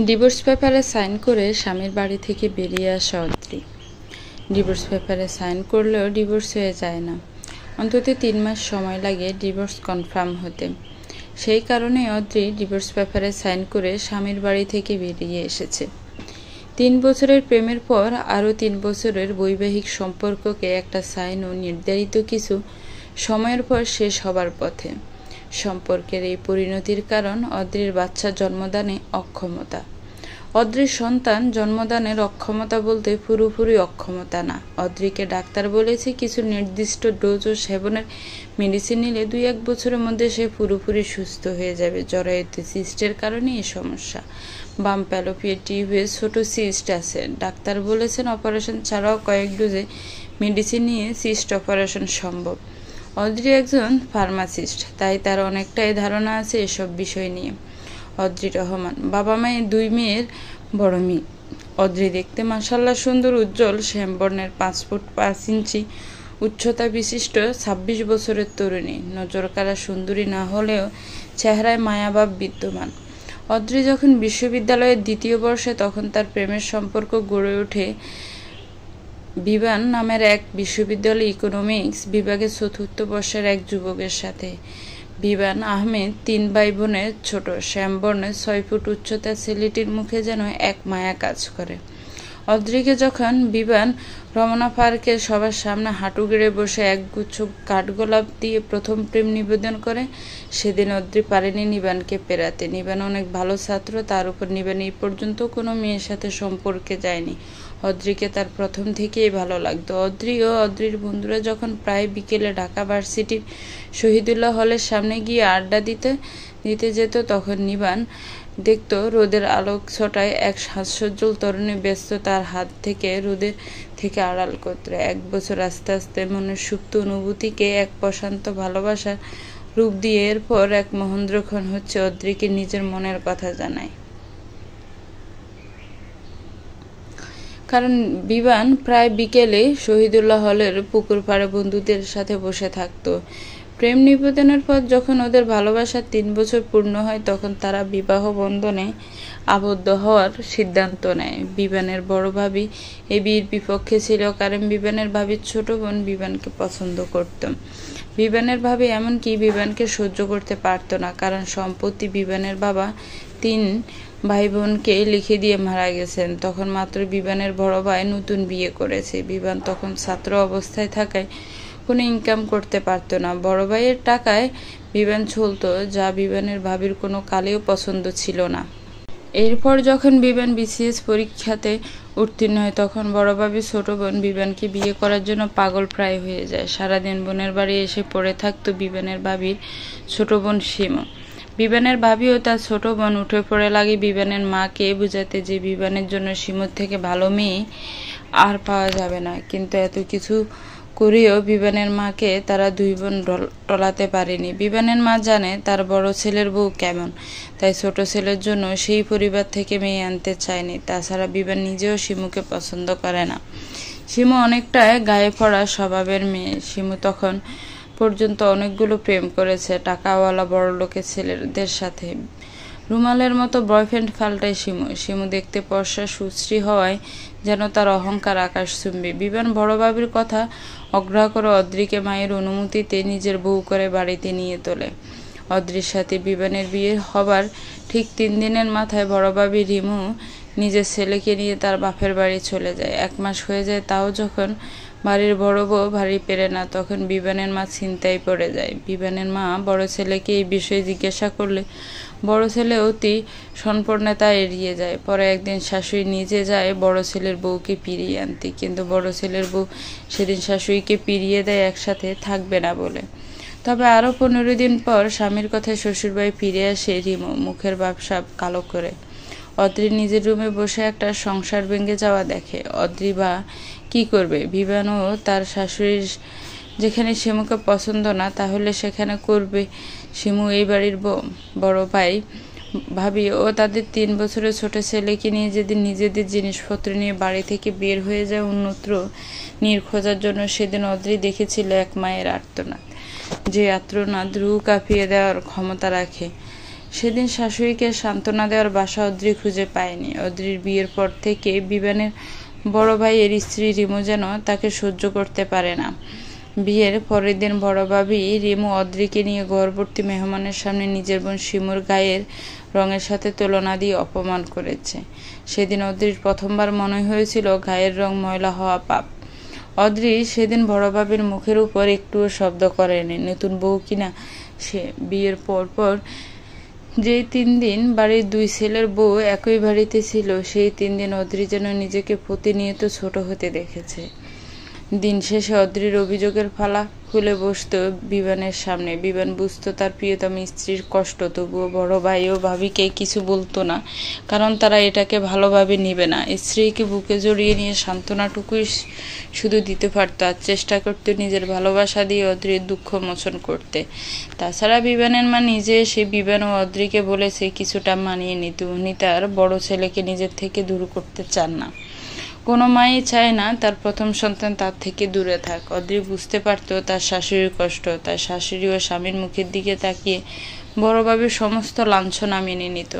Divorce পেপারে sign করে স্বামীর বাড়ি থেকে বেরিয়ে আসা অদ্রি। ডিভোর্স পেপারে সাইন করলেও ডিভোর্স হয়ে যায় না, অন্তত 3 মাস সময় লাগে ডিভোর্স কনফার্ম হতে। সেই কারণে অদ্রি ডিভোর্স পেপারে সাইন করে স্বামীর বাড়ি থেকে বেরিয়ে এসেছে। 3 বছরের প্রেমের পর আরও 3 বছরের বৈবাহিক সম্পর্ককে একটা সাইন ও নির্ধারিত কিছু সময়ের পর শেষ হবার পথে। সম্পর্কের এই পরিণতির কারণ অদ্রির বাচ্চা জন্মদানে অক্ষমতা। অদ্রির সন্তান জন্মদানের অক্ষমতা বলতে পুরোপুরি অক্ষমতা না। অদ্রিকে ডাক্তার বলেছে কিছু নির্দিষ্ট ডোজ ও সেবনের মেডিসিন নিলে 2-1 বছরের মধ্যে সে পুরোপুরি সুস্থ হয়ে যাবে। জরায়ুতে সিস্টের কারণে এই সমস্যা। বাম ফ্যালোপিয়ান টিউবে ছোট সিস্ট আছে। ডাক্তার বলেছেন অপারেশন ছাড়াও কয়েক ডোজে মেডিসিন নিয়ে সিস্ট অপারেশন সম্ভব। অদ্রি একজন ফার্মাসিস্ট, তাই তার অনেকটাই ধারণা আছে এসব বিষয় নিয়ে। অদ্রি রহমান, বাবা মায়ের 2 মেয়ের বড় মেয়ে। অদ্রি দেখতে মাশাআল্লাহ সুন্দর, উজ্জ্বল, শ্যামবর্ণের, 5 ফুট 5 ইঞ্চি উচ্চতা বিশিষ্ট 26 বছরের তরুণী। নজরকাড়া সুন্দরী না হলেও চেহারায় মায়াভাব বিদ্যমান। অদ্রি যখন বিশ্ববিদ্যালয়ের 2য় বর্ষে, তখন তার প্রেমের সম্পর্ক গড়ে ওঠে বিবান নামের এক বিশ্ববিদ্যালয় ইকোনমিক্স বিভাগের 4র্থ বর্ষের এক যুবকের সাথে। বিবান আহমেদ 3 ভাই বোনের ছোট। শ্যামবর্ণের 6 ফুট উচ্চতা ছেলেটির মুখে যেন এক মায়া কাজ করে। অদ্রিকে যখন বিবান রমনা পার্কের সবার সামনে হাঁটু গেড়ে বসে একগুচ্ছ কাঠগোলাপ দিয়ে প্রথম প্রেম নিবেদন করে, সেদিন অদ্রি পারেনি নিবানকে পেরাতে। নিবান অনেক ভালো ছাত্র, তার উপর নিবান এই পর্যন্ত কোনো মেয়ের সাথে সম্পর্কে যায়নি। অদ্রিকে তার প্রথম থেকেই ভালো লাগতো। অদ্রি ও অদ্রির বন্ধুরা যখন প্রায় বিকেলে ঢাকা ভার্সিটির শহীদুল্লাহ হলের সামনে গিয়ে আড্ডা দিতে যেত, তখন নিবান দেখত রোদের আলোক ছটায় এক সাজসজ্জল তরুণী ব্যস্ত তার হাত থেকে রোদের থেকে আড়াল করতে। 1 বছর আস্তে আস্তে মনের সুপ্ত অনুভূতিকে এক প্রশান্ত ভালোবাসার রূপ দিয়ে এরপর এক মহেন্দ্রক্ষণ হচ্ছে অদ্রিকে নিজের মনের কথা জানায়। কারণ বিবান প্রায় বিকেলে শহীদুল্লাহ হলের পুকুর পাড়ে বন্ধুদের সাথে বসে থাকতো। প্রেম নিবেদনের পর যখন ওদের ভালোবাসার 3 বছর পূর্ণ হয়, তখন তারা বিবাহ বন্ধনে আবদ্ধ হওয়ার সিদ্ধান্ত নেয়। বিবানের বড় ভাবি এ বিয়ের বিপক্ষে ছিল, কারণ বিবানের ভাবির ছোট বোন বিবানকে পছন্দ করত। বিবানের ভাবি এমনকি বিবানকে সহ্য করতে পারত না, কারণ সম্প্রতি বিবানের বাবা 3 ভাই বোনকে লিখে দিয়ে মারা গেছেন। তখন মাত্র বিবানের বড় ভাই নতুন বিয়ে করেছে। বিবান তখন ছাত্র অবস্থায় থাকায় কোনো ইনকাম করতে পারত না। বড় ভাইয়ের টাকায় বিবান চলত, যা বিবানের ভাবির কোনো কালেও পছন্দ ছিল না। এরপর যখন বিবান বিসিএস পরীক্ষাতে উত্তীর্ণ হয়, তখন বড় ভাবি ছোট বোন বিবানকে বিয়ে করার জন্য পাগল প্রায় হয়ে যায়। সারাদিন বোনের বাড়ি এসে পড়ে থাকতো বিবানের ভাবির ছোট বোন শিমু। বিবানের ভাবি ও তার ছোট বোন উঠে পড়ে লাগে বিবানের মাকে বোঝাতে যে বিবানের জন্য শিমুর থেকে ভালো মেয়ে আর পাওয়া যাবে না। কিন্তু এত কিছু করেও বিবানের মাকে তারা 2 বোন টলাতে পারেনি। বিবানের মা জানে তার বড় ছেলের বউ কেমন, তাই ছোট ছেলের জন্য সেই পরিবার থেকে মেয়ে আনতে চায়নি। তাছাড়া বিবান নিজেও শিমুকে পছন্দ করে না। শিমু অনেকটাই গায়ে পড়া স্বভাবের মেয়ে। শিমু তখন পর্যন্ত অনেকগুলো প্রেম করেছে টাকাওয়ালা বড়লোকের ছেলেদের সাথে। রুমালের মতো বয়ফ্রেন্ড ফাল্টায় শিমু দেখতে ফর্সা সুশ্রী হওয়ায় যেন তার অহংকার আকাশ চুম্বে। বিবান বড় ভাবির কথা অগ্রাহ্য করে অদ্রিকে মায়ের অনুমতিতে নিজের বউ করে বাড়িতে নিয়ে তোলে। অদ্রির সাথে বিবানের বিয়ে হবার ঠিক 3 দিনের মাথায় বড় ভাবি রিমু নিজের ছেলেকে নিয়ে তার বাপের বাড়ি চলে যায়। 1 মাস হয়ে যায়, তাও যখন বাড়ির বড় বউ বাড়ি পেরে না, তখন বিবানের মা চিন্তায় পড়ে যায়। বিবানের মা বড় ছেলেকে এই বিষয়ে জিজ্ঞাসা করলে বড় ছেলে অতি সনপর্ণতা এড়িয়ে যায়। পরে একদিন শাশুড়ি নিজে যায় বড় ছেলের বউকে ফিরিয়ে আনতে, কিন্তু বড় ছেলের বউ সেদিন শাশুড়িকে ফিরিয়ে দেয় একসাথে থাকবে না বলে। তবে আরও 15 দিন পর স্বামীর কথায় শ্বশুরবাড়ি ফিরে আসে রিমু, মুখের ভাবসাব কালো করে। অদ্রি নিজের রুমে বসে একটা সংসার ভেঙে যাওয়া দেখে। অদ্রি বা কি করবে? বিবানও তার শাশুড়ির যেখানে শিমুকে পছন্দ না, তাহলে সেখানে করবে শিমু এই বাড়ির বড় ভাই ভাবি ও তাদের 3 বছরের ছোট ছেলেকে নিয়ে যেদিন নিজেদের জিনিসপত্র নিয়ে বাড়ি থেকে বের হয়ে যায় অন্যত্র খোঁজার জন্য, সেদিন অদ্রি দেখেছিল এক মায়ের আর্তনাদ, যে আর্তনাদ রু কাঁপিয়ে দেওয়ার ক্ষমতা রাখে। সেদিন শাশুড়িকে সান্ত্বনা দেওয়ার বাসা অদ্রি খুঁজে পায়নি। অদ্রির বিয়ের পর থেকে বিবানের বড় ভাইয়ের স্ত্রী রিমু যেন তাকে সহ্য করতে পারে না। বিয়ের পরের দিন বড় ভাবি রিমু অদ্রিকে নিয়ে ঘরভর্তি মেহমানের সামনে নিজের বোন শিমুর গায়ের রঙের সাথে তুলনা দিয়ে অপমান করেছে। সেদিন অদ্রির প্রথমবার মনে হয়েছিল গায়ের রং ময়লা হওয়া পাপ। অদ্রি সেদিন বড় ভাবির মুখের উপর একটুও শব্দ করেনি। নতুন বউ কিনা সে। বিয়ের পর যেই 3 দিন বাড়ির 2 ছেলের বউ একই বাড়িতে ছিল, সেই 3 দিন অদ্রি যেন নিজেকে প্রতিনিয়ত ছোট হতে দেখেছে। দিন শেষে অদ্রির অভিযোগের ফালা খুলে বসত বিবানের সামনে। বিবান বুঝত তার প্রিয়তম স্ত্রীর কষ্ট, তবুও বড় ভাই ও ভাবিকে কিছু বলতো না, কারণ তারা এটাকে ভালোভাবে নিবে না। স্ত্রীকে বুকে জড়িয়ে নিয়ে সান্ত্বনাটুকুই শুধু দিতে পারত, আর চেষ্টা করত নিজের ভালোবাসা দিয়ে অদ্রির দুঃখ মোচন করতে। তাছাড়া বিবানের মা নিজে এসে বিবান ও অদ্রিকে বলেছে কিছুটা মানিয়ে নিতে। উনি তার বড় ছেলেকে নিজের থেকে দূর করতে চান না। কোনো মাই চায় না তার প্রথম সন্তান তার থেকে দূরে থাক। অদ্রি বুঝতে পারত তার শাশুড়ির কষ্ট। তার শাশুড়ি ও স্বামীর মুখের দিকে তাকিয়ে বড়ভাবে সমস্ত লাঞ্ছনা মেনে নিত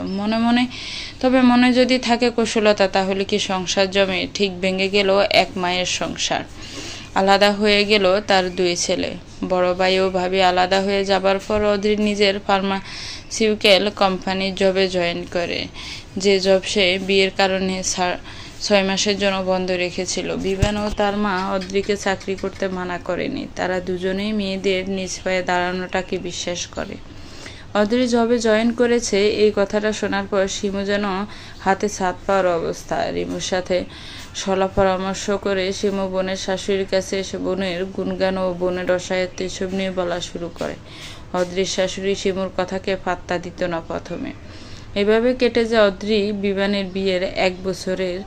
তবে মনে যদি থাকে কুশলতা, তাহলে কি সংসার জমে? ঠিক ভেঙে গেল এক মায়ের সংসার। আলাদা হয়ে গেল তার 2 ছেলে। বড় ভাই ও ভাবি আলাদা হয়ে যাবার পর অদ্রি নিজের ফার্মাসিউটিক্যাল কোম্পানির জবে জয়েন করে, যে জব সে বিয়ের কারণে 6 মাসের জন্য বন্ধ রেখেছিল। বিবান ও তার মা অদ্রিকে চাকরি করতে মানা করেনি। তারা দুজনেই মেয়েদের নিজ পায়ে দাঁড়ানোটাকে বিশ্বাস করে। অদ্রি জবে জয়েন করেছে এই কথাটা শোনার পর শিমু যেন হাতে ছাদ পাওয়ার অবস্থা। রিমুর সাথে সলা পরামর্শ করে শিমু বোনের শাশুড়ির কাছে এসে বোনের গুণগান ও বোনের রসায়ত্ব এসব নিয়ে বলা শুরু করে। অদ্রির শাশুড়ি শিমুর কথাকে পাত্তা দিত না প্রথমে। এভাবে কেটে যায় অদ্রি বিবানের বিয়ের 1 বছরের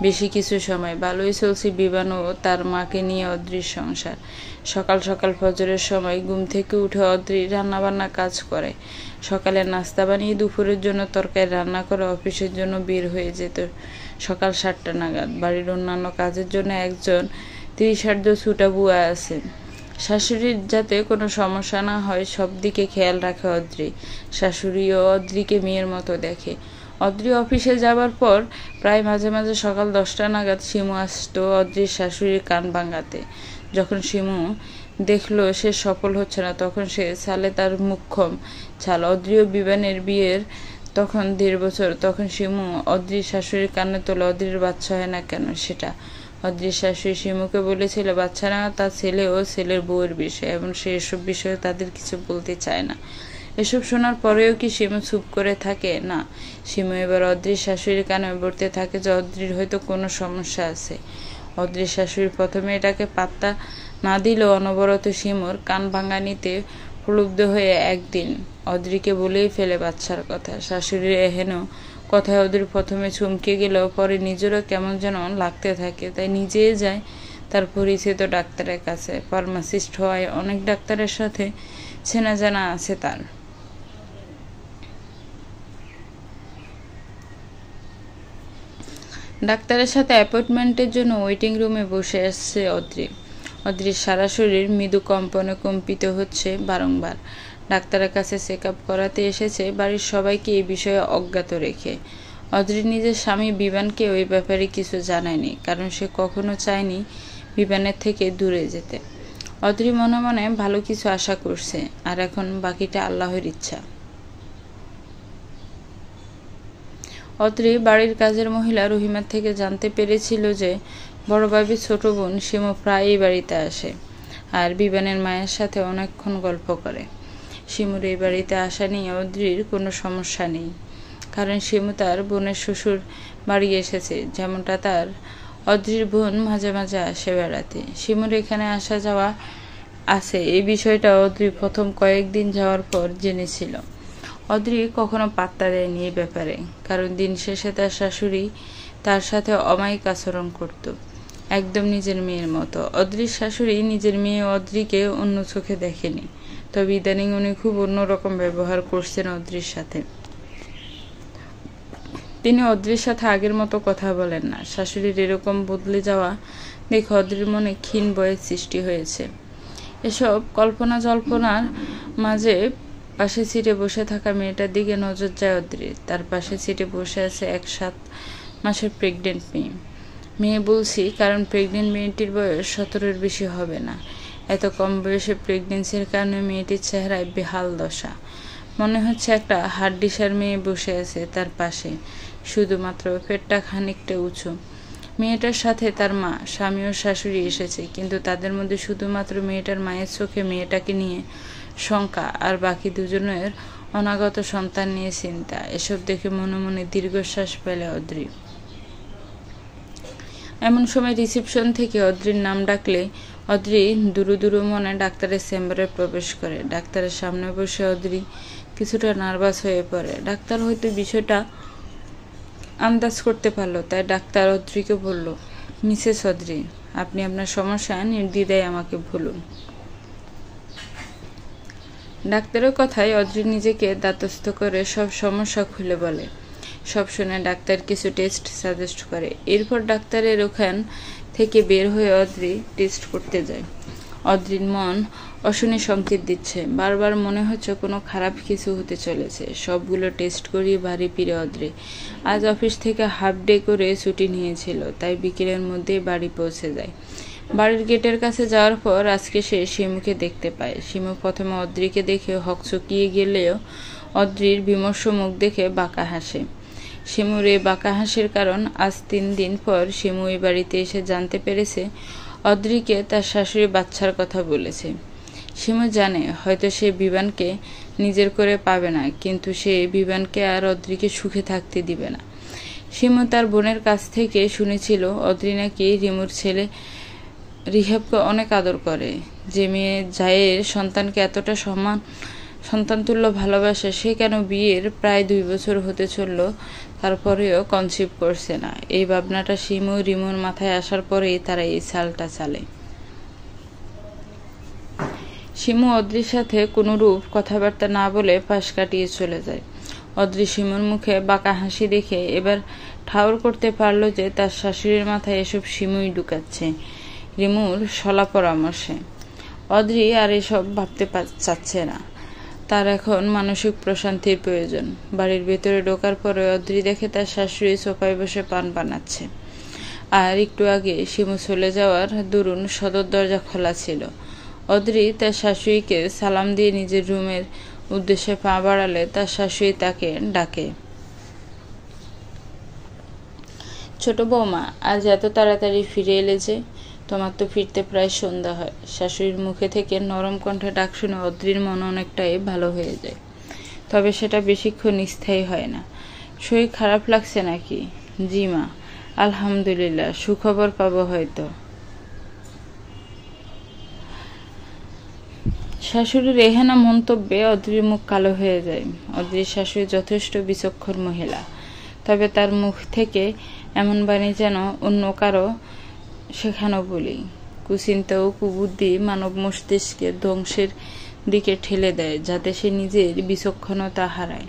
বেশি কিছু সময়। ভালোই চলছে বিবান ও তার মাকে নিয়ে অদ্রির সংসার। সকাল সকাল ফজরের সময় ঘুম থেকে উঠে অদ্রি রান্নাবান্না কাজ করে। সকালে নাস্তা বানিয়ে দুপুরের জন্য তরকারি রান্না করে অফিসের জন্য বের হয়ে যেত সকাল 7টা নাগাদ। বাড়ির অন্যান্য কাজের জন্য একজন 30 ছুটা বুয়া আছেন। শাশুড়ির যাতে কোনো সমস্যা না হয় সব দিকে খেয়াল রাখে অদ্রি। শাশুড়িও অদ্রিকে মেয়ের মতো দেখে। অদ্রি অফিসে যাবার পর প্রায় মাঝে মাঝে সকাল 10টা নাগাদ শিমু আসতো অদ্রির শাশুড়ির কান ভাঙাতে। যখন শিমু দেখলো সে সফল হচ্ছে না, তখন সে ছালে তার মুখ্যম ছাল। অদ্রি ও বিবানের বিয়ের তখন 1.5 বছর। তখন শিমু অদ্রির শাশুড়ির কানে তোলে অদ্রির বাচ্চা হয় না কেন সেটা। অদ্রির শাশুড়ি শিমুকে বলেছিল বাচ্চা না তার ছেলে ও ছেলের বউয়ের বিষয়, এবং সে এসব বিষয়ে তাদের কিছু বলতে চায় না। এসব শোনার পরেও কি শিমু চুপ করে থাকে? না, শিমু এবার অদ্রির শাশুড়ির কানে বলতে থাকে যে অদ্রির হয়তো কোনো সমস্যা আছে। অদ্রির শাশুড়ি প্রথমে এটাকে পাত্তা না দিলেও অনবরত শিমুর কান ভাঙানিতে প্রলুব্ধ হয়ে একদিন অদ্রিকে বলেই ফেলে বাচ্চার কথা। শাশুড়ির এহেন কথায় অদ্রি প্রথমে চমকে গেলেও পরে নিজেরও কেমন যেন লাগতে থাকে। তাই নিজেই যায় তার পরিচিত ডাক্তারের কাছে। ফার্মাসিস্ট হওয়ায় অনেক ডাক্তারের সাথে চেনা জানা আছে তার। ডাক্তারের সাথে অ্যাপয়েন্টমেন্টের জন্য ওয়েটিং রুমে বসে আসছে অদ্রি। অদ্রির সারা শরীর মৃদু কম্পনে কম্পিত হচ্ছে বারংবার। ডাক্তারের কাছে চেক আপ করাতে এসেছে বাড়ির সবাইকে এই বিষয়ে অজ্ঞাত রেখে। অদ্রি নিজের স্বামী বিবানকে ওই ব্যাপারে কিছু জানায়নি, কারণ সে কখনো চায়নি বিবানের থেকে দূরে যেতে। অদ্রি মনে মনে ভালো কিছু আশা করছে, আর এখন বাকিটা আল্লাহর ইচ্ছা। অদ্রি বাড়ির কাজের মহিলা রহিমার থেকে জানতে পেরেছিল যে বড় ভাবির ছোট বোন শিমু প্রায়ই বাড়িতে আসে আর বিবানের মায়ের সাথে অনেকক্ষণ গল্প করে। শিমুর এই বাড়িতে আসা নিয়ে অদ্রির কোনো সমস্যা নেই, কারণ শিমু তার বোনের শ্বশুর বাড়ি এসেছে, যেমনটা তার অদ্রির বোন মাঝে মাঝে আসে বেড়াতে। শিমুর এখানে আসা যাওয়া আছে এই বিষয়টা অদ্রি প্রথম কয়েকদিন যাওয়ার পর জেনেছিল। অদ্রি কখনো পাত্তা দেয়নি এই ব্যাপারে, কারণ দিন শেষে তার শাশুড়ি তার সাথে অমায়িক আচরণ করত, একদম নিজের মেয়ের মতো। অদ্রির শাশুড়ি নিজের মেয়ে অদ্রিকে অন্য চোখে দেখেনি, তবে ইদানিং উনি খুব অন্যরকম ব্যবহার করছেন অদ্রির সাথে। তিনি অদ্রির সাথে আগের মতো কথা বলেন না। শাশুড়ির এরকম বদলে যাওয়া দেখে অদ্রির মনে ক্ষীণ ভয়ের সৃষ্টি হয়েছে। এসব কল্পনা জল্পনার মাঝে পাশের সিটে বসে থাকা মেয়েটার দিকে নজর যায় অদ্রির। তার পাশের সিটে বসে আছে এক 7 মাসের প্রেগনেন্ট মেয়ে। মেয়ে বলছি কারণ প্রেগনেন্ট মেয়েটির বয়স 17-এর বেশি হবে না। এত কম বয়সে প্রেগনেন্সির কারণে মেয়েটির চেহারায় বেহাল দশা। মনে হচ্ছে একটা হাড্ডিসার মেয়ে বসে আছে তার পাশে, শুধুমাত্র পেটটা খানিকটা উঁচু। মেয়েটার সাথে তার মা, স্বামী ও শাশুড়ি এসেছে, কিন্তু তাদের মধ্যে শুধুমাত্র মেয়েটার মায়ের চোখে মেয়েটাকে নিয়ে শঙ্কা, আর বাকি দুজনের অনাগত সন্তান নিয়ে চিন্তা। এসব দেখে মনে মনে দীর্ঘশ্বাস পেলে অদ্রি। এমন সময় রিসেপশন থেকে অদ্রির নাম ডাকলে অদ্রি দুরু দুরু মনে ডাক্তারের চেম্বারে প্রবেশ করে। ডাক্তারের সামনে বসে অদ্রি কিছুটা নার্ভাস হয়ে পড়ে। ডাক্তার হয়তো বিষয়টা আন্দাজ করতে পারল, তাই ডাক্তার অদ্রিকে বলল, মিসেস অদ্রি, আপনি আপনার সমস্যা নির্দ্বিধায় আমাকে বলুন। ডাক্তারের কথায় অদ্রি নিজেকে দাতস্থ করে সব সমস্যা খুলে বলে। সব শুনে ডাক্তার কিছু টেস্ট সাজেস্ট করে। এরপর ডাক্তারের ওখান থেকে বের হয়ে অদ্রি টেস্ট করতে যায়। অদ্রির মন অশনি সংকেত দিচ্ছে, বারবার মনে হচ্ছে কোনো খারাপ কিছু হতে চলেছে। সবগুলো টেস্ট করিয়ে বাড়ি ফিরে অদ্রি। আজ অফিস থেকে হাফ ডে করে ছুটি নিয়েছিল, তাই বিকেলের মধ্যেই বাড়ি পৌঁছে যায়। বাড়ির গেটের কাছে যাওয়ার পর আজকে সে শিমুকে দেখতে পায়। শিমু প্রথমে অদ্রিকে দেখে হকচকিয়ে গেলেও অদ্রির বিমর্ষ মুখ দেখে বাঁকা হাসে। শিমুর এই বাঁকা হাসির কারণ আজ 3 দিন পর শিমু এই বাড়িতে এসে জানতে পেরেছে অদ্রিকে তার শাশুড়ি বাচ্চার কথা বলেছে। শিমু জানে হয়তো সে বিবানকে নিজের করে পাবে না, কিন্তু সে বিবানকে আর অদ্রিকে সুখে থাকতে দিবে না। শিমু তার বোনের কাছ থেকে শুনেছিল অদ্রি নাকি রিমুর ছেলে রিহাবকে অনেক আদর করে। যে মেয়ে জায়ের সন্তানকে এতটা সন্তানতুল্য ভালোবাসে, সে কেন বিয়ের প্রায় 2 বছর হতে চলল তারপরেও কনসিভ করছে না। এই ভাবনাটা শিমু রিমুর মাথায় আসার পরেই তারা এই চালটা চালে। শিমু অদ্রির সাথে কোনোরূপ কথাবার্তা না বলে পাশ কাটিয়ে চলে যায়। অদ্রি শিমুর মুখে বাঁকা হাসি দেখে এবার ঠাউর করতে পারল যে তার শাশুড়ির মাথায় এসব শিমুই ঢুকাচ্ছে রিমুর সলা পরামর্শে। অদ্রি আর এসব ভাবতে চাচ্ছে না, তার এখন মানসিক প্রশান্তির প্রয়োজন। বাড়ির ভেতরে ঢোকার পরে অদ্রি দেখে তার শাশুড়ি সোফায় বসে পান বানাচ্ছে, আর একটু আগে শিমু চলে যাওয়ার দরুন সদর দরজা খোলা ছিল। অদ্রি তার শাশুড়িকে সালাম দিয়ে নিজের রুমের উদ্দেশ্যে পা বাড়ালে তার শাশুড়ি তাকে ডাকে, ছোট বৌমা, আজ এত তাড়াতাড়ি ফিরে এলে যে? তোমার তো ফিরতে প্রায় সন্ধ্যা হয়। শাশুড়ির মুখে থেকে নরম কণ্ঠে ডাক শুনে অদ্রির মন অনেকটাই ভালো হয়ে যায়, তবে সেটা বেশিক্ষণ স্থায়ী হয় না। শরীর খারাপ লাগছে নাকি? জি মা, আলহামদুলিল্লাহ, সুখবর পাবো হয়তো। শাশুড়ির এহেনা মন্তব্যে অদ্রির মুখ কালো হয়ে যায়। অদ্রির শাশুড়ি যথেষ্ট বিচক্ষণ মহিলা, তবে তার মুখ থেকে এমন বাণী যেন অন্য কারো শেখানো বলি। কুচিন্তা ও কুবুদ্ধি মানব মস্তিষ্কে ধ্বংসের দিকে ঠেলে দেয়, যাতে সে নিজের বিচক্ষণতা হারায়।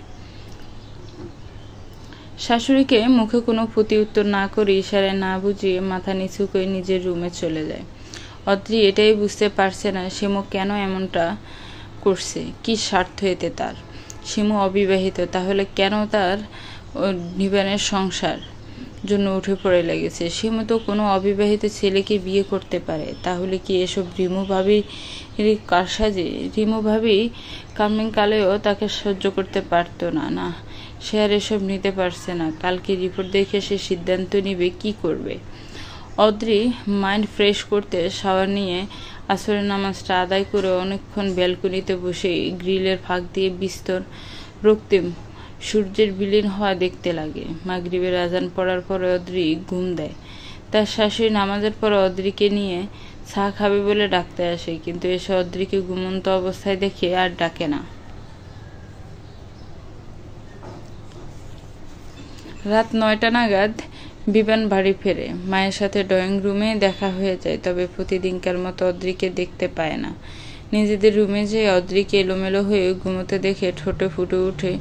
শাশুড়িকে মুখে কোনো প্রতি উত্তর না করে ইশারায় না বুঝিয়ে মাথা নিচু করে নিজের রুমে চলে যায়। অদ্রি এটাই বুঝতে পারছে না শিমু কেন এমনটা করছে, কি স্বার্থ এতে তার। শিমু অবিবাহিত, তাহলে কেন তার নিবানের সংসার জন্য উঠে পড়ে লেগেছে? শিমু তো কোনো অবিবাহিত ছেলেকে বিয়ে করতে পারে, তাহলে কি এসব রিমু ভাবির কারসাজি? রিমু ভাবি কালেও তাকে সহ্য করতে পারতো না। না, সে আর এসব নিতে পারছে না। কালকে রিপোর্ট দেখে সে সিদ্ধান্ত নিবে কি করবে। অদ্রি মাইন্ড ফ্রেশ করতে শাওয়ার নিয়ে আসরের নামাজটা আদায় করে অনেকক্ষণ ব্যালকনিতে বসে গ্রিলের ফাঁক দিয়ে বিস্তর রক্তিম সূর্যের বিলীন হওয়া দেখতে লাগে। মাগরিবের আজান পড়ার পরে অদ্রি ঘুম দেয়। তার শাশুড়ি নামাজের পরে অদ্রিকে নিয়ে চা খাবে বলে ডাকতে আসে, কিন্তু এসে অদ্রিকে ঘুমন্ত অবস্থায় দেখে আর ডাকে না। রাত 9টা নাগাদ বিবান বাড়ি ফেরে। মায়ের সাথে ড্রয়িং রুমে দেখা হয়ে যায়, তবে প্রতিদিনকার মতো অদ্রিকে দেখতে পায় না। নিজেদের রুমে যেয়ে অদ্রিকে এলোমেলো হয়ে ঘুমোতে দেখে ঠোঁটে ফুটে উঠে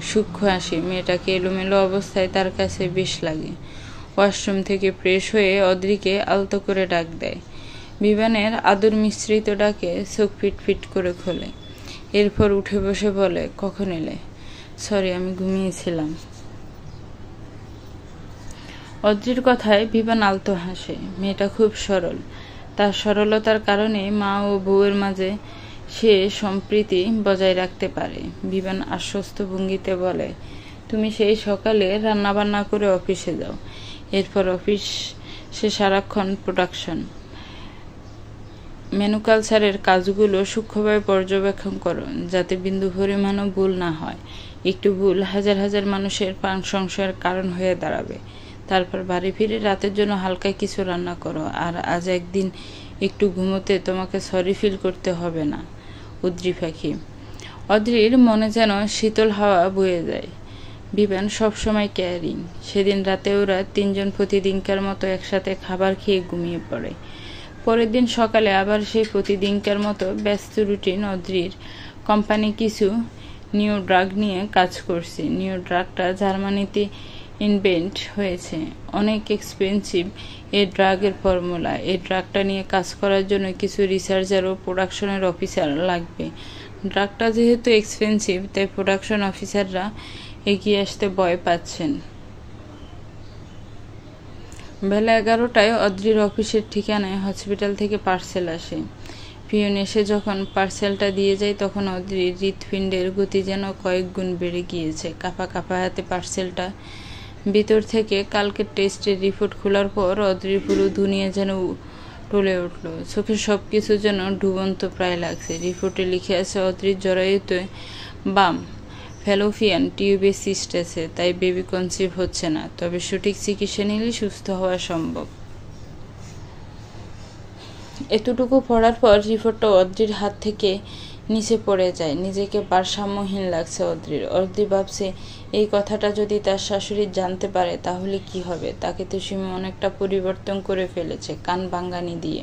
সূক্ষ্ম হাসি। মেয়েটাকে এলোমেলো অবস্থায় তার কাছে বেশ লাগে। ওয়াশরুম থেকে ফ্রেশ হয়ে অদ্রিকে আলতো করে ডাক দেয়। বিবানের আদর মিশ্রিত ডাকে চোখ ফিট ফিট করে খোলে। এরপর উঠে বসে বলে, কখন এলে? সরি, আমি ঘুমিয়েছিলাম। অদ্রির কথায় বিভান আলতো হাসে। মেয়েটা খুব সরল। তার সরলতার কারণে মা ও বউয়ের মাঝে সে সম্প্রীতি বজায় রাখতে পারে। বিভান আশ্বস্ত ভঙ্গিতে বলে, তুমি সেই সকালে রান্নাবান্না করে অফিসে যাও। এরপর অফিসে সারাক্ষণ প্রোডাকশন ম্যানুকালচারের কাজগুলো সূক্ষ্মভাবে পর্যবেক্ষণ করো, যাতে বিন্দু পরিমাণও ভুল না হয়। একটু ভুল হাজার হাজার মানুষের প্রাণ সংশয়ের কারণ হয়ে দাঁড়াবে। তারপর বাড়ি ফিরে রাতের জন্য হালকা কিছু রান্না করো। আর আজ একদিন একটু ঘুমোতে তোমাকে সরি ফিল করতে হবে না। উদ্রি পাখি। অদ্রির মনে যেন শীতল হাওয়া বয়ে যায়। বিভান সবসময় কেয়ারিং। সেদিন রাতে ওরা তিনজন প্রতিদিনকার মতো একসাথে খাবার খেয়ে ঘুমিয়ে পড়ে। পরের দিন সকালে আবার সেই প্রতিদিনকার মতো ব্যস্ত রুটিন। অদ্রির কোম্পানি কিছু নিউ ড্রাগ নিয়ে কাজ করছে। নিউ ড্রাগটা জার্মানিতে ইনভেন্ট হয়েছে। অনেক এক্সপেন্সিভ এই ড্রাগের ফর্মুলা। এই ড্রাগটা নিয়ে কাজ করার জন্য কিছু রিসার্চার ও প্রোডাকশনের অফিসার লাগবে। ড্রাগটা যেহেতু এক্সপেন্সিভ, তাই প্রোডাকশন অফিসাররা এগিয়ে আসতে ভয় পাচ্ছেন। বেলা 11টায় অদ্রির অফিসের ঠিকানায় হসপিটাল থেকে পার্সেল আসে। পিয়ন এসে যখন পার্সেলটা দিয়ে যায়, তখন অদ্রির হৃৎপিণ্ডের গতি যেন কয়েক গুণ বেড়ে গিয়েছে। কাঁপা কাঁপা হাতে পার্সেলটা ভিতর থেকে কালকের টেস্টের রিপোর্ট খোলার পর অদ্রির পুরো দুনিয়া যেন টলে উঠল। চোখে সবকিছু যেন ডুবন্ত প্রায় লাগছে। রিপোর্টে লিখে আছে, অদ্রির জরায়ুতে বাম ফ্যালোপিয়ান টিউবে সিস্ট আছে, তাই বেবি কনসিভ হচ্ছে না। তবে সঠিক চিকিৎসা নিলে সুস্থ হওয়া সম্ভব। এতটুকু পড়ার পর রিপোর্টটা অদ্রির হাত থেকে নিচে পড়ে যায়। নিজেকে ভারসাম্যহীন লাগছে অদ্রির। অদ্রি ভাবছে, এই কথাটা যদি তার শাশুড়ি জানতে পারে তাহলে কি হবে। তাকে তো সিমি অনেকটা পরিবর্তন করে ফেলেছে কান ভাঙ্গানি দিয়ে।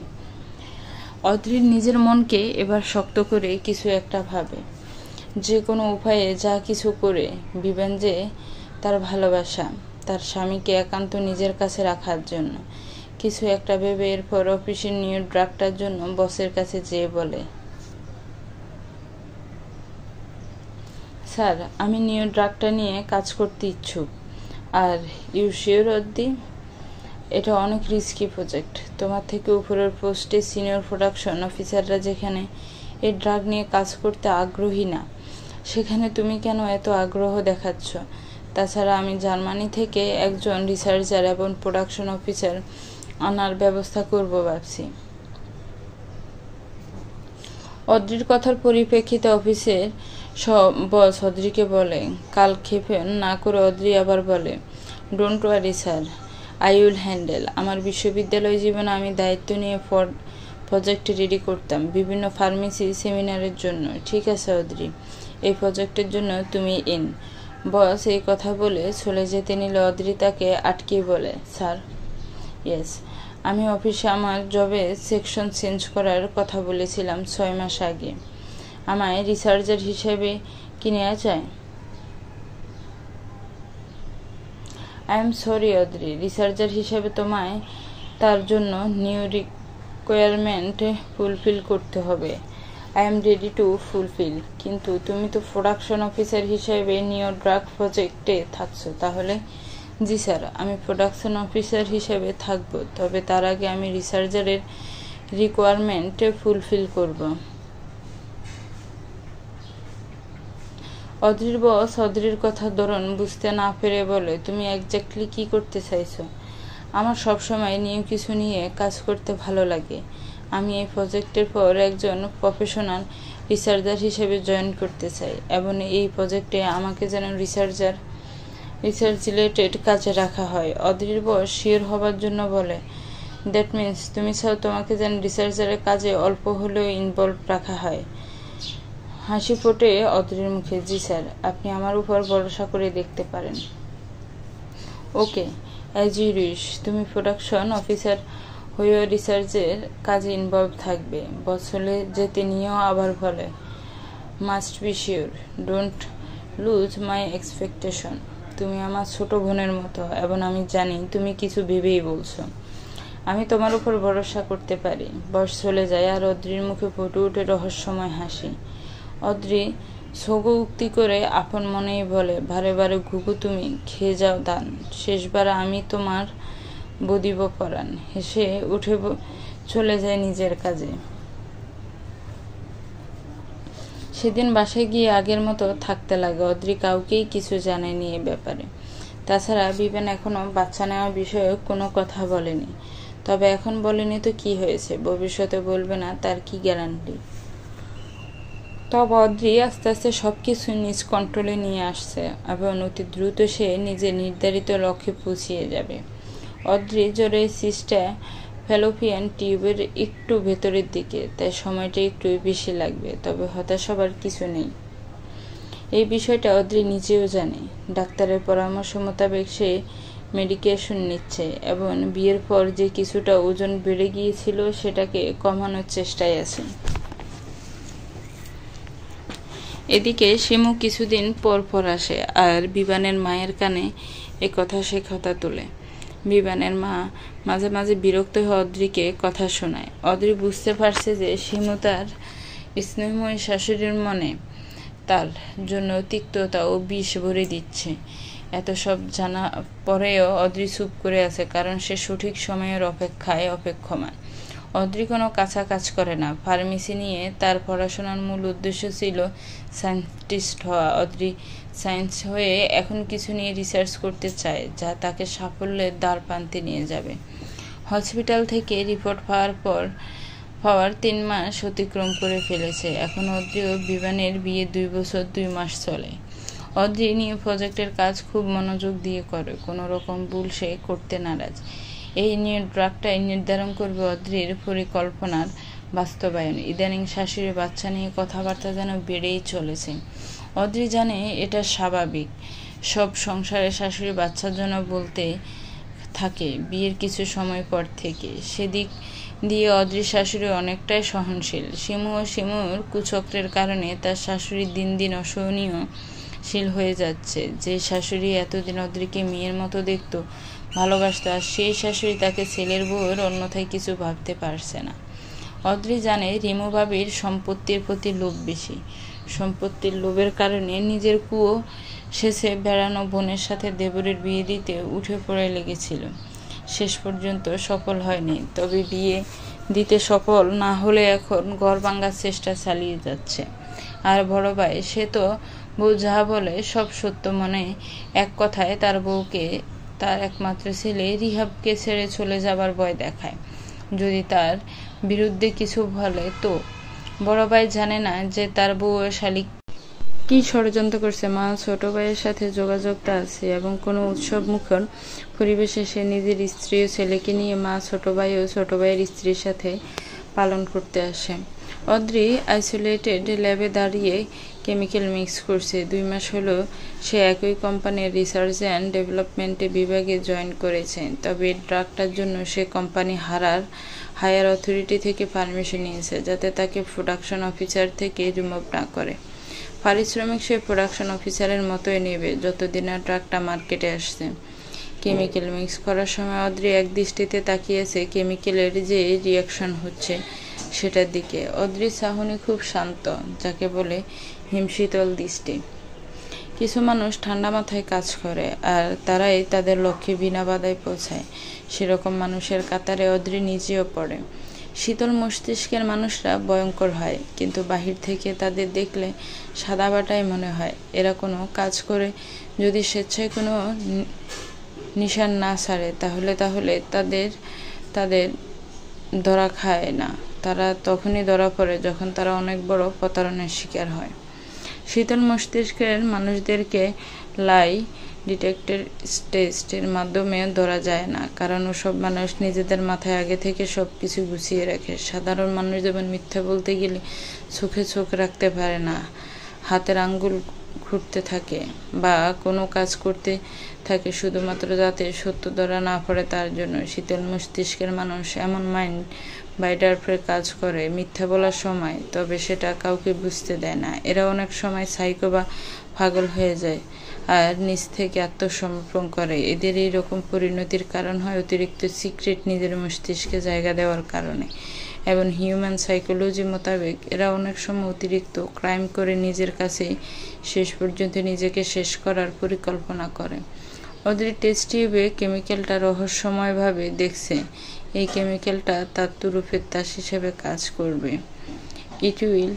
অদ্রির নিজের মনকে এবার শক্ত করে কিছু একটা ভাবে। যে কোনো উপায়ে যা কিছু করে বিভান যে তার ভালোবাসা, তার স্বামীকে একান্ত নিজের কাছে রাখার জন্য কিছু একটা ভেবে এরপর অফিসের নিউ ড্রাগটার জন্য বসের কাছে যেয়ে বলে, স্যার, আমি নিউ ড্রাগটা নিয়ে কাজ করতে ইচ্ছুক। Are you sure Adri? এটা অনেক রিস্কি প্রজেক্ট। তোমার থেকে উপরের পোস্টে সিনিয়র প্রোডাকশন অফিসাররা যেখানে এই ড্রাগ নিয়ে কাজ করতে আগ্রহী না, সেখানে তুমি কেন এত আগ্রহ দেখাচ্ছ? তাছাড়া আমি জার্মানি থেকে একজন রিসার্চার এবং প্রোডাকশন অফিসার আনার ব্যবস্থা করব ভাবছি। অদ্রির কথার পরিপ্রেক্ষিতে অফিসের বস অদ্রিকে বলে, কাল ক্ষেপে না করে অদ্রি আবার বলে, don't worry sir, I will handle. আমার বিশ্ববিদ্যালয় জীবনে আমি দায়িত্ব নিয়ে প্রজেক্ট রেডি করতাম বিভিন্ন ফার্মেসি সেমিনারের জন্য। ঠিক আছে অদ্রি, এই প্রজেক্টের জন্য তুমি ইন। বস এই কথা বলে চলে যেতে নিলে অদ্রি তাকে আটকিয়ে বলে, স্যার। ইয়েস, আমি অফিসে আমার জবে সেকশন চেঞ্জ করার কথা বলেছিলাম 6 মাস আগে। আমায় রিসার্চার হিসেবে কি নেওয়া যায়? I am sorry Adri, researcher হিসেবে তোমায় তার জন্য নিউ রিকোয়ারমেন্ট ফুলফিল করতে হবে। I am ready to fulfil. কিন্তু তুমি তো প্রোডাকশন অফিসার হিসেবে নিউ ড্রাগ প্রজেক্টে থাকছো। তাহলে? জি স্যার, আমি প্রোডাকশন অফিসার হিসেবে থাকব, তবে তার আগে আমি রিসার্চারের রিকোয়ারমেন্ট ফুলফিল করব। অদ্রির বস অদ্রির কথার ধরন বুঝতে না পেরে বলে, তুমি এক্স্যাক্টলি কি করতে চাইছো? আমার সবসময় নিউ কিছু নিয়ে কাজ করতে ভালো লাগে। আমি এই প্রজেক্টের পর একজন প্রফেশনাল রিসার্চার হিসেবে জয়েন করতে চাই এবং এই প্রজেক্টে আমাকে যেন রিসার্চ রিলেটেড কাজে রাখা হয়। অদ্রির বস শিওর হবার জন্য বলে, দ্যাট মিনস তুমি চাও তোমাকে যেন রিসার্চারের কাজে অল্প হলেও ইনভলভ রাখা হয়। হাসি ফোটে অদ্রির মুখে। জি স্যার, আপনি আমার উপর ভরসা করে দেখতে পারেন। ওকে, অ্যাজ ইউ উইশ। তুমি প্রোডাকশন অফিসার হয়েও রিসার্চের কাজে ইনভলভ থাকবে। বস হলে যেতে নিয়েও আবার বলে, must be sure, don't lose my expectation. তুমি আমার ছোট বোনের মতো এবং আমি জানি তুমি কিছু ভেবেই বলছো। আমি তোমার উপর ভরসা করতে পারি। বস চলে যায় আর অদ্রির মুখে ফুটে ওঠে রহস্যময় হাসি। অদ্রি উক্তি করে আপন মনেই বলে, বারে বারে ঘুঘু তুমি খেয়ে যাও দান, শেষবার আমি তোমার বদিব পরাণ। হেসে উঠে চলে যায় নিজের কাজে। সেদিন বাসায় গিয়ে আগের মতো থাকতে লাগে। অদ্রি কাউকেই কিছু জানায়নি এ ব্যাপারে। তাছাড়া বিবেন এখনো বাচ্চা নেওয়ার বিষয়ে কোনো কথা বলেনি। তবে এখন বলেনি তো কি হয়েছে, ভবিষ্যতে বলবে না তার কি গ্যারান্টি। তবে অদ্রি আস্তে আস্তে সবকিছু নিজ কন্ট্রোলে নিয়ে আসছে এবং অতি দ্রুত সে নিজের নির্ধারিত লক্ষ্যে পৌঁছিয়ে যাবে। অদ্রি জোরে সিস্টা ফ্যালোপিয়ান টিউবের একটু ভেতরের দিকে, তাই সময়টা একটু বেশি লাগবে। তবে হতাশ হবার কিছু নেই। এই বিষয়টা অদ্রি নিজেও জানে। ডাক্তারের পরামর্শ মোতাবেক সে মেডিকেশন নিচ্ছে এবং বিয়ের পর যে কিছুটা ওজন বেড়ে গিয়েছিল সেটাকে কমানোর চেষ্টায় আছে। এদিকে শিমু কিছুদিন পর পর আসে আর বিবানের মায়ের কানে সে কথা তোলে। বিবানের মা মাঝে মাঝে বিরক্ত হয়ে অদ্রিকে কথা শোনায়। অদ্রি বুঝতে পারছে যে শিমু তার স্নেহময়ী শাশুড়ির মনে তার জন্য তিক্ততা ও বিষ ভরে দিচ্ছে। এত সব জানা পরেও অদ্রি চুপ করে আছে, কারণ সে সঠিক সময়ের অপেক্ষায় অপেক্ষমান। অদ্রি কোনো কাঁচা কাজ করে না। ফার্মেসি নিয়ে তার পড়াশোনার মূল উদ্দেশ্য ছিল সায়েন্টিস্ট হওয়া। অদ্রি সায়েন্স হয়ে এখন কিছু নিয়ে রিসার্চ করতে চায়, যা তাকে সাফল্যের দ্বারপ্রান্তে নিয়ে যাবে। হসপিটাল থেকে রিপোর্ট পাওয়ার 3 মাস অতিক্রম করে ফেলেছে। এখন অদ্রি ও বিবানের বিয়ে 2 বছর 2 মাস চলে। অদ্রি নিয়ে প্রজেক্টের কাজ খুব মনোযোগ দিয়ে করে। কোনো রকম ভুল সে করতে নারাজ। এই নিয়ে ড্রাগটাই নির্ধারণ করবে অদ্রির পরিকল্পনার বাস্তবায়ন। ইদানিং শাশুড়ি বাচ্চা নিয়ে কথাবার্তা যেন বেড়েই চলেছে। অদ্রি জানে এটা স্বাভাবিক। সব সংসারে শাশুড়ি বাচ্চার জন্য বলতে থাকে বিয়ের কিছু সময় পর থেকে। সেদিক দিয়ে অদ্রির শাশুড়ি অনেকটাই সহনশীল। শিমু ও শিমুর কুচক্রের কারণে তার শাশুড়ি দিন দিন অসহনীয়শীল হয়ে যাচ্ছে। যে শাশুড়ি এতদিন অদ্রিকে মেয়ের মতো দেখত, ভালোবাসত, আর সেই শাশুড়ি তাকে ছেলের বউয়ের অন্যথায় কিছু ভাবতে পারছে না। অদ্রি জানে রিমু ভাবির সম্পত্তির প্রতি লোভ বেশি। সম্পত্তির লোভের কারণে নিজের কুয়ো শেষে বেড়ানো বোনের সাথে দেবরের বিয়ে দিতে উঠে পড়ে লেগেছিল। শেষ পর্যন্ত সফল হয়নি। তবে বিয়ে দিতে সফল না হলে এখন ঘর ভাঙার চেষ্টা চালিয়ে যাচ্ছে। আর বড় ভাই, সে তো বউ যাহা বলে সব সত্য মনে। এক কথায় তার বউকে তার একমাত্র ছেলে রিহাবকে ছেড়ে চলে যাবার ভয় দেখায়। যদি তার বিরুদ্ধে কিছু বলে তো। বড় ভাই জানে না যে তার বউ ও শালিক কি ষড়যন্ত্র করছে। মা ছোট ভাইয়ের সাথে যোগাযোগটা আছে এবং কোনো উৎসব মুখর পরিবেশে সে নিজের স্ত্রী ও ছেলেকে নিয়ে মা, ছোট ভাই ও ছোট ভাইয়ের স্ত্রীর সাথে পালন করতে আসে। অদ্রি আইসোলেটেড ল্যাবে দাঁড়িয়ে কেমিক্যাল মিক্স করছে। 2 মাস হলো সে একই কোম্পানির রিসার্চ অ্যান্ড ডেভেলপমেন্টে বিভাগে জয়েন করেছে। তবে ড্রাগটার জন্য সে কোম্পানি হায়ার অথরিটি থেকে পারমিশন নিয়েছে, যাতে তাকে প্রোডাকশন অফিসার থেকে রিমুভ না করে। পারিশ্রমিক সে প্রোডাকশন অফিসারের মতোই নেবে যতদিন না ড্রাগটা মার্কেটে আসছে। কেমিক্যাল মিক্স করার সময় অদ্রি এক দৃষ্টিতে তাকিয়েছে কেমিক্যালের যে রিয়াকশন হচ্ছে সেটার দিকে। অদ্রির চাহনি খুব শান্ত, যাকে বলে হিমশীতল দৃষ্টি। কিছু মানুষ ঠান্ডা মাথায় কাজ করে আর তারাই তাদের লক্ষ্যে বিনা বাধায় পৌঁছায়। সেরকম মানুষের কাতারে অদ্রি নিজেও পড়ে। শীতল মস্তিষ্কের মানুষরা ভয়ঙ্কর হয়, কিন্তু বাহির থেকে তাদের দেখলে সাদাবাটাই মনে হয়। এরা কোনো কাজ করে যদি স্বেচ্ছায় কোনো নিশান না ছাড়ে তাহলে তাদের ধরা খায় না। তারা তখনই ধরা পড়ে যখন তারা অনেক বড় প্রতারণার শিকার হয়। শীতল মস্তিষ্কের মানুষদেরকে লাই ডিটেক্টর টেস্টের মাধ্যমে ধরা যায় না, কারণ ওসব মানুষ নিজেদের মাথায় আগে থেকে সব কিছু গুছিয়ে রাখে। সাধারণ মানুষ যেমন মিথ্যা বলতে গেলে চোখে চোখ রাখতে পারে না, হাতের আঙ্গুল ঘুরতে থাকে বা কোনো কাজ করতে থাকে শুধুমাত্র যাতে সত্য ধরা না পড়ে তার জন্য। শীতল মস্তিষ্কের মানুষ এমন মাইন্ড বাইডারফে কাজ করে মিথ্যা বলার সময়, তবে সেটা কাউকে বুঝতে দেয় না। এরা অনেক সময় সাইকো বা পাগল হয়ে যায় আর নিজ থেকে আত্মসমর্পণ করে। এদের এই রকম পরিণতির কারণ হয় অতিরিক্ত সিক্রেট নিজের মস্তিষ্কে জায়গা দেওয়ার কারণে। এবং হিউম্যান সাইকোলজি মোতাবেক এরা অনেক সময় অতিরিক্ত ক্রাইম করে নিজের কাছেই শেষ পর্যন্ত নিজেকে শেষ করার পরিকল্পনা করে। অদ্রি টেস্ট টিউবে কেমিক্যালটা রহস্যময়ভাবে দেখছে। এই কেমিক্যালটা তাত্ত্বরূপে তাস হিসেবে কাজ করবে। It will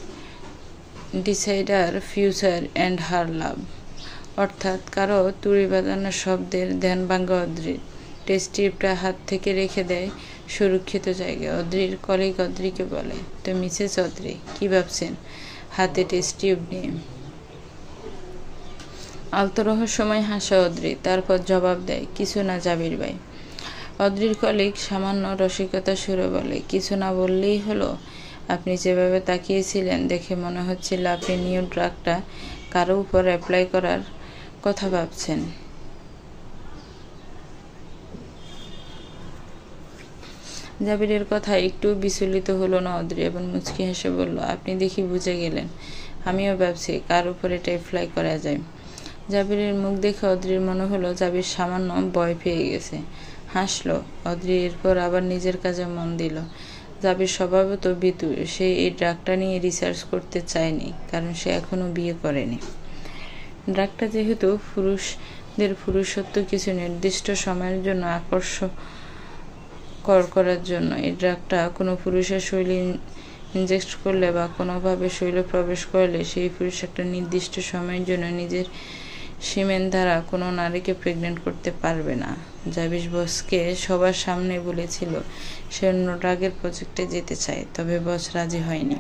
decide our future and her love. অর্থাৎ কারো তুড়ি বাজানোর শব্দের ধ্যান ভাঙ্গা অদ্রির। টেস্ট টিউবটা হাত থেকে রেখে দেয় সুরক্ষিত জায়গায়। অদ্রির কলিগ অদ্রিকে বলে, তো মিসেস অদ্রি কি ভাবছেন হাতে টেস্ট টিউব নিয়ে? আলতো রহস্যময় হাসে অদ্রি, তারপর জবাব দেয়, কিছু না জাবির ভাই। অদ্রির কলিগ সামান্য রসিকতা সুরে বলে, কিছু না বললেই হলো। আপনি যেভাবে তাকিয়েছিলেন দেখে মনে হচ্ছিল আপনি নিউ ড্রাগটা কারো উপর অ্যাপ্লাই করার কথা ভাবছেন। জাবিরের কথা একটু বিচলিত হলো না অদ্রি এবং মুচকি হেসে বলল, আপনি দেখি বুঝে গেলেন। আমিও ভাবছি কার উপর এটা অ্যাপ্লাই করা যায়। জাবিরের মুখ দেখে অদ্রির মনে হলো জাবির সামান্য ভয় পেয়ে গেছে। হাসলো অদ্রি, এরপর আবার নিজের কাজে মন দিল। জাবির স্বভাবত ভীতু, সে এই ড্রাগটা নিয়ে রিসার্চ করতে চায়নি, কারণ সে এখনো বিয়ে করেনি। ড্রাগটা যেহেতু পুরুষদের পুরুষত্ব কিছু নির্দিষ্ট সময়ের জন্য আকর্ষণ করার জন্য, এই ড্রাগটা কোনো পুরুষের শরীরে ইনজেক্ট করলে বা কোনোভাবে শরীরে প্রবেশ করলে সেই পুরুষ একটা নির্দিষ্ট সময়ের জন্য নিজের সিমেন দ্বারা কোনো নারীকে প্রেগনেন্ট করতে পারবে না। জাবির বসকে সবার সামনে বলেছিল সে অন্য ড্রাগের প্রজেক্টে যেতে চায়, তবে বস রাজি হয়নি,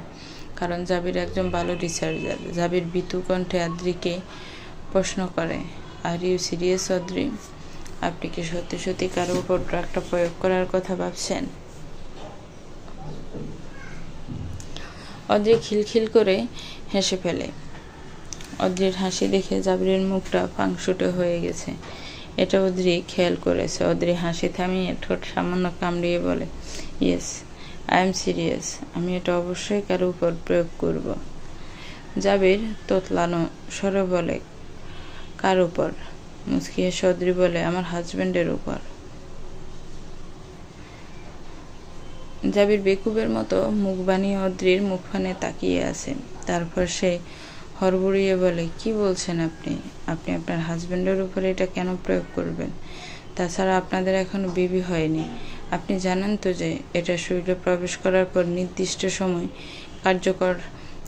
কারণ জাবির একজন ভালো রিসার্চার। জাবির ভীতু কণ্ঠে অদ্রিকে প্রশ্ন করে, আর ইউ সিরিয়াস অদ্রি? আপনি কি সত্যি সত্যি কারো উপর ড্রাগটা প্রয়োগ করার কথা ভাবছেন? অদ্রি খিলখিল করে হেসে ফেলে। অদ্রির হাসি দেখে জাবিরের মুখটা পাংশুটে হয়ে গেছে। এটা অদ্রি খেয়াল করেছে। অদ্রি হাসি থামিয়ে ঠোঁট সামান্য কামড়িয়ে বলে, ইয়েস, আই এম সিরিয়াস। আমি এটা অবশ্যই কারো উপর প্রয়োগ করব। জাবির তোতলানো স্বরে বলে, কার উপর? মুচকি হেসে অদ্রি বলে, আমার হাজবেন্ডের উপর। জাবির বেকুবের মতো মুখ বানিয়ে অদ্রির মুখপানে তাকিয়ে আছে। তারপর সে হড়বড়িয়ে বলে, কি বলছেন আপনি? আপনি আপনার হাজবেন্ডের উপরে এটা কেন প্রয়োগ করবেন? তাছাড়া আপনাদের এখনো বেবি হয়নি। আপনি জানেন তো যে এটা শরীরে প্রবেশ করার পর নির্দিষ্ট সময় কার্যকর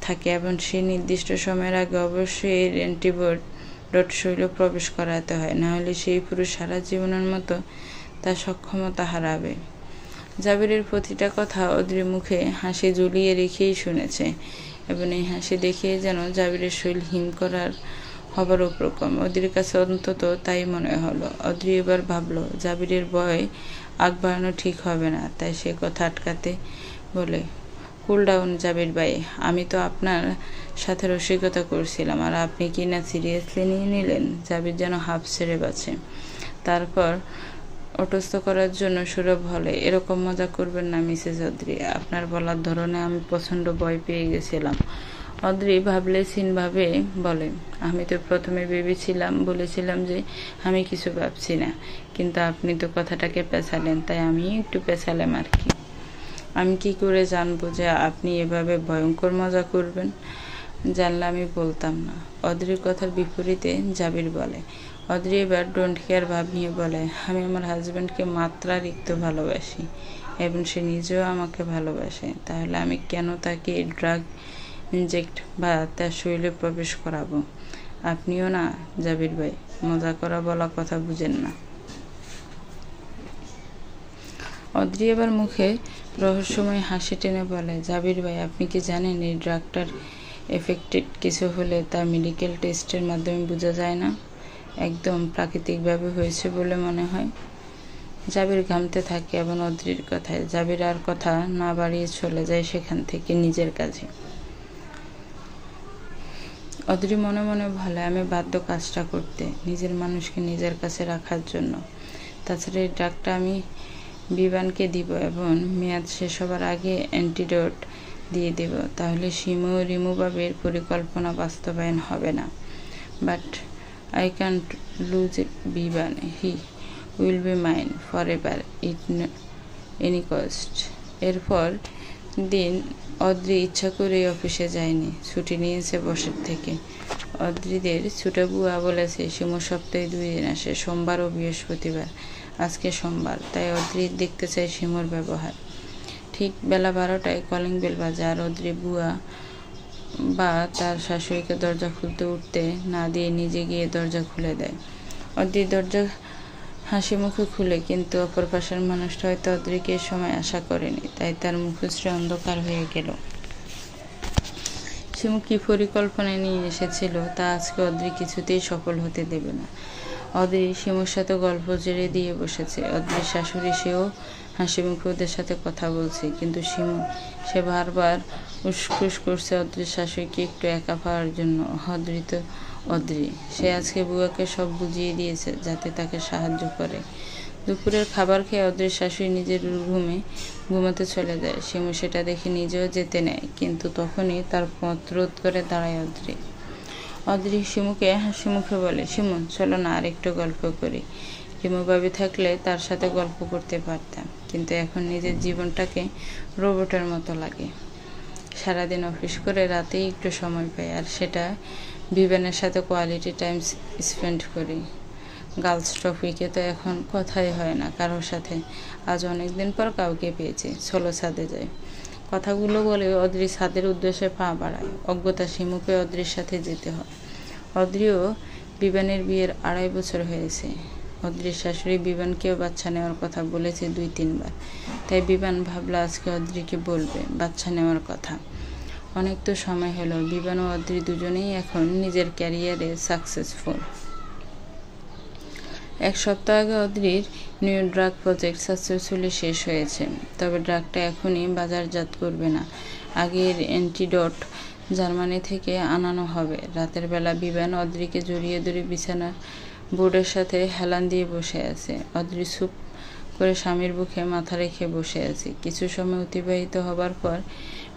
থাকে এবং সেই নির্দিষ্ট সময়ের আগে অবশ্যই এর অ্যান্টিডোট শরীরে প্রবেশ করাতে হয়, নাহলে সেই পুরুষ সারা জীবনের মতো তার সক্ষমতা হারাবে। জাবিরের প্রতিটা কথা অদ্রির মুখে হাসি ঝুলিয়ে রেখেই শুনেছে এবং এই হাসি দেখে যেন জাবিরের শরীর হিম করার হবার উপক্রম। অদ্রির কাছে অন্তত তাই মনে হলো। অদ্রি এবার ভাবলো জাবিরের ভয় আগ বাড়ানো ঠিক হবে না, তাই সে কথা আটকাতে বলে, কুল ডাউন জাবির ভাই, আমি তো আপনার সাথে রসিকতা করছিলাম, আর আপনি কি না সিরিয়াসলি নিয়ে নিলেন? জাবির যেন হাফ ছেড়ে বাঁচে। তারপর অটস্থ করার জন্য সুরভ হলে, এরকম মজা করবেন না মিসেস অদ্রি, আপনার বলার ধরনে আমি প্রচণ্ড ভয় পেয়ে গেছিলাম। অদ্রি ভাবলেছিনভাবে বলে, আমি তো প্রথমে ভেবেছিলাম বলেছিলাম যে আমি কিছু ভাবছি না, কিন্তু আপনি তো কথাটাকে পেঁচালেন, তাই আমি একটু পেঁচালাম আর কি। আমি কি করে জানবো যে আপনি এভাবে ভয়ঙ্কর মজা করবেন? জানলে আমি বলতাম না। অদ্রির কথার বিপরীতে জাবির বলে। অদ্রি এবার ডোন্ট কেয়ার ভাব নিয়ে বলে, আমি আমার হাজব্যান্ডকে মাত্রাতিরিক্ত ভালোবাসি এবং সে নিজেও আমাকে ভালোবাসে, তাহলে আমি কেন তাকে ড্রাগ ইনজেক্ট বা তার শরীরে প্রবেশ করাবো? আপনিও না জাবির ভাই, মজা করা বলা কথা বুঝেন না। অদ্রি এবার মুখে রহস্যময় হাসি টেনে বলে, জাবির ভাই, আপনি কি জানেন এই ড্রাগটার এফেক্টেড কিছু হলে তা মেডিকেল টেস্টের মাধ্যমে বোঝা যায় না, একদম প্রাকৃতিকভাবে হয়েছে বলে মনে হয়। জাবির ঘামতে থাকে এবং অদ্রির কথায় জাবির আর কথা না বাড়িয়ে চলে যায় সেখান থেকে নিজের কাজে। অদ্রি মনে মনে বলে, আমি বাধ্য কাজটা করতে, নিজের মানুষকে নিজের কাছে রাখার জন্য। তাছাড়া এই ড্রাগটা আমি বিবানকে দিব এবং মেয়াদ শেষ হবার আগে অ্যান্টিডোট দিয়ে দেব, তাহলে রিমুভাবের পরিকল্পনা বাস্তবায়ন হবে না। But I can't lose Biban. He will be mine forever at any cost. এরপর দিন অদ্রি ইচ্ছা করে অফিসে যায়নি, ছুটি নিয়েছে বসের থেকে। অদ্রিদের ছোট বুয়া বলেছে শিমু সপ্তাহে 2 দিন আসে, সোমবার ও বৃহস্পতিবার। আজকে সোমবার, তাই অদ্রি দেখতে চায় শিমুর ব্যবহার। ঠিক বেলা 12টায় কলিং বেল বাজে, আর অদ্রি বুয়া বা তার শাশুড়িকে দরজা খুলতে উঠতে না দিয়ে নিজে গিয়ে দরজা খুলে দেয়। অদ্রি দরজা হাসি মুখে খুলে, কিন্তু অপর পাশের মানুষটা হয়তো অদ্রিকে এ সময় আশা করেনি, তাই তার মুখশ্রী অন্ধকার হয়ে গেল। শিমু কি পরিকল্পনা নিয়ে এসেছিল তা আজকে অদ্রি কিছুতেই সফল হতে দেবে না। অদ্রি শিমুর সাথে গল্প জেরে দিয়ে বসেছে। অদ্রির শাশুড়ি, সেও হাসি মুখে ওদের সাথে কথা বলছে, কিন্তু শিমু সে বারবার উসখুস করছে অদ্রির শাশুড়িকে একটু একা পাওয়ার জন্য। অদ্রি সে আজকে বুয়াকে সব বুঝিয়ে দিয়েছে যাতে তাকে সাহায্য করে। দুপুরের খাবার খেয়ে অদ্রির শাশুড়ি নিজের রুমে ঘুমাতে চলে যায়। শিমু সেটা দেখে নিজেও যেতে নেয়, কিন্তু তখনই তার পথ রোধ করে দাঁড়ায় অদ্রি শিমুকে হাসি মুখে বলে, শিমু চলো না আর একটু গল্প করি। শিমু ভাবি থাকলে তার সাথে গল্প করতে পারতাম, কিন্তু এখন নিজের জীবনটাকে রোবটের মতো লাগে। সারাদিন অফিস করে রাতেই একটু সময় পাই, আর সেটা বিবেনের সাথে কোয়ালিটি টাইম স্পেন্ড করি। গার্লস টপিকে তো এখন কথাই হয় না কারোর সাথে। আজ অনেকদিন পর কাউকে পেয়েছি, চলো ছাদে যাই। কথাগুলো বলে অদ্রি ছাদের উদ্দেশ্যে পা বাড়ায়। অজ্ঞতা শিমুকে অদ্রির সাথে যেতে হয়। অদ্রিও বিবানের বিয়ের 2.5 বছর হয়েছে। অদ্রির শাশুড়ি বিবানকেও বাচ্চা নেওয়ার কথা বলেছে 2-3 বার, তাই বিবান ভাবলা আজকে অদ্রিকে বলবে বাচ্চা নেওয়ার কথা। অনেক তো সময় হলো। বিবান ও অদ্রি দুজনেই এখন নিজের ক্যারিয়ারে সাকসেসফুল। 1 সপ্তাহ আগে অদ্রির নিউ ড্রাগ প্রজেক্ট সাকসেসফুলি শেষ হয়েছে, তবে ড্রাগটা এখনই বাজারজাত করবে না। আগের অ্যান্টিডোট জার্মানি থেকে আনানো হবে। রাতের বেলা বিবান অদ্রিকে জড়িয়ে ধরে বিছানার বোর্ডের সাথে হেলান দিয়ে বসে আছে। অদ্রি চুপ করে স্বামীর বুকে মাথা রেখে বসে আছে। কিছু সময় অতিবাহিত হবার পর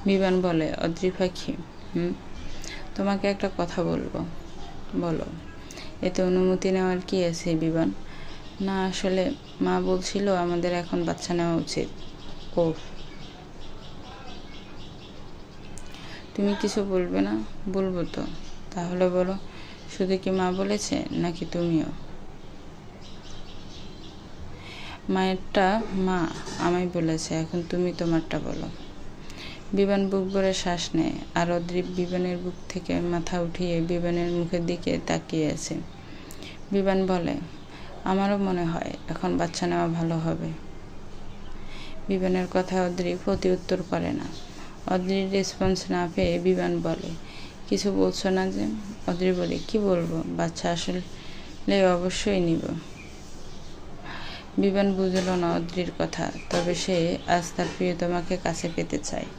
বিবান বলে, অদ্রি পাখি, তোমাকে একটা কথা বলবো। বলো। এতে অনুমতি নেওয়ার কি আছে বিবান? না, আসলে মা বলছিল আমাদের এখন বাচ্চা নেওয়া উচিত। ওহ, তুমি কিছু বলবে না? বলবো তো। তাহলে বলো। শুধু কি মা বলেছে নাকি তুমিও? মায়েরটা মা আমায় বলেছে, এখন তুমি তোমারটা বলো। বিবান বুক ভরে শ্বাস নেয়, আর অদ্রি বিবানের বুক থেকে মাথা উঠিয়ে বিবানের মুখের দিকে তাকিয়ে আছে। বিবান বলে, আমারও মনে হয় এখন বাচ্চা নেওয়া ভালো হবে। বিবানের কথা অদ্রি প্রতি উত্তর করে না। অদ্রির রেসপন্স না পেয়ে বিবান বলে, কিছু বলছো না যে? অদ্রি বলে, কি বলবো, বাচ্চা আসলে অবশ্যই নিব। বিবান বুঝল না অদ্রির কথা, তবে সে আজ তার প্রিয়তমাকে কাছে পেতে চায়।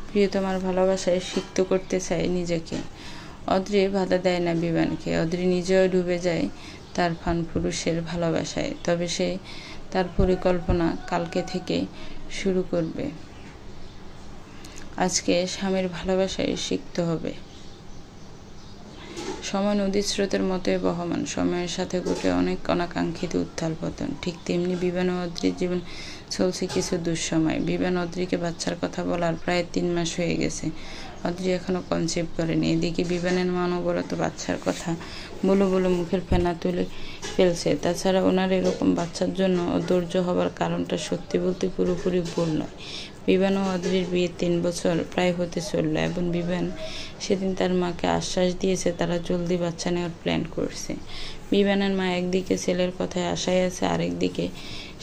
প্রিয়তমার ভালোবাসায় সিক্ত করতে চায় নিজেকে। অদ্রি বাধা দেয় না বিবানকে। অদ্রি নিজেও ডুবে যায় তার ফান পুরুষের ভালোবাসায়। তবে সে তার পরিকল্পনা কালকে থেকে শুরু করবে। আজকে স্বামীর ভালোবাসায় শিখতে হবে। সময় নদীর স্রোতের মতোই বহমান। সময়ের সাথে ঘটে অনেক অনাকাঙ্ক্ষিত উত্থাল পতন। ঠিক তেমনি বিবান ও অদ্রির জীবন চলছে কিছু দুঃসময়। বিবান অদ্রিকে বাচ্চার কথা বলার প্রায় 3 মাস হয়ে গেছে। অদ্রি এখনো কনসিভ করেনি। এদিকে বিবানের মা অনবরত বাচ্চার কথা বলে মুখের ফেনা তুলে ফেলছে। তাছাড়া ওনার এরকম বাচ্চার জন্য অধৈর্য হবার কারণটা সত্যি বলতে পুরোপুরি ভুল নয়। বিবান ও অদ্রির বিয়ে 3 বছর প্রায় হতে চলল, এবং বিবান সেদিন তার মাকে আশ্বাস দিয়েছে তারা জলদি বাচ্চা নেওয়ার প্ল্যান করছে। বিবানের মা একদিকে ছেলের কথায় আশায় আছে, আরেকদিকে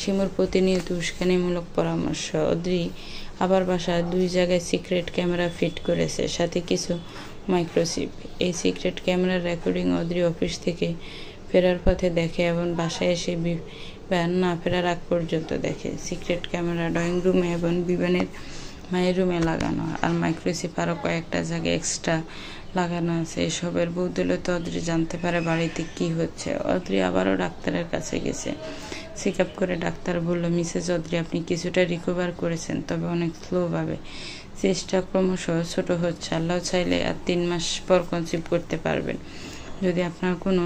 শিমুর প্রতিনিয়ত উস্কানিমূলক পরামর্শ। অদ্রি আবার বাসায় 2 জায়গায় সিক্রেট ক্যামেরা ফিট করেছে, সাথে কিছু মাইক্রোচিপ। এই সিক্রেট ক্যামেরার রেকর্ডিং অদ্রি অফিস থেকে ফেরার পথে দেখে এবং বাসায় এসে বিবান না ফেরার আগ পর্যন্ত দেখে। সিক্রেট ক্যামেরা ড্রয়িং রুমে এবং বিবানের মায়ের রুমে লাগানো, আর মাইক্রোচিপ আরও কয়েকটা জায়গায় এক্সট্রা লাগানো আছে। এসবের বদৌলতে অদ্রি জানতে পারে বাড়িতে কি হচ্ছে। অদ্রি আবারও ডাক্তারের কাছে গেছে। চেক আপ করে ডাক্তার বলল, মিসেস অদ্রি, আপনি কিছুটা রিকভার করেছেন, তবে অনেক স্লোভাবে। চেষ্টা ক্রমশ ছোট হচ্ছে। আল্লাহ চাইলে আর 3 মাস পর কনসিভ করতে পারবেন। যদি আপনার কোনো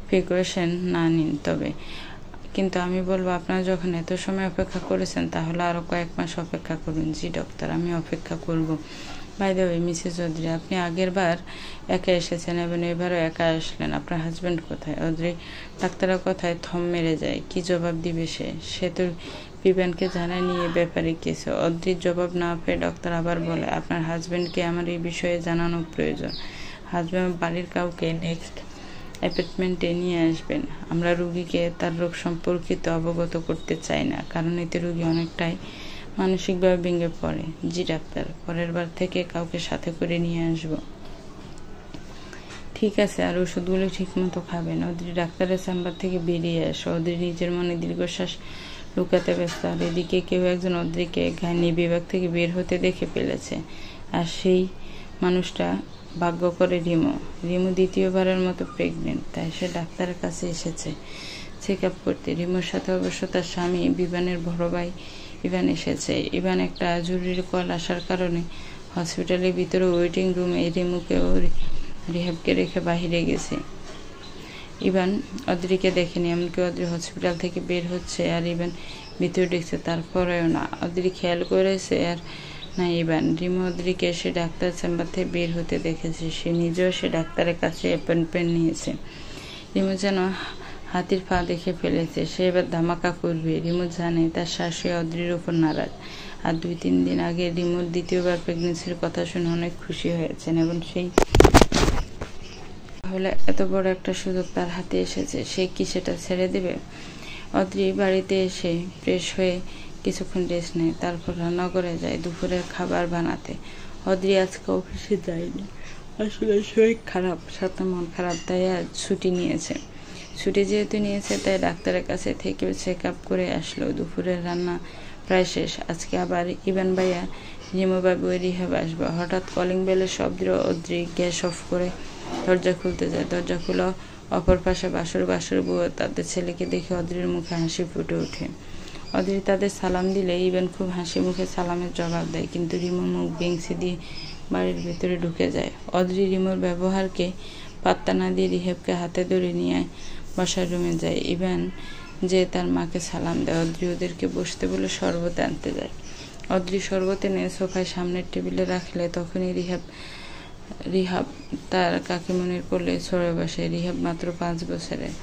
প্রিকশন না নিন তবে। কিন্তু আমি বলবো, আপনারা যখন এত সময় অপেক্ষা করেছেন তাহলে আরও কয়েক মাস অপেক্ষা করুন। জি ডক্টর, আমি অপেক্ষা করব। By the way Mrs Adri, আপনি আগের বার একা এসেছেন এবং এবারও একা আসলেন। আপনার হাজব্যান্ড কোথায়? অদ্রি ডাক্তারের কথায় থম মেরে যায়। কি জবাব দিবে সে তো বিবেনকে জানায় নিয়ে ব্যাপারে কিছু। অদ্রির জবাব না পেয়ে ডক্টর আবার বলে, আপনার হাজব্যান্ডকে আমার এই বিষয়ে জানানো প্রয়োজন। হাজব্যান্ড বাড়ির কাউকে নেক্সট অ্যাপয়েন্টমেন্টে নিয়ে আসবেন। আমরা রুগীকে তার রোগ সম্পর্কিত অবগত করতে চাই না, কারণ এতে রুগী অনেকটাই মানসিকভাবে ভেঙে পড়ে। জি ডাক্তার, পরের বার থেকে কাউকে সাথে করে নিয়ে আসবো। ঠিক আছে, আর ওষুধগুলো ঠিক মতো খাবেন। অদ্রি ডাক্তারের চেম্বার থেকে বেরিয়ে আসে। অদ্রি নিজের মনে দীর্ঘশ্বাস লুকাতে ব্যস্ত। আর এদিকে কেউ একজন অদ্রিকে গাইনি বিভাগ থেকে বের হতে দেখে ফেলেছে। আর সেই মানুষটা ভাগ্য করে রিমু দ্বিতীয়বারের মতো প্রেগনেন্ট, তাই সে ডাক্তারের কাছে এসেছে চেক আপ করতে। রিমুর সাথে অবশ্য তার স্বামী বিভানের বড় ভাই ইভান এসেছে। ইভান একটা জরুরি কল আসার কারণে হসপিটালের ভিতরে ওয়েটিং রুমে রিমুকেও রিহাবকে রেখে বাহিরে গেছে। ইভান অদ্রিকে দেখেনি, এমনকি অদ্রি হসপিটাল থেকে বের হচ্ছে আর ইভান ভিতরে ঢুকছে তারপরেও না। অদ্রি খেয়াল করেছে আর না ইভান। রিমু অদ্রিকে সে ডাক্তার চেম্বার থেকে বের হতে দেখেছে। সে নিজেও সে ডাক্তারের কাছে অ্যাপয়েন্টমেন্ট নিয়েছে। রিমু যেন হাতির পা দেখে ফেলেছে, সে এবার ধামাকা করবে। রিমু জানে তার শাশুড়ি অদ্রির উপর নারাজ। আর 2-3 দিন আগে রিমুর দ্বিতীয়বার প্রেগনেন্সির কথা শুনে অনেক খুশি হয়েছেন এবং সেই তাহলে এত বড় একটা সুযোগ তার হাতে এসেছে, সে কি সেটা ছেড়ে দেবে? অদ্রি বাড়িতে এসে ফ্রেশ হয়ে কিছুক্ষণ রেস্ট নেয়, তারপর রান্নাঘরে যায় দুপুরের খাবার বানাতে। অদ্রি আজকে অফিসে যায়নি, আসলে শরীর খারাপ, সাথে মন খারাপ, তাই আজ ছুটি নিয়েছে। ছুটি যেহেতু নিয়েছে তাই ডাক্তারের কাছে থেকে চেক আপ করে আসলো। দুপুরের রান্না প্রায় শেষ। আজকে আবার ইভান ভাইয়া রিমুবাবু রিহাব আসবে। হঠাৎ কলিং বেলের শব্দ। অদ্রি গ্যাস অফ করে দরজা খুলতে যায়। দরজা খুলে অপর পাশে বাসুর বউ তাদের ছেলেকে দেখে অদ্রির মুখে হাসি ফুটে ওঠে। অদ্রি তাদের সালাম দিলে ইভান খুব হাসি মুখে সালামের জবাব দেয়, কিন্তু রিমু মুখ বেংসে দিয়ে বাড়ির ভেতরে ঢুকে যায়। অদ্রি রিমুর ব্যবহারকে পাত্তা না দিয়ে রিহাবকে হাতে ধরে নিয়ে বসার রুমে যায়। ইভান যে তার মাকে সালাম দেয়। অদ্রি ওদেরকে বসতে বলে শরবত আনতে যায়। অদ্রি শরবত এনে সোফায় সামনের টেবিলে রাখলে তখনই রিহাব তার কাকিমনির কোলে ছড়ে বসে। রিহাব মাত্র 5 বছরের।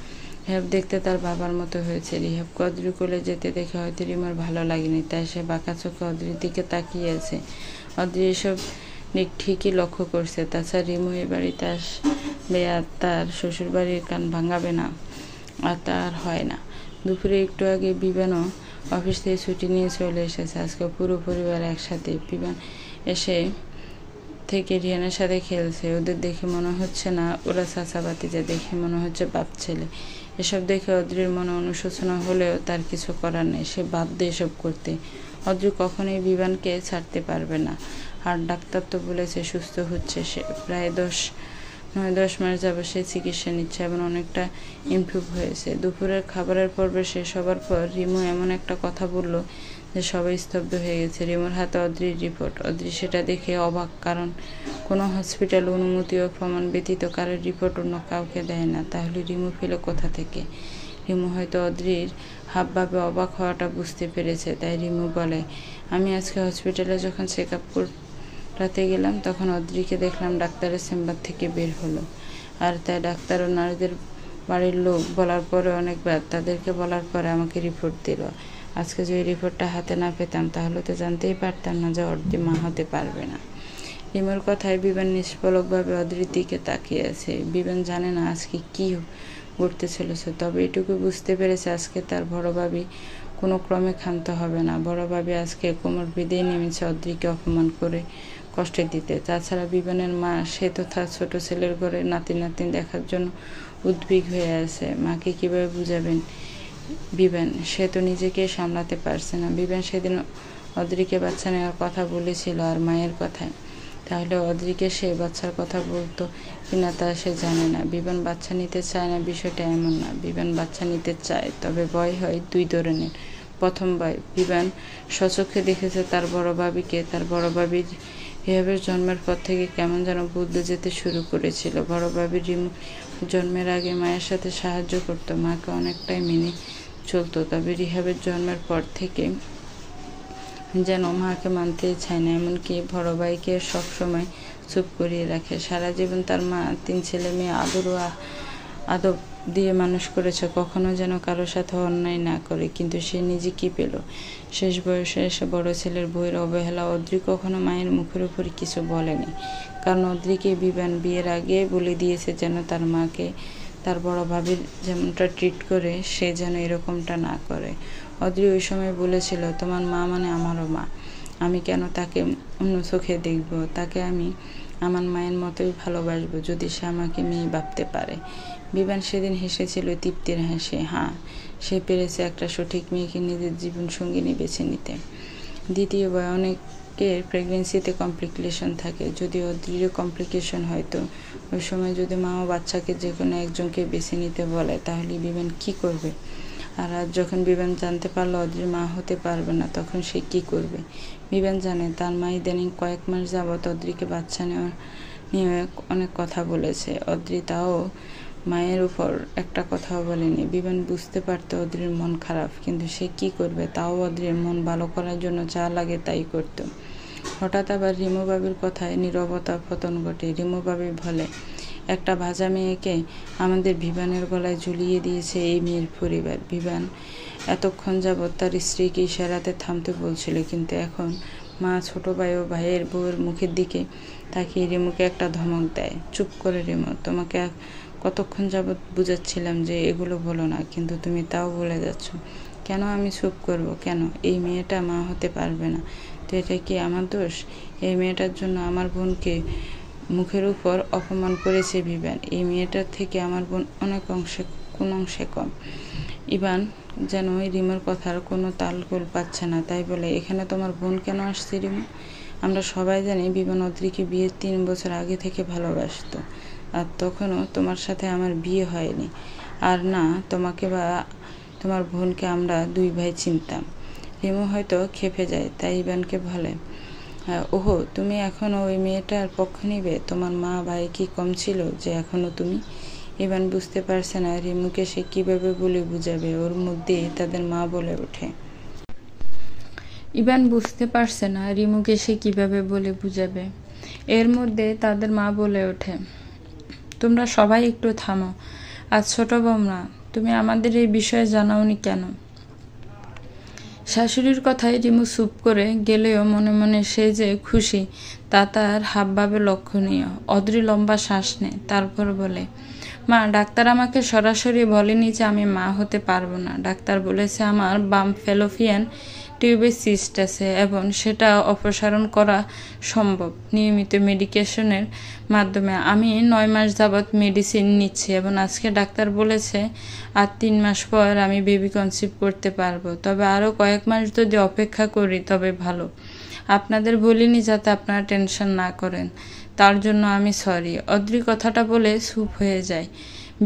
রিহাব দেখতে তার বাবার মতো হয়েছে। রিহাবকে অদ্রি কোলে যেতে দেখে হয়তো রিমার ভালো লাগেনি, তাই সে বাঁকা চোখে অদ্রির দিকে তাকিয়ে আছে। অদ্রি এসব ঠিকই লক্ষ্য করছে। তাছাড়া রিমু এ বাড়িতে আসবে আর তার শ্বশুরবাড়ির কান ভাঙাবে না, আর তার হয় না। দুপুরে একটু আগে বিভানও অফিস থেকে ছুটি নিয়ে চলে এসেছে। আজকে পুরো পরিবার একসাথে। বিভান এসে থেকে রিয়ানের সাথে খেলছে। ওদের দেখে মনে হচ্ছে না ওরা চাচাবাতিজা, দেখে মনে হচ্ছে বাপ ছেলে। এসব দেখে অদ্রির মনে অনুশোচনা হলেও তার কিছু করার নেই, সে বাধ্য এসব করতে। অদ্রি কখনোই বিভানকে ছাড়তে পারবে না। আর ডাক্তার তো বলেছে সুস্থ হচ্ছে সে। প্রায় 9-10 মাস যাবত সে চিকিৎসা নিচ্ছে এবং অনেকটা ইমপ্রুভ হয়েছে। দুপুরের খাবারের পর্ব শেষ হবার পর রিমু এমন একটা কথা বলল যে সবাই স্তব্ধ হয়ে গেছে। রিমুর হাতে অদ্রির রিপোর্ট। অদ্রি সেটা দেখে অবাক, কারণ কোনো হসপিটাল অনুমতি ও প্রমাণ ব্যতীত কারোর রিপোর্ট অন্য কাউকে দেয় না। তাহলে রিমু পেল কোথা থেকে? রিমু হয়তো অদ্রির হাবভাবে অবাক হওয়াটা বুঝতে পেরেছে, তাই রিমু বলে, আমি আজকে হসপিটালে যখন চেক আপ করাতে গেলাম তখন অদ্রিকে দেখলাম ডাক্তারের চেম্বার থেকে বের হলো। আর তাই ডাক্তার ও নার্সদের বাড়ির লোক বলার পরে অনেকবার তাদেরকে বলার পরে আমাকে রিপোর্ট দিল। আজকে যদি রিপোর্টটা হাতে না পেতাম তাহলে তো জানতেই পারতাম না যে অদ্রি মা হতে পারবে না। রিমুর কথায় বিভান নিষ্পলকভাবে অদ্রির দিকে তাকিয়ে আছে। বিভান জানে না আজকে কি ঘটতে চলেছে, তবে এটুকু বুঝতে পেরেছে আজকে তার বড় ভাবি কোনো ক্রমে ক্ষান্ত হবে না। বড় ভাবি আজকে কোমর বেঁধেই নেমেছে অদ্রিকে অপমান করে কষ্ট দিতে। তাছাড়া বিভানের মা, সে তো তার ছোট ছেলের ঘরে নাতি দেখার জন্য উদ্বিগ্ন হয়ে আছে। মাকে কিভাবে বুঝাবেন বিভান? সে তো নিজেকে সামলাতে পারছে না। বিভান সেদিন অদ্রিকে বাচ্চা নেওয়ার কথা বলেছিল আর মায়ের কথায়। তাহলে অদ্রিকে সে বাচ্চার কথা বলতো কিনা তা সে জানে না। বিভান বাচ্চা নিতে চায় না বিষয়টা এমন না। বিভান বাচ্চা নিতে চায়, তবে ভয় হয় 2 ধরনের। প্রথম ভয়, বিভান স্বচক্ষে দেখেছে তার বড় ভাবিকে। তার বড় ভাবির রিহাবের জন্মের পর থেকে কেমন যেন বদলে যেতে শুরু করেছিল। বড় ভাবির জন্মের আগে মায়ের সাথে সাহায্য করত, মাকে অনেকটাই মেনে চলতো। তবে রিহাবের জন্মের পর থেকে যেন মাকে মানতেই চায় না, এমনকি বড় ভাইকে সবসময় চুপ করিয়ে রাখে। সারা জীবন তার মা 3 ছেলে মেয়ে আদব দিয়ে মানুষ করেছে, কখনো যেন কারোর সাথে অন্যায় না করে। কিন্তু সে নিজে কি পেল? শেষ বয়সে এসে বড় ছেলের বউয়ের অবহেলা। অদ্রি কখনো মায়ের মুখের উপর কিছু বলেনি, কারণ অদ্রিকে বিবান বিয়ের আগে বলে দিয়েছে যেন তার মাকে তার বড় ভাবির যেমনটা ট্রিট করে সে যেন এরকমটা না করে। অদ্রি ওই সময় বলেছিল, তোমার মা মানে আমারও মা, আমি কেন তাকে অন্য চোখে দেখব? তাকে আমি আমার মায়ের মতোই ভালোবাসবো যদি সে আমাকে মেয়ে ভাবতে পারে। বিবান সেদিন হেসেছিল তৃপ্তির হাসি। হ্যাঁ, সে পেরেছে একটা সঠিক মেয়েকে নিজের জীবন সঙ্গিনী বেছে নিতে। দ্বিতীয়বার অনেকের প্রেগনেন্সিতে কমপ্লিকেশন থাকে, যদি অদ্রির কমপ্লিকেশন হয় তো ওই সময় যদি মা ও বাচ্চাকে যে কোনো একজনকে বেছে নিতে বলে তাহলে বিবান কি করবে? আর আজ যখন বিবান জানতে পারলো অদ্রির মা হতে পারবে না, তখন সে কি করবে? বিবান জানে তার মা ইদানিং কয়েক মাস যাবৎ অদ্রিকে বাচ্চা নিয়ে অনেক কথা বলেছে। অদ্রি তাও মায়ের উপর একটা কথাও বলেনি। বিবান বুঝতে পারতো অদ্রির মন খারাপ, কিন্তু সে কি করবে? তাও অদ্রির মন ভালো করার জন্য যা লাগে তাই করত। হঠাৎ আবার রিমু বাবির কথায় নীরবতা পতন ঘটে। রিমু বাবি বলে, একটা ভাজা মেয়েকে আমাদের বিবানের গলায় ঝুলিয়ে দিয়েছে এই মেয়ের পরিবার। বিবান এতক্ষণ যাবৎ তার স্ত্রীকে ইশারাতে থামতে বলছিল, কিন্তু এখন মা, ছোট ভাই ও ভাইয়ের বউয়ের মুখের দিকে তাকিয়ে রিমুকে একটা ধমক দেয়, চুপ করে রিমু, তোমাকে কতক্ষণ যাবৎ বুঝাচ্ছিলাম যে এগুলো বলো না, কিন্তু তুমি তাও বলে যাচ্ছ। কেন আমি চুপ করব? কেন? এই মেয়েটা মা হতে পারবে না তো এটা কি আমার দোষ? এই মেয়েটার জন্য আমার বোনকে মুখের উপর অপমান করেছে বিবান। এই মেয়েটার থেকে আমার বোন অনেক কোন অংশে কম? ইবান যেন ওই রিমুর কথার কোনো তালগোল পাচ্ছে না, তাই বলে, এখানে তোমার বোন কেন আসছে রিমু? আমরা সবাই জানি বিবান অদ্রিকে বিয়ের 3 বছর আগে থেকে ভালোবাসতো, আর তখনও তোমার সাথে আমার বিয়ে হয়নি। আর না তোমাকে বা তোমার বোনকে আমরা 2 ভাই চিনতাম। রিমু হয়তো খেপে যায়, তাই ইবানকে বলে, ওহো, তুমি এখনো ওই মেয়েটার পক্ষ নিবে? তোমার মা ভাই কি কম ছিল যে এখনো তুমি? ইবান বুঝতে পারছে না রিমুকে সে কিভাবে বলে বুঝাবে। ওর মধ্যেই তাদের মা বলে ওঠে। ইবান বুঝতে পারছে না রিমুকে সে কিভাবে বলে বুঝাবে। এর মধ্যে তাদের মা বলে ওঠে, তোমরা সবাই একটু থামো। আজ ছোট বৌমা, তুমি আমাদের এই বিষয়ে জানাওনি কেন? শাশুড়ির কথায় রিমু চুপ করে গেলেও মনে মনে সে যে খুশি তা তার হাবভাবে লক্ষণীয়। অদ্রি লম্বা শ্বাস নেয়, তারপর বলে, মা, ডাক্তার আমাকে সরাসরি বলেনি যে আমি মা হতে পারবো না। ডাক্তার বলেছে আমার বাম ফ্যালোপিয়ান টিউবে সিস্ট আছে এবং সেটা অপসারণ করা সম্ভব নিয়মিত মেডিকেশনের মাধ্যমে। আমি 9 মাস যাবৎ মেডিসিন নিচ্ছি এবং আজকে ডাক্তার বলেছে আর 3 মাস পর আমি বেবি কনসিভ করতে পারবো। তবে আরও কয়েক মাস যদি অপেক্ষা করি তবে ভালো। আপনাদের বলিনি যাতে আপনারা টেনশন না করেন, তার জন্য আমি সরি। অদ্রি কথাটা বলে চুপ হয়ে যায়।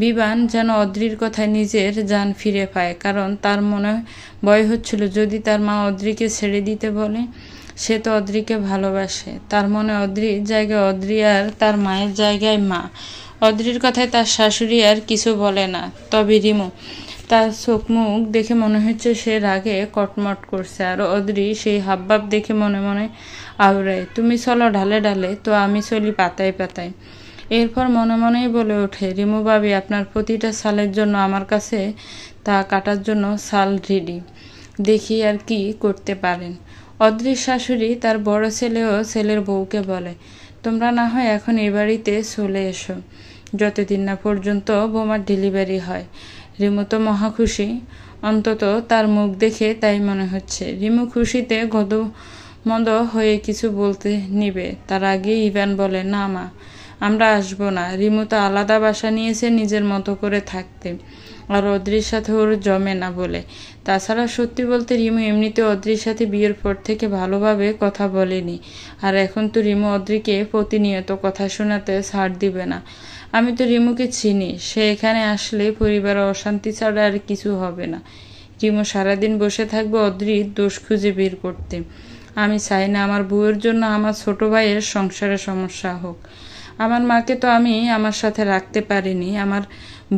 বিবান যেন অদ্রির কথায় নিজের জান ফিরে পায়, কারণ তার মনে ভয় হচ্ছিল যদি তার মা অদ্রিকে ছেড়ে দিতে বলে। সে তো অদ্রিকে ভালোবাসে। তার মনে অদ্রির জায়গায় অদ্রি আর তার মায়ের জায়গায় মা। অদ্রির কথায় তার শাশুড়ি আর কিছু বলে না। তবে রিমু, তার চোখ মুখ দেখে মনে হচ্ছে সে রাগে কটমট করছে, আর অদ্রি সেই হাবভাব দেখে মনে মনে আওড়ায়, তুমি চলো ঢালে ঢালে, তো আমি চলি পাতায় পাতায়। এরপর মনে মনেই বলে ওঠে, রিমু ভাবি, আপনার প্রতিটা সালের জন্য আমার কাছে তা কাটার জন্য সাল রেডি, দেখি আর কি করতে পারেন। অদ্রির শাশুড়ি তার বড় ছেলে ও ছেলের বউকে বলে, তোমরা না হয় এখন এই বাড়িতে চলে এসো, যতদিন না পর্যন্ত বোমার ডেলিভারি হয়। রিমু তো মহা খুশি, অন্তত তার মুখ দেখে তাই মনে হচ্ছে। রিমু খুশিতে গদমদ হয়ে কিছু বলতে নিবে, তার আগে ইভান বলে, না মা, আমরা আসবো না। রিমু তো আলাদা বাসা নিয়েছে নিজের মতো করে থাকতে, আর অদ্রির সাথে ওর জমে না বলে। তাছাড়া সত্যি বলতে রিমু এমনিতে অদ্রির সাথে বিয়ের পর থেকে ভালোভাবে কথা বলেনি, আর এখন তো রিমু অদ্রিকে প্রতিনিয়ত কথা শোনাতে ছাড় দিবে না। আমি তো রিমুকে চিনি, সে এখানে আসলে পরিবারে অশান্তি ছাড়া আর কিছু হবে না। রিমু সারাদিন বসে থাকবে অদ্রির দোষ খুঁজে বের করতে। আমি চাই না আমার বউয়ের জন্য আমার ছোট ভাইয়ের সংসারে সমস্যা হোক। আমার মাকে তো আমি আমার সাথে রাখতে পারিনি আমার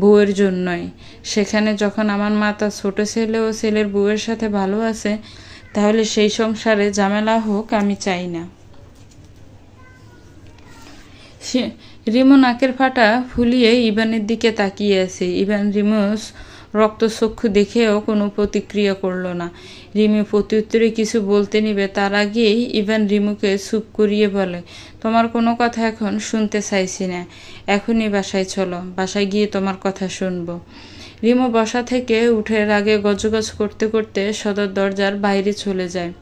বউয়ের জন্যই। সেখানে যখন আমার মা তার ছোট ছেলে ও ছেলের বউয়ের সাথে ভালো আছে, তাহলে সেই সংসারে ঝামেলা হোক আমি চাই না। রিমো নাকের ফাটা ফুলিয়ে ইভানের দিকে তাকিয়ে আছে। ইভান রিমোর রক্তচক্ষু দেখেও কোনো প্রতিক্রিয়া করল না। রিমি প্রত্যুত্তরে কিছু বলতে নিবে তার আগেই ইভান রিমুকে চুপ করিয়ে বলে, তোমার কোনো কথা এখন শুনতে চাইছি না, এখনই বাসায় চলো, বাসায় গিয়ে তোমার কথা শুনবো। রিমো বসা থেকে উঠে আগে গজগজ করতে করতে সদর দরজার বাইরে চলে যায়।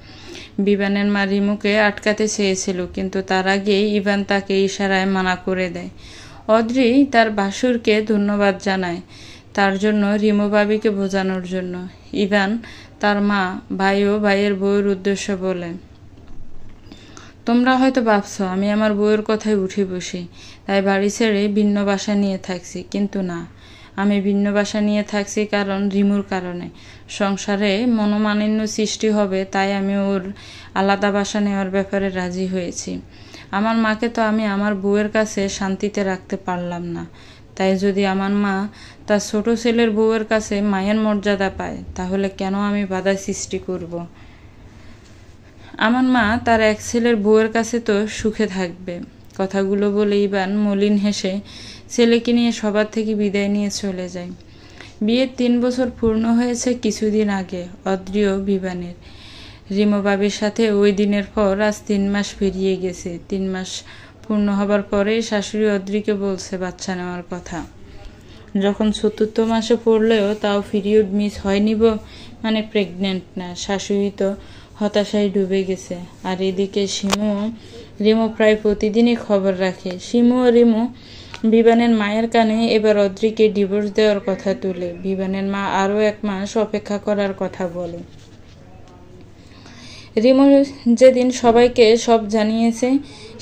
বিভানের মা রিমুকে আটকাতে চেয়েছিল, কিন্তু তার আগেই ইভান তাকে ইশারায় মানা করে দেয়। অদ্রি তার ভাসুরকে ধন্যবাদ জানায় তার জন্য, রিমু ভাবিকে বোঝানোর জন্য। ইভান তার মা, ভাই ও ভাইয়ের বউয়ের উদ্দেশ্যে বলে, তোমরা হয়তো ভাবছ আমি আমার বউয়ের কথায় উঠে বসি, তাই বাড়ি ছেড়ে ভিন্ন বাসা নিয়ে থাকছি, কিন্তু না, আমি ভিন্ন বাসা নিয়ে থাকছি কারণ রিমুর কারণে। সংসারে মনোমালিন্য সৃষ্টি হবে, তাই আমি ওর আলাদা বাসা নেওয়ার ব্যাপারে রাজি হয়েছি। আমার মাকে তো আমি আমার বউয়ের কাছে শান্তিতে রাখতে পারলাম না, তাই যদি আমার মা তার ছোট ছেলের বউয়ের কাছে মায়ের মর্যাদা পায়, তাহলে কেন আমি বাধা সৃষ্টি করব? আমার মা তার এক ছেলের বউয়ের কাছে তো সুখে থাকবে। কথাগুলো বলে ইভান মলিন হেসে ছেলেকে নিয়ে সবার থেকে বিদায় নিয়ে চলে যায়। বিয়ের 3 বছর পূর্ণ হয়েছে কিছুদিন আগে অদ্রি ও বিভানের। রিমো বাবির সাথে ওই দিনের পর আজ 3 মাস পেরিয়ে গেছে। 3 মাস পূর্ণ হবার পরে শাশুড়ি অদ্রিকে বলছে বাচ্চা নেওয়ার কথা। যখন 4র্থ মাসে পড়লেও তাও পিরিয়ড মিস হয়নি, মানে প্রেগনেন্ট না। শাশুড়ি তো হতাশায় ডুবে গেছে। আর এদিকে রিমো প্রায় প্রতিদিনই খবর রাখে। শিমু ও রিমো বিভানের মায়ের কানে এবার অদ্রিকে ডিভোর্স দেওয়ার কথা তুলে। বিভানের মা আরও 1 মাস অপেক্ষা করার কথা বলে। রিমো যেদিন সবাইকে সব জানিয়েছে,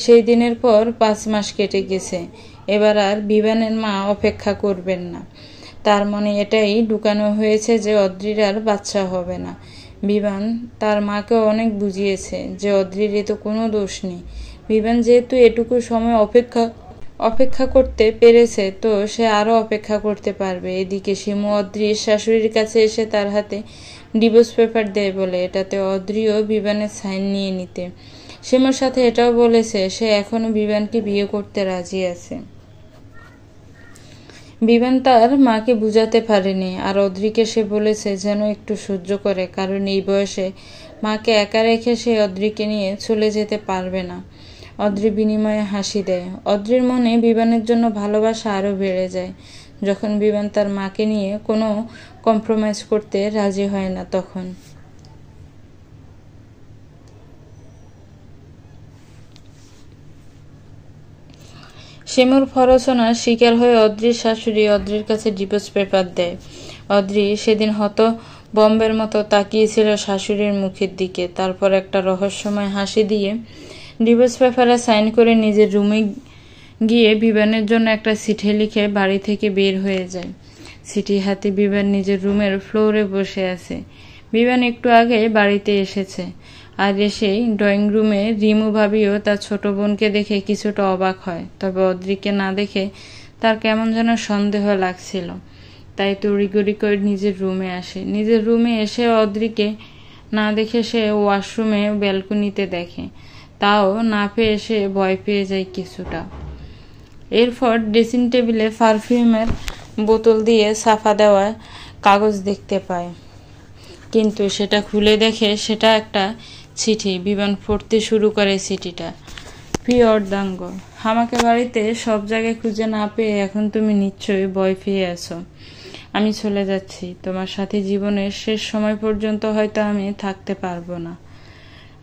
সেই দিনের পর 5 মাস কেটে গেছে। এবার আর বিভানের মা অপেক্ষা করবেন না। তার মনে এটাই ঢুকানো হয়েছে যে অদ্রির আর বাচ্চা হবে না। বিভান তার মাকে অনেক বুঝিয়েছে যে অদ্রির এ তো কোনো দোষ নেই। বিভান যেহেতু এটুকু সময় অপেক্ষা করতে পেরেছে, তো সে আরও অপেক্ষা করতে পারবে। এদিকে শিমু অদ্রির শাশুড়ির কাছে এসে তার হাতে ডিভোর্স পেপার দেয় বলে এটাতে অদ্রিও বিভানের সাইন নিয়ে নিতে। শিমুর সাথে এটাও বলেছে সে এখনো বিভানকে বিয়ে করতে রাজি আছে। বিভান তার মাকে বুঝাতে পারেনি, আর অদ্রিকে সে বলেছে যেন একটু সহ্য করে, কারণ এই বয়সে মাকে একা রেখে সে অদ্রিকে নিয়ে চলে যেতে পারবে না। অদ্রি বিনিময়ে হাসি দেয়। অদ্রির মনে বিভানের জন্য ভালোবাসা আরও বেড়ে যায়। যখন বিভান তার মাকে নিয়ে কোনো কম্প্রোমাইজ করতে রাজি হয় না, তখন শিমুর প্ররোচনার শিকার হয়ে অদ্রির শাশুড়ি অদ্রির কাছে ডিভোর্স পেপার দেয়। অদ্রি সেদিন বম্বের মতো তাকিয়েছিল শাশুড়ির মুখের দিকে। তারপর একটা রহস্যময় হাসি দিয়ে ডিভোর্স পেপারে সাইন করে নিজের রুমে গিয়ে বিভানের জন্য একটা চিঠি লিখে বাড়ি থেকে বের হয়ে যায়। চিঠি হাতে বিভান নিজের রুমের ফ্লোরে বসে আছে। বিভান একটু আগে বাড়িতে এসেছে, আর এসেই ড্রয়িং রুমে রিমু ভাবিও তার ছোট বোনকে দেখে কিছুটা অবাক হয়। তবে অদ্রিকে না দেখে তার কেমন যেন সন্দেহ লাগছিল, তাই তড়িঘড়ি করে নিজের রুমে আসে। নিজের রুমে এসে অদ্রিকে না দেখে সে ওয়াশরুমে ব্যালকনিতে দেখে, তাও না পেয়ে সে ভয় পেয়ে যায় কিছুটা। এরপর ড্রেসিং টেবিলে পারফিউমের বোতল দিয়ে সাফা দেওয়া কাগজ দেখতে পায়, কিন্তু সেটা খুলে দেখে সেটা একটা চিঠি। বিভান পড়তে শুরু করে চিঠিটা। প্রিয় অর্ধাঙ্গ, আমাকে বাড়িতে সব জায়গায় খুঁজে না পেয়ে এখন তুমি নিশ্চয়ই ভয় পেয়ে আছো। আমি চলে যাচ্ছি। তোমার সাথে জীবনের শেষ সময় পর্যন্ত হয়তো আমি থাকতে পারবো না।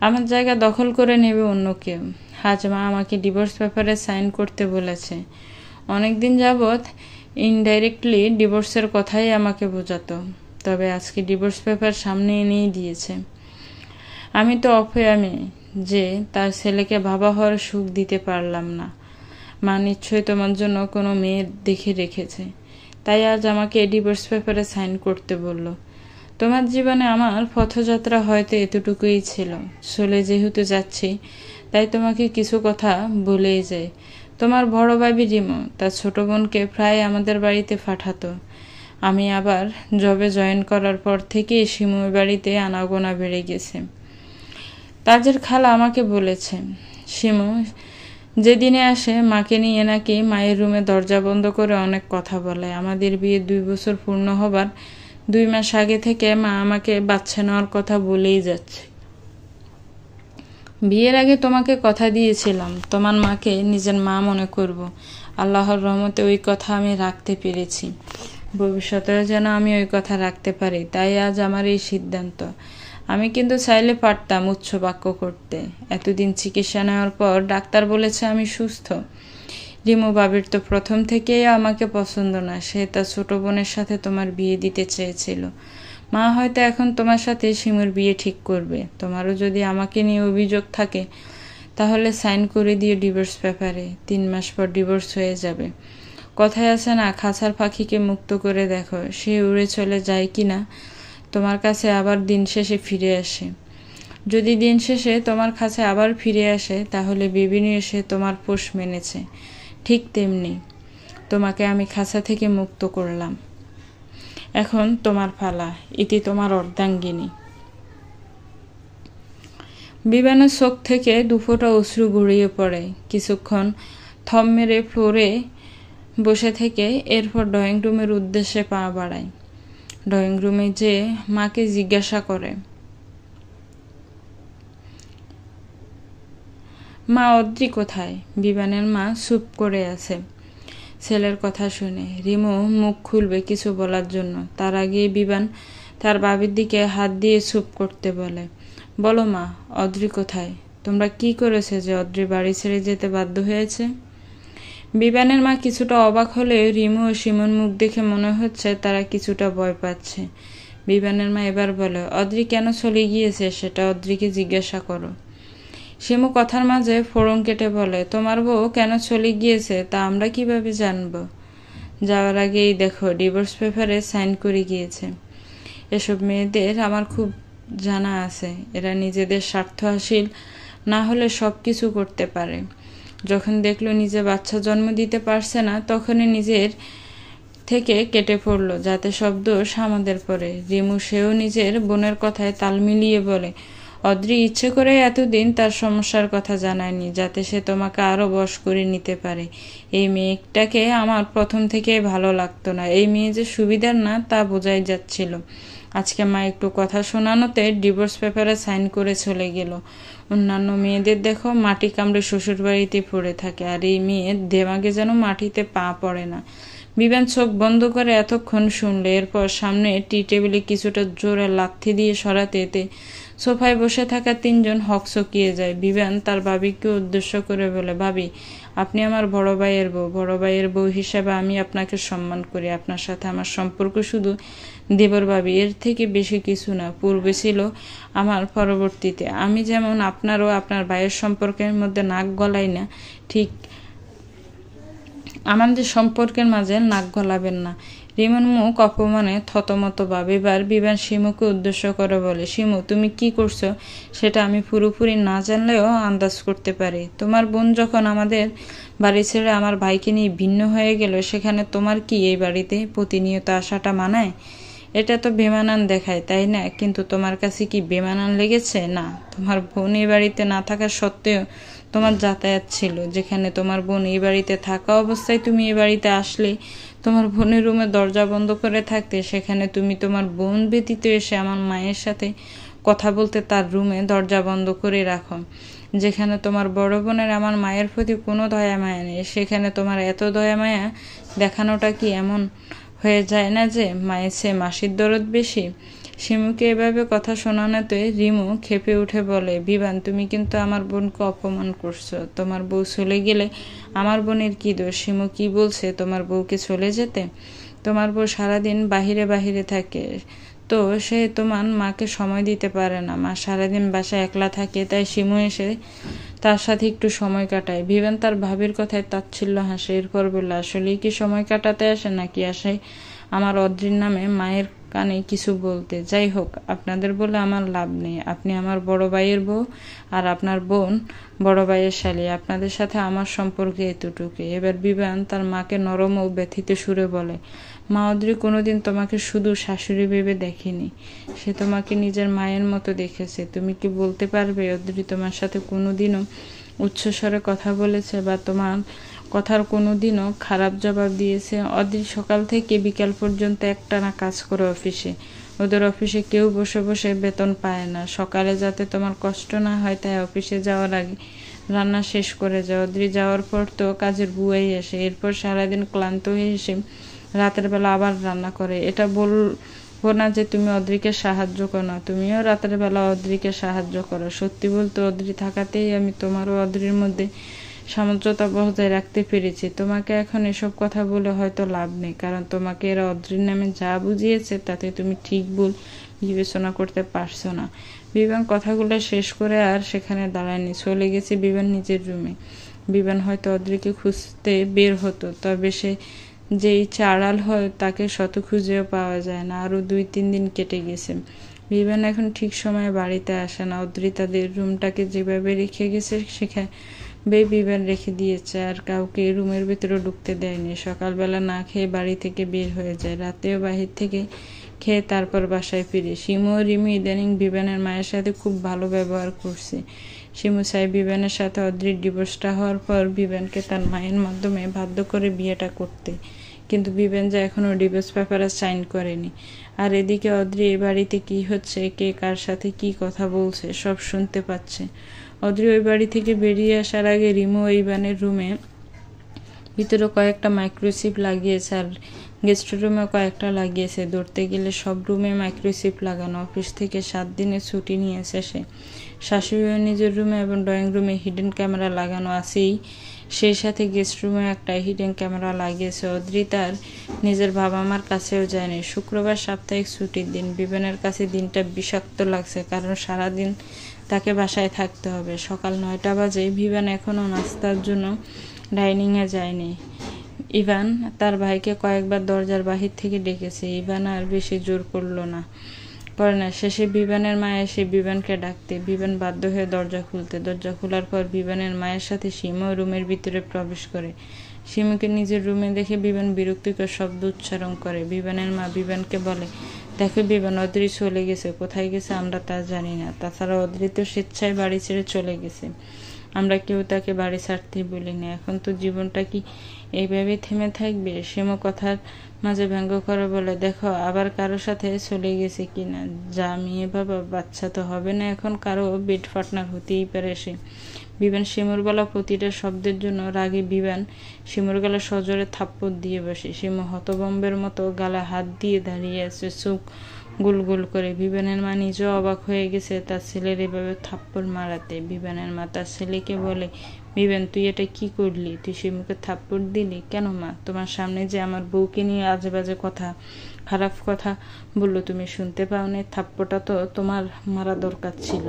আমার জায়গা দখল করে নেবে অন্য কেউ। আজ মা আমাকে ডিভোর্স পেপারে সাইন করতে বলেছে। অনেকদিন যাবৎ ইনডাইরেক্টলি ডিভোর্সের কথাই আমাকে বোঝাতো, তবে আজকে ডিভোর্স পেপার সামনে এনেই দিয়েছে। আমি তো অপয়ামী যে তার ছেলেকে বাবা হওয়ার সুখ দিতে পারলাম না। মা নিশ্চয়ই তোমার জন্য কোনো মেয়ে দেখে রেখেছে, তাই আজ আমাকে ডিভোর্স পেপারে সাইন করতে বলল। তোমার জীবনে আমার পথযাত্রা হয়তো এতটুকুই ছিল। চলে যেহেতু যাচ্ছি, তাই তোমাকে কিছু কথা বলেই যাই। তোমার বড় ভাবি রিমু তার ছোট বোনকে প্রায় আমাদের বাড়িতে পাঠাতো। আমি আবার জবে জয়েন করার পর থেকেই শিমুর বাড়িতে আনাগোনা বেড়ে গেছে। তাজের খালা আমাকে বলেছে, শিমু যেদিনে আসে মাকে নিয়ে নাকি মায়ের রুমে দরজা বন্ধ করে অনেক কথা বলে। আমাদের বিয়ে 2 বছর পূর্ণ হবার 2 মাস আগে থেকে মা আমাকে বাচ্চা নেওয়ার কথা বলেই যাচ্ছে। বিয়ের আগে তোমাকে কথা দিয়েছিলাম তোমার মাকে নিজের মা মনে করব। আল্লাহর রহমতে ওই কথা আমি রাখতে পেরেছি। ভবিষ্যতেও যেন আমি ওই কথা রাখতে পারি, তাই আজ আমার এই সিদ্ধান্ত। আমি কিন্তু চাইলে পারতাম উচ্চ বাক্য করতে। এতদিন চিকিৎসা নেওয়ার পর ডাক্তার বলেছে আমি সুস্থ। রিমু বাবির তো প্রথম থেকেই আমাকে পছন্দ না। সে তার ছোট বোনের সাথে তোমার বিয়ে দিতে চেয়েছিল। মা হয়তো এখন তোমার সাথে শিমুর বিয়ে ঠিক করবে। তোমারও যদি আমাকে নিয়ে অভিযোগ থাকে তাহলে সাইন করে দিয়ে ডিভোর্স পেপারে। 3 মাস পর ডিভোর্স হয়ে যাবে। কথায় আছে না, খাঁচার পাখিকে মুক্ত করে দেখো সে উড়ে চলে যায় কিনা তোমার কাছে আবার দিন শেষে ফিরে আসে। যদি দিন শেষে তোমার কাছে আবার ফিরে আসে তাহলে বিবিনি এসে তোমার পোষ মেনেছে। ঠিক তেমনি তোমাকে আমি খাঁচা থেকে মুক্ত করলাম। এখন তোমার পালা, ইতি তোমার অর্ধাঙ্গিনী। বিমানের চোখ থেকে 2 ফোঁটা অশ্রু গড়িয়ে পড়ে। কিছুক্ষণ থম মেরে ফ্লোরে বসে থেকে এরপর ড্রয়িং রুমের উদ্দেশ্যে পা বাড়ায়। ড্রয়িং রুমে যে মাকে জিজ্ঞাসা করে, মা অদ্রি কোথায়? বিমানের মা চুপ করে আছে। ছেলের কথা শুনে রিমু মুখ খুলবে কিছু বলার জন্য, তার আগে বিমান তার বাবির দিকে হাত দিয়ে চুপ করতে বলে। বলো মা, অদ্রি কোথায়? তোমরা কি করেছে যে অদ্রি বাড়ি ছেড়ে যেতে বাধ্য হয়েছে? বিমানের মা কিছুটা অবাক হলে রিমু ও শিমুর মুখ দেখে মনে হচ্ছে তারা কিছুটা ভয় পাচ্ছে। বিমানের মা এবার বলে, অদ্রি কেন চলে গিয়েছে সেটা অদ্রিকে জিজ্ঞাসা করো। শিমু কথার মাঝে ফোড়ন কেটে বলে, তোমার বউ কেন চলে গিয়েছে তা আমরা কিভাবে জানব? যাওয়ার আগেই দেখো ডিভোর্স পেপারে সাইন করে গিয়েছে। এসব মেয়েদের আমার খুব জানা আছে। এরা নিজেদের স্বার্থ হাসিল না হলে সব কিছু করতে পারে। যখন দেখলো নিজে বাচ্চা জন্ম দিতে পারছে না তখনই নিজের থেকে কেটে পড়লো যাতে সব দোষ আমাদের পড়ে। রিমু সেও নিজের বোনের কথায় তাল মিলিয়ে বলে, অদ্রি ইচ্ছে করে এতদিন তার সমস্যার কথা জানায়নি যাতে সে তোমাকে আরো বশ করে নিতে পারে। এই মেয়েটাকে আমার প্রথম থেকে ভালো লাগতো না। এই মেয়ে যে সুবিধার না তা বোঝাই যাচ্ছিল। আজকে মা একটু কথা শোনানোতে ডিভোর্স পেপারে সাইন করে চলে গেল। অন্যান্য মেয়েদের দেখো মাটি কামড়ে শ্বশুর বাড়িতে পড়ে থাকে, আর এই মেয়ের দেমাগে যেন মাটিতে পা পড়ে না। বিমান চোখ বন্ধ করে এতক্ষণ শুনলে, এরপর সামনে টি টেবিলে কিছুটা জোরে লাথি দিয়ে সরাতে এতে সোফায় বসে থাকা 3 জন হকচকিয়ে যায়। বিমান তার ভাবিকে উদ্দেশ্য করে বলে, ভাবি আপনি আমার বড় ভাইয়ের বউ হিসেবে আমি আপনাকে সম্মান করি। আপনার সাথে আমার সম্পর্ক শুধু দেবর ভাবি, এর থেকে বেশি কিছু না। পূর্বে ছিল আমার, পরবর্তীতে আমি যেমন আপনার ও আপনার ভাইয়ের সম্পর্কের মধ্যে নাক গলাই না, ঠিক আমাদের সম্পর্কের মাঝে নাক গলাবেন না। রিমন মুখ অপমানে থতমত ভাব। এবার বিমান শিমুকে উদ্দেশ্য করে বলে, শিমু তুমি কি করছো সেটা আমি পুরোপুরি না জানলেও আন্দাজ করতে পারি। তোমার বোন যখন আমাদের বাড়ি ছেড়ে আমার ভাইকে নিয়ে ভিন্ন হয়ে গেল, সেখানে তোমার কি এই বাড়িতে প্রতিনিয়ত আসাটা মানায়? এটা তো বেমানান দেখায়, তাই না? কিন্তু তোমার কাছে কি বেমানান লেগেছে? না, তোমার বোন এই বাড়িতে না থাকা সত্ত্বেও তোমার যাতায়াত ছিল। যেখানে তোমার বোন এই বাড়িতে থাকা অবস্থায় তুমি এই বাড়িতে আসলে তোমার বোনের রুমে দরজা বন্ধ করে থাকতে, সেখানে তুমি তোমার বোন ব্যতীত এসে আমার মায়ের সাথে কথা বলতে তার রুমে দরজা বন্ধ করে রাখো। যেখানে তোমার বড় বোনের আমার মায়ের প্রতি কোনো দয়া মায়া নেই, সেখানে তোমার এত দয়া মায়া দেখানোটা কি এমন হয়ে যায় না যে মায়ের চেয়ে মাসির দরদ বেশি? শিমুকে এভাবে কথা শোনানোতে রিমু খেপে উঠে বলে, বিবান তুমি কিন্তু আমার বোনকে অপমান করছো। তোমার বউ চলে গেলে আমার বোনের কি দোষ? শিমু কি বলছে তোমার বউকে চলে যেতে? তোমার বউ সারাদিন বাহিরে থাকে, তো সে তোমার মাকে সময় দিতে পারে না। মা সারাদিন বাসায় একলা থাকে, তাই শিমু এসে তার সাথে একটু সময় কাটায়। বিবান তার ভাবির কথায় তাচ্ছিল্য হাসে। এরপর বলল, আসলেই কি সময় কাটাতে আসে নাকি আসে আমার অদ্রির নামে মায়ের কানে কিছু বলতে। যাই হোক, আপনাদের বলে আমার লাভ নেই। আপনি আমার বড় ভাইয়ের বউ, আর আপনার বোন বড় ভাইয়ের শালী। আপনাদের সাথে আমার সম্পর্ক এতটুকু। এবার বিভান তার মাকে নরম ও ব্যথিত সুরে বলে, মা, অদ্রি কোনোদিন তোমাকে শুধু শাশুড়ি ভেবে দেখেনি, সে তোমাকে নিজের মায়ের মতো দেখেছে। তুমি কি বলতে পারবে অদ্রি তোমার সাথে কোনোদিনও উচ্চস্বরে কথা বলেছে বা তোমার কথার কোনোদিনও খারাপ জবাব দিয়েছে? অদ্রি সকাল থেকে বিকাল পর্যন্ত একটানা কাজ করে অফিসে। ওদের অফিসে কেউ বসে বসে বেতন পায় না। সকালে যাতে তোমার কষ্ট না হয় তাই অফিসে যাওয়ার আগে রান্না শেষ করে যায়। অদ্রি যাওয়ার পর তো কাজের বুয়াই আসে। এরপর সারাদিন ক্লান্ত হয়ে এসে রাতের বেলা আবার রান্না করে। এটা বলবো না যে তুমি অদ্রিকে সাহায্য করো না, তুমিও রাতের বেলা অদ্রিকে সাহায্য করো। সত্যি বলতে অদ্রি থাকাতেই আমি তোমার ও অদ্রির মধ্যে সামঞ্জস্যতা বজায় রাখতে পেরেছি। তোমাকে এখন এসব কথা বলে হয়তো লাভ নেই, কারণ তোমাকে এরা অদ্রির নামে যা বুঝিয়েছে তাতে তুমি ঠিক ভুল বিবেচনা করতে পারছো না। বিভান কথাগুলো শেষ করে আর সেখানে দাঁড়ায়নি, চলে গেছে বিভান নিজের রুমে। বিভান হয়তো অদ্রিকে খুঁজতে বের হতো, তবে সে যেই চাড়াল হয় তাকে শত খুঁজেও পাওয়া যায় না। আরও 2-3 দিন কেটে গেছে। বিভান এখন ঠিক সময়ে বাড়িতে আসে না। অদ্রি তাদের রুমটাকে যেভাবে রেখে গেছে সেখানে বিভান রেখে দিয়েছে, আর কাউকে রুমের ভেতরে ঢুকতে দেয়নি। সকালবেলা না খেয়ে বাড়ি থেকে বের হয়ে যায়, রাতেও বাহির থেকে খেয়ে তারপর বাসায় ফিরে। শিমু ও রিমি ইদানিং বিভানের মায়ের সাথে খুব ভালো ব্যবহার করছে। শিমু চাই বিভানের সাথে অদ্রির ডিভোর্সটা হওয়ার পর বিভানকে তার মায়ের মাধ্যমে বাধ্য করে বিয়েটা করতে, কিন্তু বিভান যা এখনও ডিভোর্স পেপারে সাইন করেনি। আর এদিকে অদ্রি এই বাড়িতে কি হচ্ছে, কে কার সাথে কি কথা বলছে সব শুনতে পাচ্ছে। অদ্রি ওই বাড়ি থেকে বেরিয়ে আসার আগে রিমু ইভানের রুমে ভিতরে কয়েকটা মাইক্রোচিপ লাগিয়েছে, আর গেস্ট রুমেও কয়েকটা লাগিয়েছে। ধরতে গেলে সব রুমে মাইক্রোচিপ লাগানো। অফিস থেকে 7 দিনের ছুটি নিয়েছে সে। শাশুড়িও নিজের রুমে এবং ড্রয়িং রুমে হিডেন ক্যামেরা লাগানো আছেই, সেই সাথে গেস্ট রুমে একটা হিডেন ক্যামেরা লাগিয়েছে। অদ্রি তার নিজের বাবা মার কাছেও যায়নি। শুক্রবার সাপ্তাহিক ছুটির দিন। বিভানের কাছে দিনটা বিষাক্ত লাগছে, কারণ সারাদিন তাকে বাসায় থাকতে হবে। সকাল 9টা বাজে। বিভান এখনও নাস্তার জন্য ডাইনিংয়ে যায়নি। ইভান তার ভাইকে কয়েকবার দরজার বাহির থেকে ডেকেছে। ইভান আর বেশি জোর করে না। শেষে বিভানের মা এসে বিভানকে ডাকতে বিভান বাধ্য হয়ে দরজা খুলতে। দরজা খোলার পর বিভানের মায়ের সাথে শিমু রুমের ভিতরে প্রবেশ করে। শিমুকে নিজের রুমে দেখে বিভান বিরক্তিকর শব্দ উচ্চারণ করে। বিভানের মা বিভানকে বলে, দেখো বিভান, অদ্রি চলে গেছে। কোথায় গেছে আমরা তা জানি না। তাছাড়া অদ্রি তো স্বেচ্ছায় বাড়ি ছেড়ে চলে গেছে। আমরা কেউ তাকে বাড়ি ছাড়তেই বলিনি। এখন তো জীবনটা কি এইভাবে থেমে থাকবে? শিমু কথার মাঝে ব্যঙ্গ করে বলে, দেখো আবার কারো সাথে চলে গেছে কিনা। যা মেয়ে বাবা, বাচ্চা তো হবে না এখন, কারো বেড পার্টনার হতেই পারে সে। বিভান শিমুর গলা প্রতিটা শব্দের জন্য রাগে বিভান শিমুর গলা সজোরে থাপ্পড় দিয়ে বসে। শিমু হতবম্বের মতো গালে হাত দিয়ে দাঁড়িয়ে আছে, চোখ গুলগুল করে। বিভানের মা নিজেও অবাক হয়ে গেছে তার ছেলের এভাবে থাপ্পড় মারাতে। বিভানের মা তার ছেলেকে বলে, বিভান, তুই এটা কি করলি? তুই শিমুকে থাপ্পড় দিলি কেন? মা, তোমার সামনে যে আমার বউকে নিয়ে আজে বাজে কথা, খারাপ কথা বললো, তুমি শুনতে পাওনি? থাপ্পড়টা তো তোমার মারা দরকার ছিল,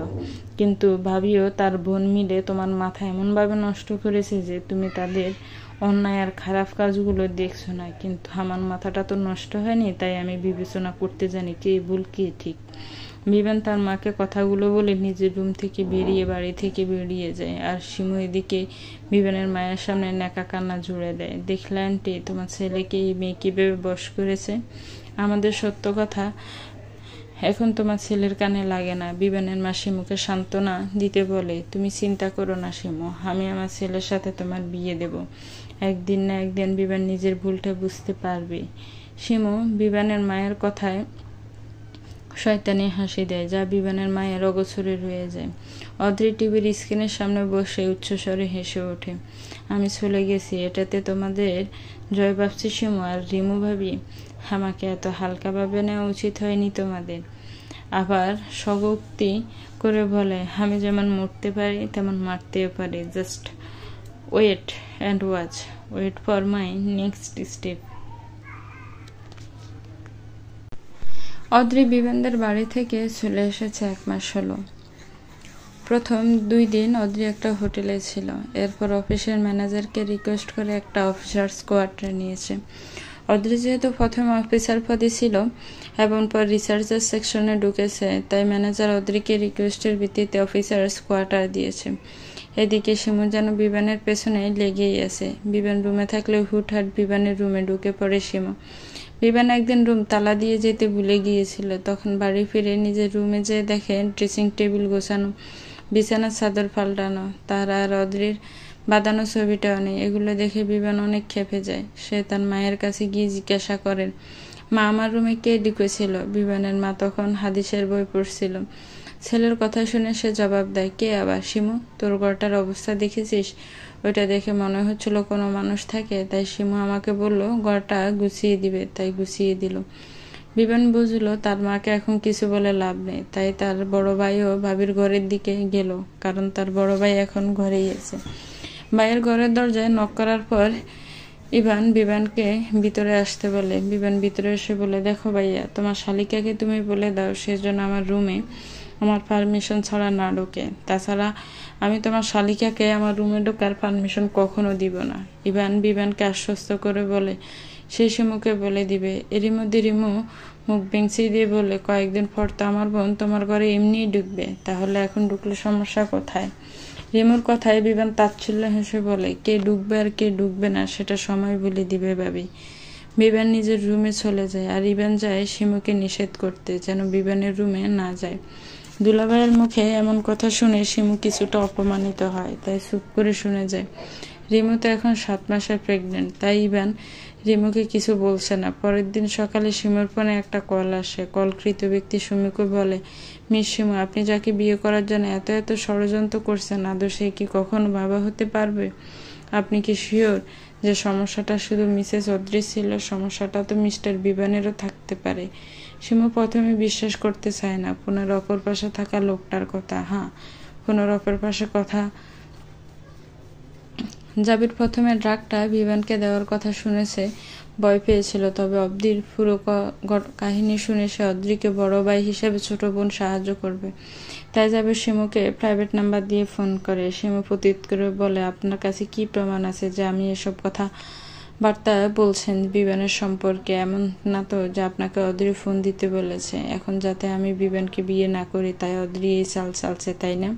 কিন্তু ভাবিও তার বোন মিলে তোমার মাথা এমনভাবে নষ্ট করেছে যে তুমি তাদের অন্যায় আর খারাপ কাজগুলো দেখছো না। কিন্তু আমার মাথাটা তো নষ্ট হয়নি, তাই আমি বিবেচনা করতে জানি কে ভুল কে ঠিক। বিভান তার মাকে কথাগুলো বলে নিজের রুম থেকে বাড়ি থেকে বেরিয়ে যায়। আর শিমু এদিকে বিভানের মায়ের সামনে ন্যাকা কান্না জুড়ে দেয়। দেখলে আন্টি, তোমার ছেলেকে এই মেয়ে কীভাবে বশ করেছে। আমাদের সত্য কথা এখন তোমার ছেলের কানে লাগে না। বিভানের মা শিমুকে সান্ত্বনা দিতে বলে, তুমি চিন্তা করো না শিমু, আমি আমার ছেলের সাথে তোমার বিয়ে দেব। একদিন না একদিন বিভান নিজের ভুলটা বুঝতে পারবে। শিমু বিভানের মায়ের কথায় শয়তানি হাসি দেয়, যা বিভানের মায়ের অগোচরে রয়ে যায়। অদ্রি টিভির স্ক্রিনের সামনে বসে উচ্চস্বরে হেসে ওঠে। আমি চলে গেছি, এটাতে তোমাদের জয় ভাবছি শিমু আর রিমু ভাবি। আমাকে এত হালকাভাবে নেওয়া উচিত হয়নি তোমাদের। আবার স্বগোক্তি করে বলে, আমি যেমন মরতে পারি তেমন মারতেও পারি। Just wait and watch, wait for my next step. Adri বিভানদের বাড়ি থেকে চলে এসেছে 1 মাস হলো। প্রথম 2 দিন অদ্রি একটা হোটেলে ছিল। এরপর অফিসের ম্যানেজারকে রিকোয়েস্ট করে একটা অফিসার্স কোয়ার্টার নিয়েছে। অদ্রি যেহেতু প্রথমে অফিসার পদে ছিল এবং পর রিসার্চের সেকশনে ঢুকেছে, তাই ম্যানেজার অদ্রিকে রিকোয়েস্টের ভিত্তিতে অফিসার্স কোয়ার্টার দিয়েছে। এদিকে শিমু যেন বিবানের পেছনে লেগেই আছে। বিবান রুমে থাকলে হুটহাট বিবানের রুমে ঢুকে পড়ে শিমু। বিবান একদিন রুম তালা দিয়ে যেতে ভুলে গিয়েছিল। তখন বাড়ি ফিরে নিজের রুমে যেয়ে দেখে ড্রেসিং টেবিল গোছানো, বিছানার চাদর পাল্টানো, তার আর অদ্রির বাঁধানো ছবিটাও নেই। এগুলো দেখে বিবান অনেক ক্ষেপে যায়। সে তার মায়ের কাছে গিয়ে জিজ্ঞাসা করেন, মা, আমার রুমে কে ঢুকেছিল? বিবানের মা তখন হাদিসের বই পড়ছিল। ছেলের কথা শুনে সে জবাব দেয়, কে আবার? শিমু, তোর ঘরটার অবস্থা দেখেছিস? ওইটা দেখে মনে হচ্ছিল কোনো মানুষ থাকে, তাই শিমু আমাকে বলল ঘরটা গুছিয়ে দিবে, তাই গুছিয়ে দিল। বিবান বুঝলো তার মাকে এখন কিছু বলে লাভ নেই, তাই তার বড় ভাইও ভাবির ঘরের দিকে গেল, কারণ তার বড় ভাই এখন ঘরেই আছে। ভাইয়ের ঘরের দরজায় নক করার পর ইভান বিবানকে ভিতরে আসতে বলে। বিবান ভিতরে এসে বলে, দেখো ভাইয়া, তোমার শালিকাকে তুমি বলে দাও সেজন্য আমার রুমে আমার পারমিশন ছাড়া না ঢোকে। তাছাড়া আমি তোমার শালিকাকে আমার রুমে ঢোকার পারমিশন কখনো দিব না। ইভান বিবানকে আশ্বস্ত করে বলে সে শিমুকে বলে দিবে। এরই মধ্যে রিমু মুখ বেঞ্চি দিয়ে বলে, কয়েকদিন পর তো আমার বোন তোমার ঘরে এমনিই ঢুকবে, তাহলে এখন ঢুকলে সমস্যা কোথায়? রিমুর কথায় বিবান তাচ্ছিল্য হেসে বলে, কে ঢুকবে আর কে ঢুকবে না সেটা সময় বলে দিবে ভাবি। বিবান নিজের রুমে চলে যায়, আর ইভান যায় শিমুকে নিষেধ করতে যেন বিবানের রুমে না যায়। দুলাভাইয়ের মুখে এমন কথা শুনে শিমু কিছুটা অপমানিত হয়, তাই চুপ করে শুনে যায়। রিমু তো এখন 7 মাসের প্রেগনেন্ট, তাই ইভান রিমুকে কিছু বলছে না। পরের দিন সকালে শিমুর ফোনে একটা কল আসে। কলকৃত ব্যক্তি শিমুকে বলে, মিস শিমু, আপনি যাকে বিয়ে করার জন্য এত এত ষড়যন্ত্র করছেন, আদৌ সে কি কখনো বাবা হতে পারবে? আপনি কি শিওর যে সমস্যাটা শুধু মিসেস অদ্রি ছিল? সমস্যাটা তো মিস্টার বিবানেরও থাকতে পারে। শিমু প্রথমে বিশ্বাস করতে চায় না পুনর অপর পাশে থাকা লোকটার কথা। হ্যাঁ, পুনর অপর পাশে কথা। জাবির প্রথমে ড্রাগটা বিবানকে দেওয়ার কথা শুনেছে, ভয় পেয়েছিল, তবে অদ্রির পুরো কাহিনী শুনে সে অদ্রিকে বড় ভাই হিসেবে ছোট বোন সাহায্য করবে। তাই জাবির শিমুকে প্রাইভেট নাম্বার দিয়ে ফোন করে। শিমু প্রত্যুত্তর করে বলে, আপনার কাছে কি প্রমাণ আছে যে আমি এসব কথা বার্তা বলছেন বিবানের সম্পর্কে? এমন না তো যে আপনাকে অদ্রি ফোন দিতে বলেছে এখন যাতে আমি বিবানকে বিয়ে না করি, তাই অদ্রি এই চাল চালছে, তাই না?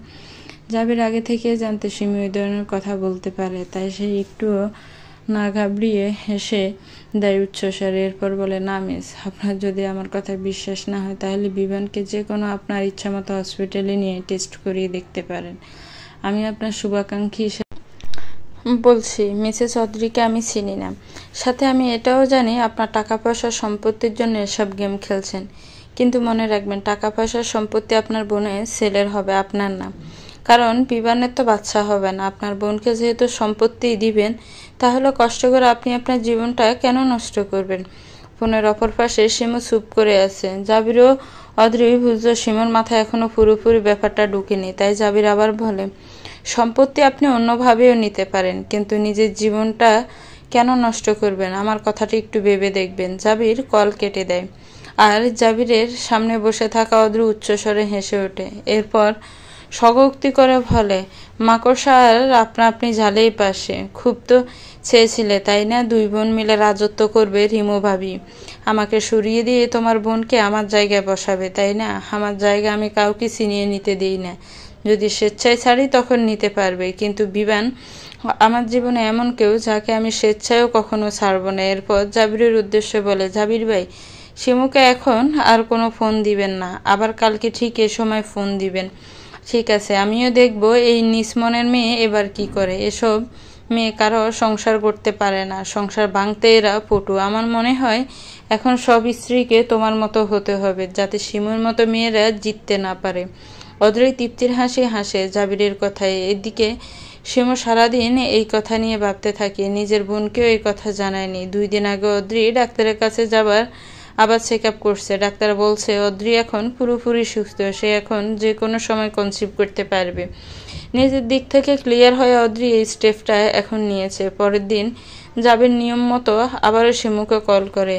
জাবির আগে থেকে জানতে শিমু এই ধরনের কথা বলতে পারে, তাই সে একটুও না ঘাবড়িয়ে হেসে দেয় উচ্চস্বরে। এরপর বলে, না মিস, আপনার যদি আমার কথা বিশ্বাস না হয় তাহলে বিবানকে যে কোনো আপনার ইচ্ছামতো হসপিটালে নিয়ে টেস্ট করিয়ে দেখতে পারেন। আমি আপনার শুভাকাঙ্ক্ষী হিসেবে বলছি, মিসেস অদ্রিকে আমি চিনি না, সাথে আমি এটাও জানি আপনার টাকা পয়সা সম্পত্তির জন্য এসব গেম খেলছেন। কিন্তু মনে রাখবেন, টাকা পয়সার সম্পত্তি আপনার বোনের ছেলের হবে, আপনার না। কারণ বিবানের তো বাচ্চা হবে না। আপনার বোনকে যেহেতু সম্পত্তি দিবেন, তাহলে কষ্ট করে আপনি আপনার জীবনটা কেন নষ্ট করবেন? ফোনের অপর পাশে শিমু চুপ করে আছে। জাবিরও অদ্রি বুঝলো শিমুর মাথায় এখনো পুরোপুরি ব্যাপারটা ঢুকেনি, তাই জাবির আবার বলে, সম্পত্তি আপনি অন্যভাবেও নিতে পারেন, কিন্তু নিজের জীবনটা কেন নষ্ট করবেন? আমার কথাটা একটু ভেবে দেখবেন। জাবির কল কেটে দেয়, আর জাবিরের সামনে বসে থাকা অদ্রি উচ্চস্বরে হেসে ওঠে। এরপর স্বগোক্তি করে বলে, মাকড়সার আপনা আপনি ঝালেই পাশে। খুব তো চেয়েছিলে, তাই না, 2 বোন মিলে রাজত্ব করবে? রিমু ভাবি আমাকে সরিয়ে দিয়ে তোমার বোনকে আমার জায়গায় বসাবে, তাই না? আমার জায়গা আমি কাউকে ছিনিয়ে নিতে দিই না। যদি স্বেচ্ছায় ছাড়ি তখন নিতে পারবে, কিন্তু বিবান আমার জীবনে এমন কেউ যাকে আমি স্বেচ্ছায়ও কখনো ছাড়ব না। এরপর জাবিরের উদ্দেশ্যে বলে, জাবির ভাই, শিমুকে এখন আর কোনো ফোন দিবেন না, আবার কালকে ঠিক এ সময় ফোন দিবেন। ঠিক আছে, আমিও দেখব এই নিসমনের মেয়ে এবার কি করে। এসব মেয়ে কারো সংসার করতে পারে না, সংসার ভাঙতে এরা পটু। আমার মনে হয় এখন সব স্ত্রীকে তোমার মতো হতে হবে, যাতে শিমুর মতো মেয়েরা জিততে না পারে। অদ্রি তৃপ্তির হাসি হাসে জাবিরের কথায়। এদিকে শিমু সারাদিন এই কথা নিয়ে ভাবতে থাকে। নিজের বোনকেও এই কথা জানায়নি। 2 দিন আগে অদ্রি ডাক্তারের কাছে আবার চেক আপ করছে। ডাক্তার বলছে অদ্রি এখন পুরোপুরি সুস্থ, সে এখন যে কোনো সময় কনসিভ করতে পারবে। নিজের দিক থেকে ক্লিয়ার হয়ে অদ্রি এই স্টেপটা এখন নিয়েছে। পরের দিন জাবির নিয়ম মতো আবারও শিমুকে কল করে।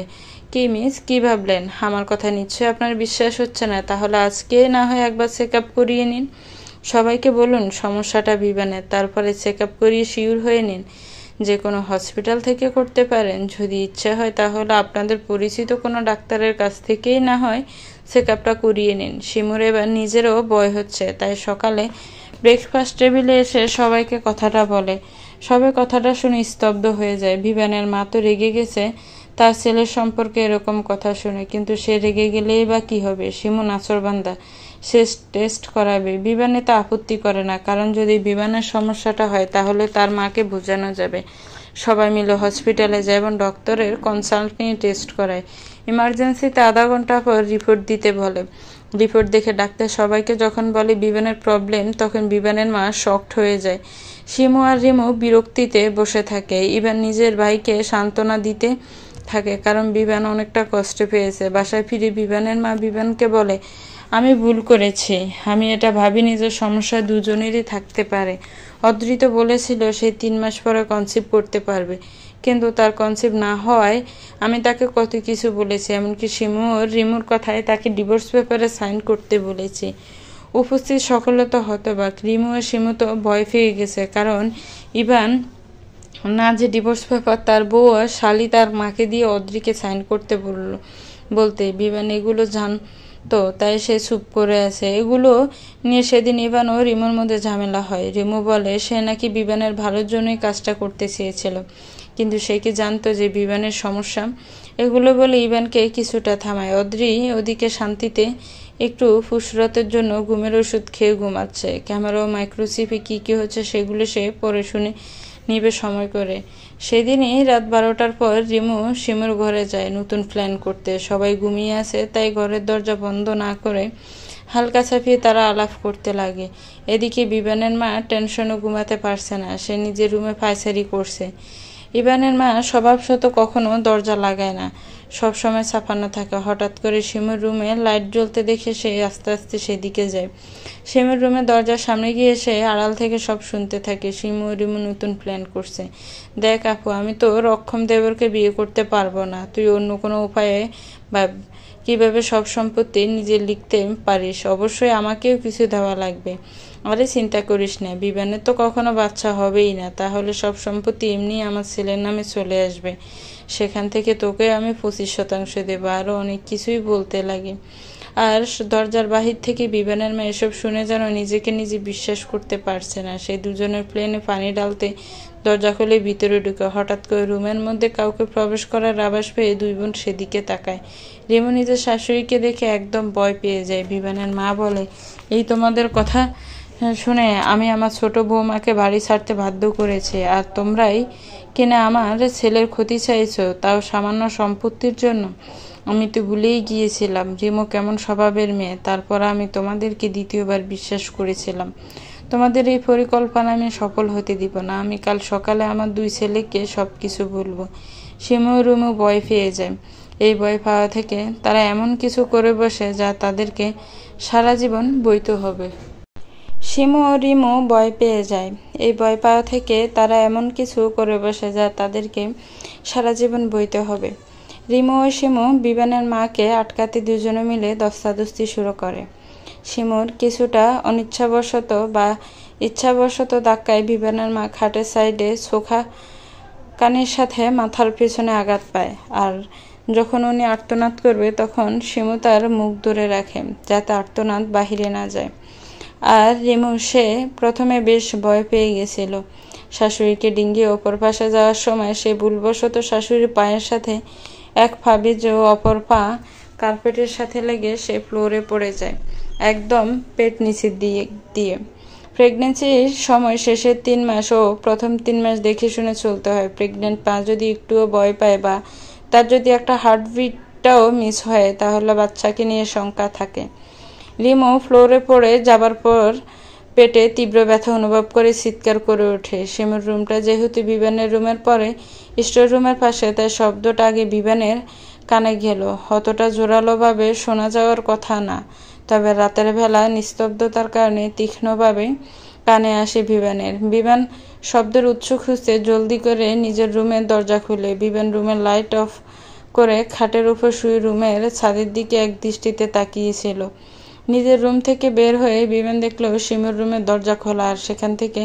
কি মিস, কি ভাবলেন? আমার কথা নিশ্চয়ই আপনার বিশ্বাস হচ্ছে না, তাহলে আজকে না হয় একবার চেক আপ করিয়ে নিন। সবাইকে বলুন সমস্যাটা বিবানের, তারপরে চেক আপ করিয়ে শিওর হয়ে নিন। যে কোনো হসপিটাল থেকে করতে পারেন। যদি ইচ্ছে হয় তাহলে আপনাদের পরিচিত কোনো ডাক্তারের কাছ থেকেই না হয় চেক আপটা করিয়ে নিন। শিমুর এবার নিজেরও ভয় হচ্ছে, তাই সকালে ব্রেকফাস্ট টেবিলে এসে সবাইকে কথাটা বলে। সবাই কথাটা শুনে স্তব্ধ হয়ে যায়। বিভানের মা তো রেগে গেছে তার ছেলের সম্পর্কে এরকম কথা শুনে, কিন্তু সে রেগে গেলেই বা কি হবে? শিমু নাছোড়বান্দা, সে টেস্ট করাবে। বিভানে তা আপত্তি করে না, কারণ যদি বিভানের সমস্যাটা হয় তাহলে তার মাকে বোঝানো যাবে। সবাই মিলে হসপিটালে যায় এবং ডক্টরের কনসাল্ট নিয়ে টেস্ট করায়। ইমার্জেন্সিতে আধা ঘন্টা পর রিপোর্ট দিতে বলে। রিপোর্ট দেখে ডাক্তার সবাইকে যখন বলে বিভানের প্রবলেম, তখন বিভানের মা শকড হয়ে যায়। শিমু আর রিমু বিরক্তিতে বসে থাকে। ইভান নিজের ভাইকে সান্ত্বনা দিতে থাকে, কারণ বিভান অনেকটা কষ্ট পেয়েছে। বাসায় ফিরে বিভানের মা বিভানকে বলে, আমি ভুল করেছি, আমি এটা ভাবিনি যে সমস্যা দুজনেরই থাকতে পারে। অদ্রিত বলেছিল সে 3 মাস পরে কনসিভ করতে পারবে, কিন্তু তার কনসিভ না হওয়ায় আমি তাকে কত কিছু বলেছি, এমনকি রিমুর কথায় তাকে ডিভোর্স পেপারে সাইন করতে বলেছি। উপস্থিত সকলে তো হতবাক। রিমু আর শিমু তো ভয় পেয়ে গেছে, কারণ ইভান না যে ডিভোর্স পেপার তার বউ আর শালি তার মাকে দিয়ে অদ্রিকে সাইন করতে বলতে বিভান এগুলো জানতো, তাই সে চুপ করে আছে। এগুলো নিয়ে সেদিন ইভান ও রিমুর মধ্যে ঝামেলা হয়। রিমু বলে সে নাকি বিভানের ভালোর জন্যই কাজটা করতে চেয়েছিল, কিন্তু সে কি জানতো যে বিভানের সমস্যা? এগুলো বলে ইভানকে কিছুটা থামায়। অদ্রি ওদিকে শান্তিতে একটু ফুসরতের জন্য ঘুমের ওষুধ খেয়ে ঘুমাচ্ছে। ক্যামেরা ও মাইক্রোচিপে কি হচ্ছে সেগুলো সে পরে শুনে নিবে সময় করে। সেদিনই রাত 12টার পর রিমু শিমুর ঘরে যায় নতুন প্ল্যান করতে। সবাই ঘুমিয়ে আছে, তাই ঘরের দরজা বন্ধ না করে হালকা ছাপিয়ে তারা আলাপ করতে লাগে। এদিকে বিভানের মা টেনশনে ঘুমাতে পারছে না, সে নিজের রুমে পায়চারি করছে। ইভানের মা স্বভাবশত কখনো দরজা লাগায় না, সবসময় ছাপানো থাকে। হঠাৎ করে শিমুর রুমে লাইট জ্বলতে দেখে সে আস্তে আস্তে সেদিকে যায়। শিমুর রুমে দরজার সামনে গিয়ে সে আড়াল থেকে সব শুনতে থাকে। শিমু রিমু নতুন প্ল্যান করছে। দেখ আপু, আমি তো রক্ষম দেবরকে বিয়ে করতে পারবো না, তুই অন্য কোনো উপায়ে ভাব কিভাবে সব সম্পত্তি নিজে লিখতে পারিস। অবশ্যই আমাকেও কিছু দেওয়া লাগবে। আরে চিন্তা করিস না, বিভানের তো কখনো বাচ্চা হবেই না, তাহলে সব সম্পত্তি এমনি আমার ছেলের নামে চলে আসবে। সেখান থেকে তোকে আমি 25% দেবো। আরও অনেক কিছুই বলতে লাগে। আর দরজার বাহির থেকে বিভানের মা এসব শুনে যেন নিজেকে নিজে বিশ্বাস করতে পারছে না। সেই দুজনের প্লেনে পানি ডালতে দরজা খুলে ভিতরে ঢুকে হঠাৎ করে রুমের মধ্যে কাউকে প্রবেশ করার আভাস পেয়ে দুই বোন সেদিকে তাকায়। রিমু নিজের শাশুড়িকে দেখে একদম ভয় পেয়ে যায়। বিভানের মা বলে, এই তোমাদের কথা শুনে আমি আমার ছোট বৌমাকে বাড়ি ছাড়তে বাধ্য করেছি, আর তোমরাই কিনা আমার ছেলের ক্ষতি চাইছো, তাও সামান্য সম্পত্তির জন্য। আমি তো ভুলেই গিয়েছিলাম রিমু কেমন স্বভাবের মেয়ে। তারপর আমি তোমাদেরকে দ্বিতীয়বার বিশ্বাস করেছিলাম। তোমাদের এই পরিকল্পনা আমি সফল হতে দিব না। আমি কাল সকালে আমার 2 ছেলেকে সব কিছু বলবো। শিমু ও রিমু ভয় পেয়ে যায়। এই ভয় পাওয়া থেকে তারা এমন কিছু করে বসে যা তাদেরকে সারা জীবন বইতে হবে। শিমু ও রিমু ভয় পেয়ে যায়। এই ভয় পাওয়া থেকে তারা এমন কিছু করে বসে যা তাদেরকে সারা জীবন বইতে হবে। রিমু ও শিমু বিভানের মাকে আটকাতে দুজনে মিলে ধস্তাধস্তি শুরু করে। শিমুর কিছুটা অনিচ্ছাবশত বা ইচ্ছাবশত ধাক্কায় বিভানের মা খাটের সাইডে চোখা কানের সাথে মাথার পেছনে আঘাত পায়। আর যখন উনি আর্তনাদ করবে তখন শিমু তার মুখ ধরে রাখে যাতে আর্তনাদ বাহিরে না যায়। আর রিমু সে প্রথমে বেশ ভয় পেয়ে গেছিল। শাশুড়িকে ডিঙ্গিয়ে অপর পাশে যাওয়ার সময় সে ভুলবশত শাশুড়ির পায়ের সাথে এক পা ভিজে ও অপর পা কার্পেটের সাথে লেগে সে ফ্লোরে পড়ে যায়, একদম পেট নিচে দিয়ে। প্রেগনেন্সির সময় শেষের 3 মাস ও প্রথম 3 মাস দেখে শুনে চলতে হয়। প্রেগনেন্ট মা যদি একটুও ভয় পায় বা তার যদি একটা হার্টবিটটাও মিস হয়, তাহলে বাচ্চাকে নিয়ে শঙ্কা থাকে। রিমু ফ্লোরে পড়ে যাবার পর পেটে তীব্র ব্যথা অনুভব করে চিৎকার করে ওঠে। শিমুর রুমটা যেহেতু বিভানের রুমের পরে স্টোর রুমের পাশে, তাই শব্দটা আগে বিভানের কানে গেল। অতটা জোরালোভাবে শোনা যাওয়ার কথা না, তবে রাতের বেলা নিস্তব্ধতার কারণে তীক্ষ্ণভাবে কানে আসে বিভানের। বিভান শব্দের উৎস খুঁজতে জলদি করে নিজের রুমের দরজা খুলে। বিভান রুমের লাইট অফ করে খাটের উপর শুয়ে রুমের ছাদের দিকে এক দৃষ্টিতে তাকিয়েছিল। নিজের রুম থেকে বের হয়ে বিমান দেখলো শিমুর রুমের দরজা খোলা, আর সেখান থেকে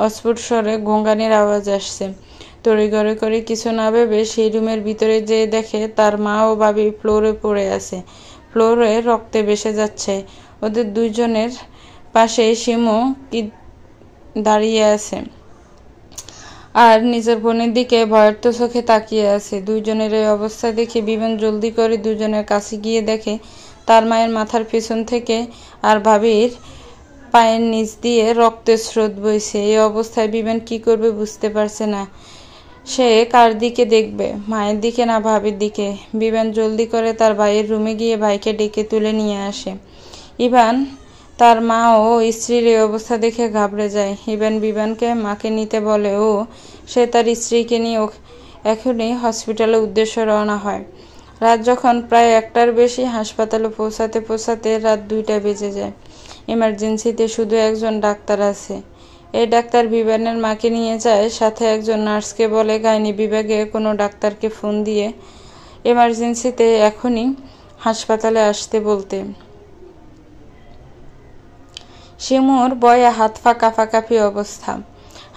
অস্ফুট স্বরে গোঙানির আওয়াজ আসছে। তড়িঘড়ি করে কিছু না ভেবে সেই রুমের ভিতরে যেয়ে দেখে তার মা ও ভাবি ফ্লোরে পড়ে আছে। ফ্লোরে রক্তে ভেসে যাচ্ছে। ওদের দুইজনের পাশে শিমু কি দাঁড়িয়ে আছে আর নিজের বোনের দিকে ভয়ার্ত চোখে তাকিয়ে আছে। দুইজনের এই অবস্থা দেখে বিমান জলদি করে দুজনের কাছে গিয়ে দেখে তার মায়ের মাথার পেছন থেকে আর ভাবির পায়ের নিচ দিয়ে রক্তের স্রোত বইছে। এই অবস্থায় বিমান কি করবে বুঝতে পারছে না। সে কার দিকে দেখবে, মায়ের দিকে না ভাবির দিকে? বিমান জলদি করে তার ভাইয়ের রুমে গিয়ে ভাইকে ডেকে তুলে নিয়ে আসে। ইভান তার মা ও স্ত্রীর এই অবস্থা দেখে ঘাবড়ে যায়। ইভান বিমানকে মাকে নিতে বলে ও সে তার স্ত্রীকে নিয়ে এখনই হসপিটালের উদ্দেশ্যে রওনা হয়। রাত যখন প্রায় 1টার বেশি, হাসপাতালে পৌঁছাতে পৌঁছাতে রাত 2টা বেজে যায়। ইমার্জেন্সিতে শুধু একজন ডাক্তার আছে। এই ডাক্তার বিমানের মাকে নিয়ে যায়, সাথে একজন নার্সকে বলে গাইনি বিভাগে কোনো ডাক্তারকে ফোন দিয়ে এমার্জেন্সিতে এখনই হাসপাতালে আসতে বলতে। শিমুর ভয়ে হাত পা কাঁপাকাঁপি অবস্থা।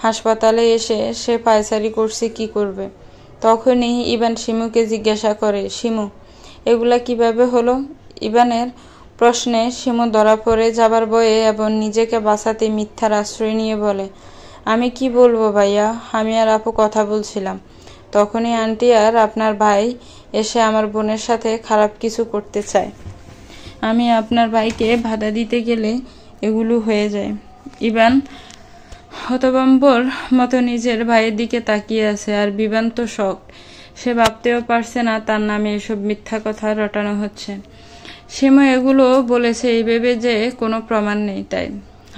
হাসপাতালে এসে সে পায়চারি করছে কি করবে। তখনই ইভান শিমুকে জিজ্ঞাসা করে, শিমু এগুলা কিভাবে হলো? ইভানের প্রশ্নে শিমু ধরা পড়ে যাবার ভয়ে এবং নিজেকে বাঁচাতে মিথ্যার আশ্রয় নিয়ে বলে, আমি কি বলবো ভাইয়া, আমি আর আপু কথা বলছিলাম। তখনই আন্টি আর আপনার ভাই এসে আমার বোনের সাথে খারাপ কিছু করতে চায়। আমি আপনার ভাইকে বাধা দিতে গেলে এগুলো হয়ে যায়। ইভান হতভম্বর মতো নিজের ভাইয়ের দিকে তাকিয়ে আছে, আর বিভান তো শক। সে ভাবতেও পারছে না তার নামে এসব মিথ্যা কথা রটানো হচ্ছে। শিমু এগুলো বলেছে এই ভেবে যে কোনো প্রমাণ নেই, তাই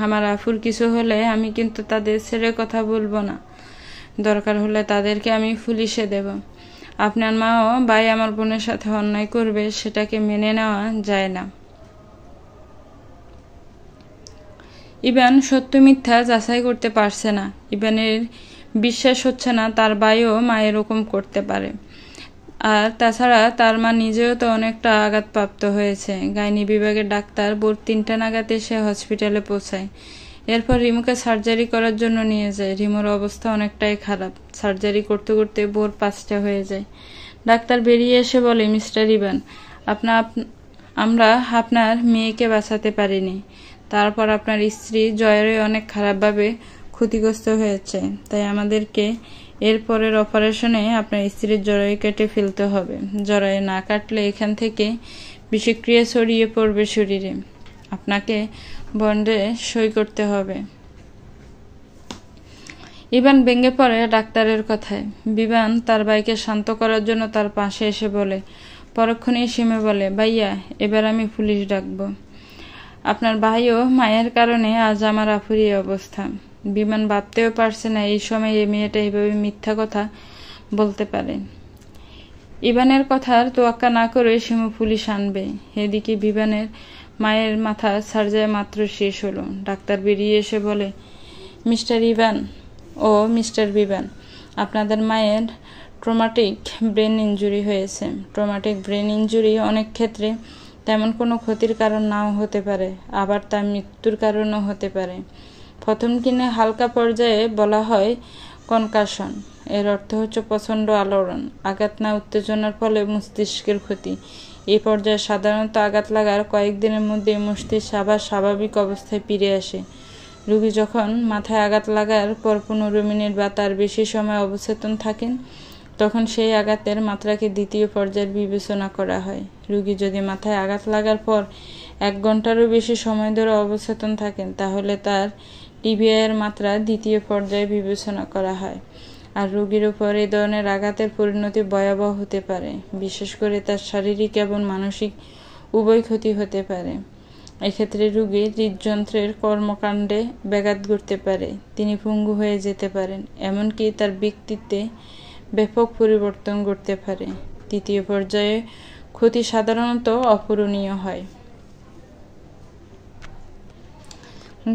আমার আফুর কিছু হলে আমি কিন্তু তাদের ছেড়ে কথা বলবো না। দরকার হলে তাদেরকে আমি পুলিশে দেব। আপনার মাও ভাই আমার বোনের সাথে অন্যায় করবে, সেটাকে মেনে নেওয়া যায় না। ইভান সত্য মিথ্যা যাচাই করতে পারছে না। ইভানের বিশ্বাস হচ্ছে না তার ভাইও মা এরকম করতে পারে। আর তাছাড়া তার মা নিজেও তো অনেকটা আঘাতপ্রাপ্ত হয়েছে। গাইনি বিভাগের ডাক্তার ভোর 3টা নাগাদ এসে হসপিটালে পৌঁছায়। এরপর রিমুকে সার্জারি করার জন্য নিয়ে যায়। রিমুর অবস্থা অনেকটাই খারাপ। সার্জারি করতে করতে ভোর 5টা হয়ে যায়। ডাক্তার বেরিয়ে এসে বলে, মিস্টার ইভান আমরা আপনার মেয়েকে বাঁচাতে পারিনি। তারপর আপনার স্ত্রী জয়ের অনেক খারাপভাবে ক্ষতিগ্রস্ত হয়েছে, তাই আমাদেরকে এর পরের অপারেশনে আপনার স্ত্রীর জরায়ু কেটে ফেলতে হবে। জরায়ু না কাটলে এখান থেকে বিষক্রিয়া ছড়িয়ে পড়বে শরীরে। আপনাকে বন্ডে সই করতে হবে। ইভান ভেঙে পড়ে ডাক্তারের কথায়। বিমান তার ভাইকে শান্ত করার জন্য তার পাশে এসে বলে। পরক্ষণেই শিমে বলে, ভাইয়া এবার আমি পুলিশ ডাকবো। আপনার ভাইও মায়ের কারণে আজ আমার আফুর এই অবস্থা। বিমান ভাবতেও পারছে না এই সময় এই মেয়েটা এইভাবে মিথ্যা কথা বলতে পারে। ইভানের কথার তোয়াক্কা না করে শিমু পুলিশ আনবে। এদিকে বিমানের মায়ের মাথা সার্জারি মাত্র শেষ হলো। ডাক্তার বেরিয়ে এসে বলে, মিস্টার ইভান ও মিস্টার বিমান, আপনাদের মায়ের ট্রমাটিক ব্রেন ইনজুরি হয়েছে। ট্রমাটিক ব্রেন ইনজুরি অনেক ক্ষেত্রে তেমন কোনো ক্ষতির কারণ নাও হতে পারে, আবার তার মৃত্যুর কারণও হতে পারে। প্রথম দিনে হালকা পর্যায়ে বলা হয় কনকাশন। এর অর্থ হচ্ছে প্রচণ্ড আলোড়ন, আঘাত না উত্তেজনার ফলে মস্তিষ্কের ক্ষতি। এই পর্যায়ে সাধারণত আঘাত লাগার কয়েকদিনের মধ্যে মস্তিষ্ক আবার স্বাভাবিক অবস্থায় ফিরে আসে। রোগী যখন মাথায় আঘাত লাগার পর 15 মিনিট বা তার বেশি সময় অবচেতন থাকেন, তখন সেই আঘাতের মাত্রাকে দ্বিতীয় পর্যায়ের বিবেচনা করা হয়। রোগী যদি মাথায় আঘাত লাগার পর 1 ঘন্টারও বেশি সময় ধরে অবচেতন থাকেন, তাহলে তার টিবিআইয়ের মাত্রা দ্বিতীয় পর্যায়ে বিবেচনা করা হয়। আর রোগীর উপর এই ধরনের আঘাতের পরিণতি ভয়াবহ হতে পারে। বিশেষ করে তার শারীরিক এবং মানসিক উভয় ক্ষতি হতে পারে। এক্ষেত্রে রোগীর হৃদযন্ত্রের কর্মকাণ্ডে ব্যাঘাত ঘটতে পারে, তিনি পঙ্গু হয়ে যেতে পারেন, এমনকি তার ব্যক্তিত্বে ব্যাপক পরিবর্তন ঘটতে পারে। তৃতীয় পর্যায়ে ক্ষতি সাধারণত অপূরণীয় হয়।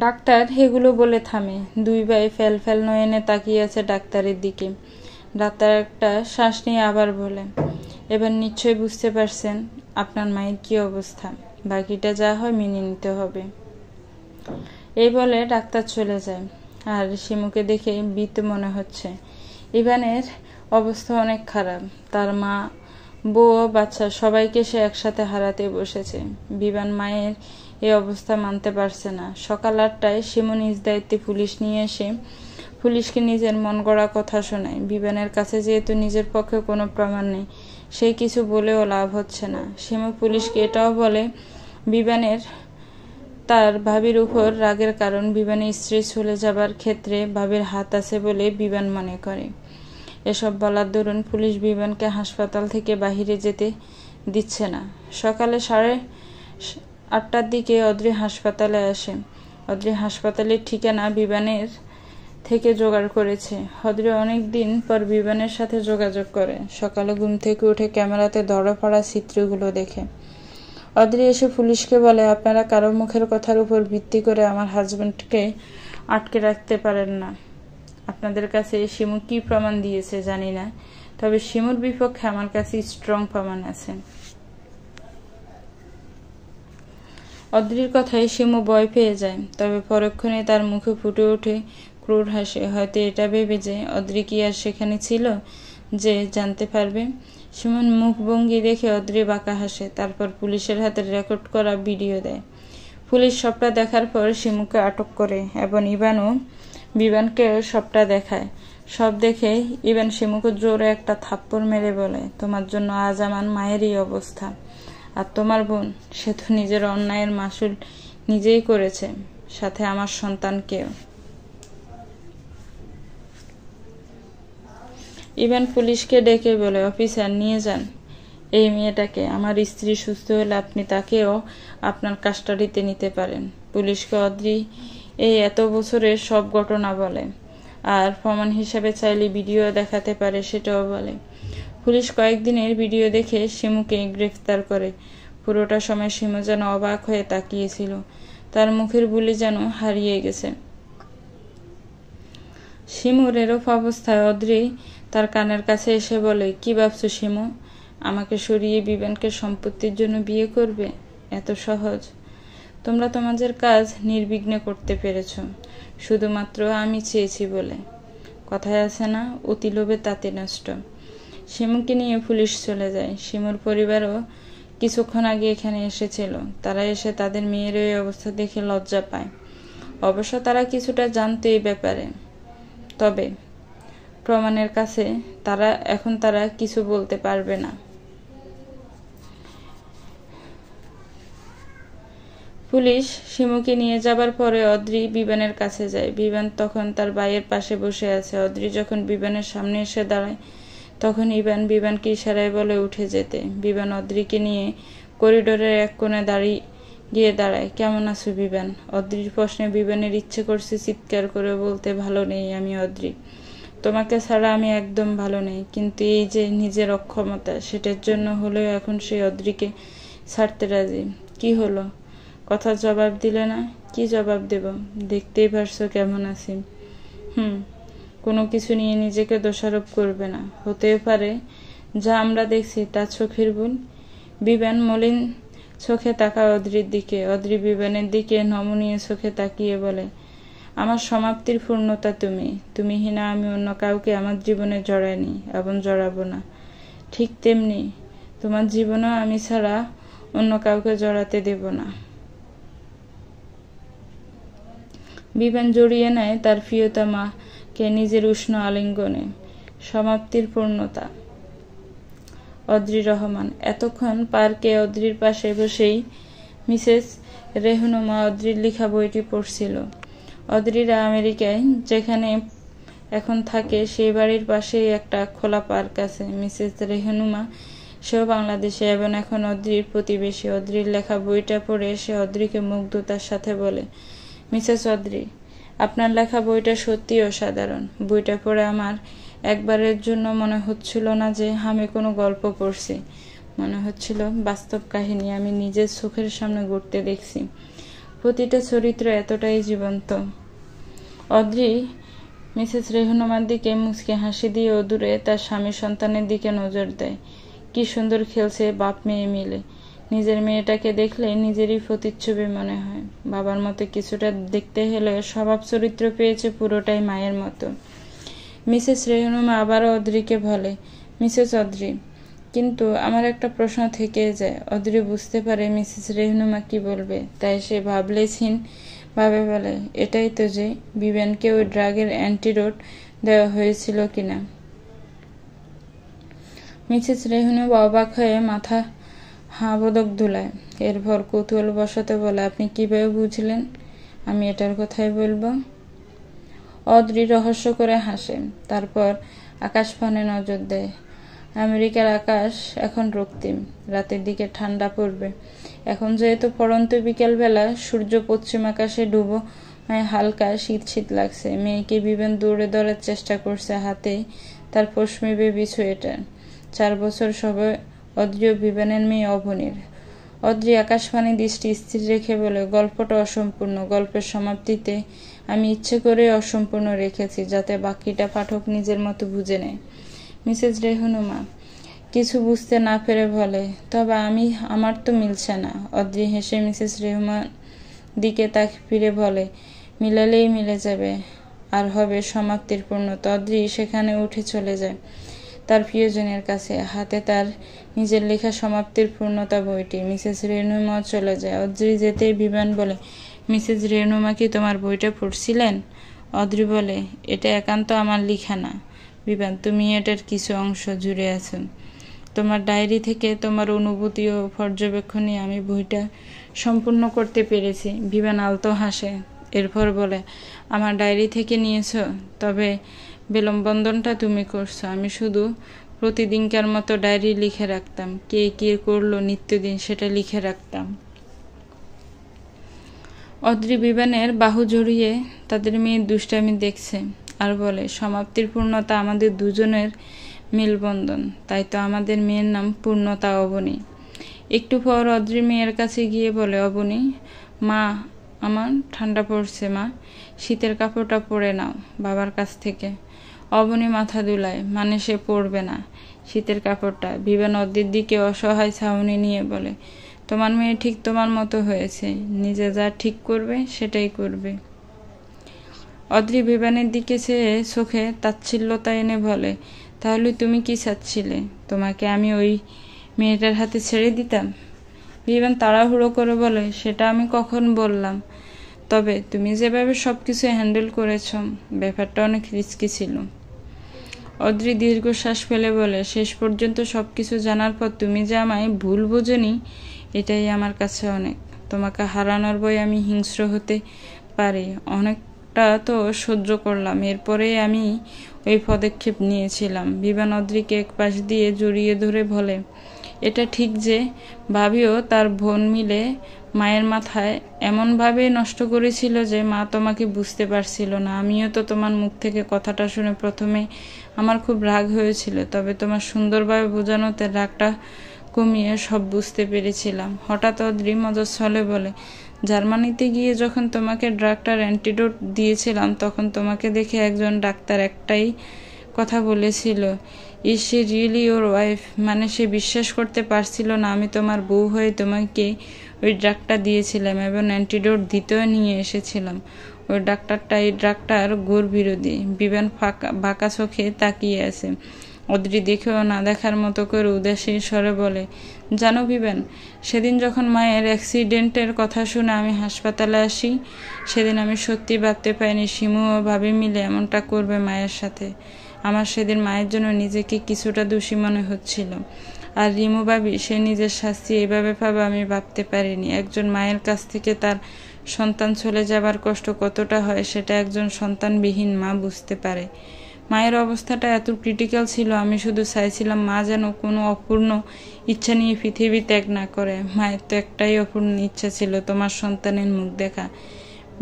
ডাক্তার এগুলো বলে থামে। 2 ভাই ফেল নয়নে তাকিয়ে আছে ডাক্তারের দিকে। ডাক্তার একটা শ্বাস নিয়ে আবার বলে, এবার নিশ্চয়ই বুঝতে পারছেন আপনার মায়ের কি অবস্থা। বাকিটা যা হয় মেনে নিতে হবে। এই বলে ডাক্তার চলে যায়। আর শিমুকে দেখে ভীত মনে হচ্ছে। ইভানের অবস্থা অনেক খারাপ। তার মা, বউ ও বাচ্চা সবাইকে সে একসাথে হারাতে বসেছে। বিভান মায়ের এই অবস্থা মানতে পারছে না। সকাল 8টায় শিমু নিজ দায়িত্বে পুলিশ নিয়ে এসে পুলিশকে নিজের মন গড়া কথা শোনায়। বিভানের কাছে যেহেতু নিজের পক্ষে কোনো প্রমাণ নেই, সে কিছু বলেও লাভ হচ্ছে না। শিমু পুলিশকে এটাও বলে বিভানের তার ভাবির উপর রাগের কারণ বিভানের স্ত্রী চলে যাবার ক্ষেত্রে ভাবির হাত আছে বলে বিভান মনে করে। এসব বলার দরুন পুলিশ বিভানকে হাসপাতাল থেকে বাহিরে যেতে দিচ্ছে না। সকালে 8:30টার দিকে অদ্রি হাসপাতালে আসে। অদ্রি হাসপাতালের ঠিকানা বিভানের থেকে জোগাড় করেছে। অদ্রি অনেক দিন পর বিভানের সাথে যোগাযোগ করে। সকালে ঘুম থেকে উঠে ক্যামেরাতে ধরা পড়া চিত্রগুলো দেখে। অদ্রি এসে পুলিশকে বলে, আপনারা কারো মুখের কথার উপর ভিত্তি করে আমার হাজবেন্ডকে আটকে রাখতে পারেন না। আপনাদের কাছে শিমু কি প্রমাণ দিয়েছে জানি না, তবে শিমুর বিপক্ষে আমার কাছে স্ট্রং প্রমাণ আছে। অদ্রির কথায় শিমু ভয় পেয়ে যায়, তবে পরক্ষণে তার মুখে ফুটে ওঠে ক্রূর হাসি। হয়তো এটা ভেবে যে অদ্রি কি আর সেখানে ছিল যে জানতে পারবে। শিমুর মুখভঙ্গি দেখে অদ্রি বাঁকা হাসে, তারপর পুলিশের হাতে রেকর্ড করা ভিডিও দেয়। পুলিশ সবটা দেখার পর শিমুকে আটক করে এবং বিভানকে সবটা দেখায়। সব দেখে ইভান শিমুকে জোরে একটা থাপ্পড় মেরে বলে, তোমার জন্য আজ আমার মায়েরই অবস্থা। আর তোমার বোন, সে তো নিজের অন্যায়ের মাসুল নিজেই করেছে, সাথে আমার সন্তানকেও। ইভান পুলিশকে ডেকে বলে, অফিসার নিয়ে যান এই মেয়েটাকে। আমার স্ত্রী সুস্থ হলে আপনি তাকেও আপনার কাস্টাডিতে নিতে পারেন। পুলিশকে অদ্রি এই এত বছরের সব ঘটনা বলে, আর প্রমাণ হিসাবে চাইলে ভিডিও দেখাতে পারে সেটাও বলে। পুলিশ কয়েকদিনের ভিডিও দেখে শিমুকে গ্রেফতার করে। পুরোটা সময় শিমু যেন অবাক হয়ে তাকিয়েছিল, তার মুখের বুলি যেন হারিয়ে গেছে। শিমুর এরূপ অবস্থায় অদ্রি তার কানের কাছে এসে বলে, কি ভাবছো শিমু? আমাকে সরিয়ে বিভানকে সম্পত্তির জন্য বিয়ে করবে? এত সহজ? তোমরা তোমাদের কাজ নির্বিঘ্নে করতে পেরেছ, শুধুমাত্র আমি চেয়েছি বলে। কথায় আছে না, অতি লোভে তাতে নষ্ট। শিমুকে নিয়ে পুলিশ চলে যায়। শিমুর পরিবারও কিছুক্ষণ আগে এখানে এসেছিল। তারা এসে তাদের মেয়ের এই অবস্থা দেখে লজ্জা পায়। অবশ্য তারা কিছুটা জানতো এই ব্যাপারে, তবে প্রমাণের কাছে তারা কিছু বলতে পারবে না। পুলিশ শিমুকে নিয়ে যাবার পরে অদ্রি বিভানের কাছে যায়। বিভান তখন তার ভাইয়ের পাশে বসে আছে। অদ্রি যখন বিভানের সামনে এসে দাঁড়ায়, তখন বিভানকে ইশারায় বলে উঠে যেতে। বিভান অদ্রিকে নিয়ে করিডোরের এক কোণে গিয়ে দাঁড়ায়। কেমন আছো বিভান? অদ্রির প্রশ্নে বিভানের ইচ্ছে করছে চিৎকার করে বলতে, ভালো নেই আমি অদ্রি, তোমাকে ছাড়া আমি একদম ভালো নেই। কিন্তু এই যে নিজের অক্ষমতা, সেটার জন্য হলেও এখন সেই অদ্রিকে ছাড়তে রাজি। কি হলো, কথার জবাব দিলে না? কি জবাব দেব? দেখতেই পারছো কেমন আছি। কোনো কিছু নিয়ে নিজেকে দোষারোপ করবে না। হতেও পারে যা আমরা দেখছি তা চোখের ভুল। বিভান মলিন চোখে তাকায় অদ্রির দিকে। অদ্রি বিভানের দিকে নমনীয় চোখে তাকিয়ে বলে, আমার সমাপ্তির পূর্ণতা তুমি হিনা আমি অন্য কাউকে আমার জীবনে জড়াইনি এবং জড়াবো না। ঠিক তেমনি তোমার জীবনেও আমি ছাড়া অন্য কাউকে জড়াতে দেব না। বিভান জড়িয়ে নেয় তার প্রিয়তা মাকে নিজের উষ্ণ আলিঙ্গনে। সমাপ্তির পূর্ণতা। অদ্রি রহমান। এতক্ষণ পার্কে অদ্রির পাশে বসেই মিসেস রেহনুমা অদ্রির লেখা বইটি পড়ছিল। অদ্রিরা আমেরিকায় যেখানে এখন থাকে সেই বাড়ির পাশেই একটা খোলা পার্ক আছে। মিসেস রেহনুমা সেও বাংলাদেশে এবং এখন অদ্রির প্রতিবেশী। অদ্রির লেখা বইটা পড়ে সে অদ্রিকে মুগ্ধতার সাথে বলে, মিসেস অদ্রি, আপনার লেখা বইটা সত্যি অসাধারণ। বইটা পড়ে আমার একবারের জন্য মনে হচ্ছিল না যে আমি কোনো গল্প পড়ছি। মনে হচ্ছিল বাস্তব কাহিনী আমি নিজের চোখের সামনে ঘটতে দেখছি। প্রতিটা চরিত্র এতটাই জীবন্ত। অদ্রি মিসেস রেহনুমার দিকে মুচকে হাসি দিয়ে দূরে তার স্বামী সন্তানের দিকে নজর দেয়। কি সুন্দর খেলছে বাপ মেয়ে মিলে। নিজের মেয়েটাকে দেখলে নিজেরই প্রতিচ্ছবি মনে হয়। বাবার মতো কিছুটা দেখতে হলে স্বভাব চরিত্র পেয়েছে পুরোটাই মায়ের মতো। মিসেস রেহনুমা আবারও অদ্রিকে বলে, মিসেস অদ্রি, কিন্তু আমার একটা প্রশ্ন থেকে যায়। অদ্রি বুঝতে পারে মিসেস রেহনুমা কি বলবে, তাই সে ভাবলেহীন ভাবে বলে, এটাই তো যে বিবেনকে ওই ড্রাগের অ্যান্টিডোট দেওয়া হয়েছিল কিনা। মিসেস রেহনুমা অবাক হয়ে মাথা হাবোদক দুলায়। এরপর কৌতূহল বশতে বলে, আপনি কিভাবে বুঝলেন আমি এটার কথাই বলবো? অদ্রি রহস্য করে হাসে, তারপর আকাশপানে নজর দেয়। আমেরিকার আকাশ এখন রক্তিম, রাতের দিকে ঠান্ডা পড়বে। এখন যেহেতু পড়ন্ত বিকেলবেলা, সূর্য পশ্চিম আকাশে ডুবো, হালকা শীত শীত লাগছে। মেয়েকে বিবেন দৌড়ে ধরার চেষ্টা করছে, হাতে তার পশমি বেবি সোয়েটার। 4 বছর সবে অদ্রি ও বিবেনের মেয়ে অবনীর। অদ্রি আকাশপানে দৃষ্টি স্থির রেখে বলে, গল্পটা অসম্পূর্ণ। গল্পের সমাপ্তিতে আমি ইচ্ছে করে অসম্পূর্ণ রেখেছি, যাতে বাকিটা পাঠক নিজের মতো বুঝে নেয়। মিসেস রেহনুমা কিছু বুঝতে না পেরে বলে, তবে আমার তো মিলছে না। অদ্রি হেসে মিসেস রেহমান দিকে তাকে ফিরে বলে, মিলালেই মিলে যাবে, আর হবে সমাপ্তির পূর্ণতা। অদ্রি সেখানে উঠে চলে যায় তার প্রিয়জনের কাছে, হাতে তার নিজের লেখা সমাপ্তির পূর্ণতা বইটি। মিসেস রেহনুমা চলে যায়। অদ্রি যেতেই বিমান বলে, মিসেস রেহনুমা কি তোমার বইটা পড়ছিলেন? অদ্রি বলে, এটা একান্ত আমার লেখা না বিমান, তুমি এটার কিছু অংশ জুড়ে আছো। তোমার ডায়েরি থেকে তোমার অনুভূতি ও পর্যবেক্ষণে আমি বইটা সম্পূর্ণ করতে পেরেছি। বিমান আলতো হাসে, এরপর বলে, আমার ডায়েরি থেকে নিয়েছ? তবে বিলম্বনটা তুমি করছো। আমি শুধু প্রতিদিনকার মতো ডায়েরি লিখে রাখতাম, কে কি করলো নিত্যদিন সেটা লিখে রাখতাম। অদ্রি বিমানের বাহু জড়িয়ে তাদের মেয়ের দুষ্টামি দেখছে আর বলে, সমাপ্তির পূর্ণতা আমাদের দুজনের মেলবন্ধন, তাই তো আমাদের মেয়ের নাম পূর্ণতা অবনী। একটু পর অদ্রি মেয়ের কাছে গিয়ে বলে, অবনী, মা আমার ঠান্ডা পড়ছে, মা শীতের কাপড়টা পরে নাও বাবার কাছ থেকে। অবনী মাথা দুলায়, মানে সে পরবে না শীতের কাপড়টা। বিমান অদ্রির দিকে অসহায় ছাউনি নিয়ে বলে, তোমার মেয়ে ঠিক তোমার মতো হয়েছে, নিজে যা ঠিক করবে সেটাই করবে। অদ্রি বিমানের দিকে চেয়ে চোখে তাচ্ছিল্যতা এনে বলে, তাহলে তুমি কি চাচ্ছিলে? তোমাকে আমি ওই মেয়েটার হাতে ছেড়ে দিতাম? বিমান তাড়াহুড়ো করে বলে, সেটা আমি কখন বললাম? তবে তুমি যেভাবে সবকিছু হ্যান্ডেল করেছ, ব্যাপারটা অনেক রিস্কি ছিল। অদ্রি দীর্ঘশ্বাস ফেলে বলে, শেষ পর্যন্ত সবকিছু জানার পর তুমি যে আমায় ভুল বোঝনি, এটাই আমার কাছে অনেক। তোমাকে হারানোর ভয়ে আমি হিংস্র হতে পারি, অনেকটা তো সহ্য করলাম, এরপরে আমি ওই পদক্ষেপ নিয়েছিলাম। বিমান অদ্রিকে এক পাশ দিয়ে জড়িয়ে ধরে বলে, এটা ঠিক যে ভাবিও তার বোন মিলে মায়ের মাথায় এমনভাবে নষ্ট করেছিল যে মা তোমাকে বুঝতে পারছিল না। আমিও তো তোমার মুখ থেকে কথাটা শুনে প্রথমে আমার খুব রাগ হয়েছিল, তবে তোমার সুন্দরভাবে বোঝানোতে রাগটা কমিয়ে সব বুঝতে পেরেছিলাম। হঠাৎ অদ্রি মজার ছলে বলে, জার্মানিতে গিয়ে যখন তোমাকে ড্রাগটার অ্যান্টিডোট দিয়েছিলাম, তখন তোমাকে দেখে একজন ডাক্তার একটাই কথা বলেছিল, is she really your wife? মানে সে বিশ্বাস করতে পারছিল না আমি তোমার বউ হয়ে তোমাকে ওই ড্রাগটা দিয়েছিলাম এবং অ্যান্টিডোট দিতেও নিয়ে এসেছিলাম। ওই ডাক্তারটা এই ড্রাগটার ঘোর বিরোধী। বিমান বাঁকা চোখে তাকিয়ে আছে। অদ্রি দেখেও না দেখার মতো করে উদাসীন স্বরে বলে, জানো বিবেন, সেদিন যখন মায়ের অ্যাক্সিডেন্টের কথা শুনে আমি হাসপাতালে আসি, সেদিন আমি সত্যি ভাবতে পারিনি শিমু ও ভাবি মিলে এমনটা করবে মায়ের সাথে। আমার সেদিন মায়ের জন্য নিজেকে কিছুটা দোষী মনে হচ্ছিল। আর রিমু ভাবি সে নিজের শাস্তি এইভাবে পাবে আমি ভাবতে পারিনি। একজন মায়ের কাছ থেকে তার সন্তান চলে যাবার কষ্ট কতটা হয় সেটা একজন সন্তানবিহীন মা বুঝতে পারে। মায়ের অবস্থাটা এত ক্রিটিক্যাল ছিল, আমি শুধু চাইছিলাম মা যেন কোনো অপূর্ণ ইচ্ছা নিয়ে পৃথিবী ত্যাগ না করে। মায়ের তো একটাই অপূর্ণ ইচ্ছা ছিল, তোমার সন্তানের মুখ দেখা।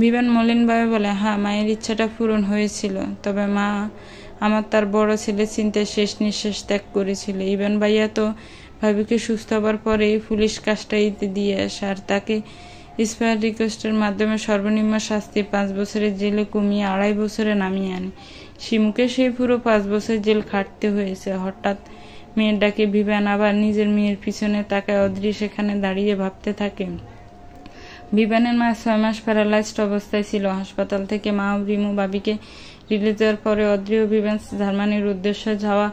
বিমান মলিনভাবে বলে, হ্যাঁ মায়ের ইচ্ছাটা পূরণ হয়েছিল, তবে মা আমার তার বড় ছেলে চিন্তায় শেষ নিঃশ্বাস ত্যাগ করেছিল। ইভান ভাইয়া তো ভাবিকে সুস্থ হবার পরেই পুলিশ কাস্টাডিতে দিয়ে আসে আর তাকে স্পেয়ার রিকোয়েস্টের মাধ্যমে সর্বনিম্ন শাস্তি 5 বছরের জেলে কমিয়ে 2.5 বছরে নামিয়ে আনে। শিমুকে সেই পুরো 5 বছর জেল খাটতে হয়েছে। হঠাৎ মেয়ের ডাকে বিমান আবার নিজের মেয়ের পিছনে তাকায়। অদ্রি সেখানে দাঁড়িয়ে ভাবতে থাকে, বিবানের মা 6 মাস প্যারালাইজড অবস্থায় ছিল। হাসপাতাল থেকে মা ও রিমু বাবিকে রিলিজ দেওয়ার পরে অদ্রি ও বিবান জার্মানির উদ্দেশ্যে যাওয়া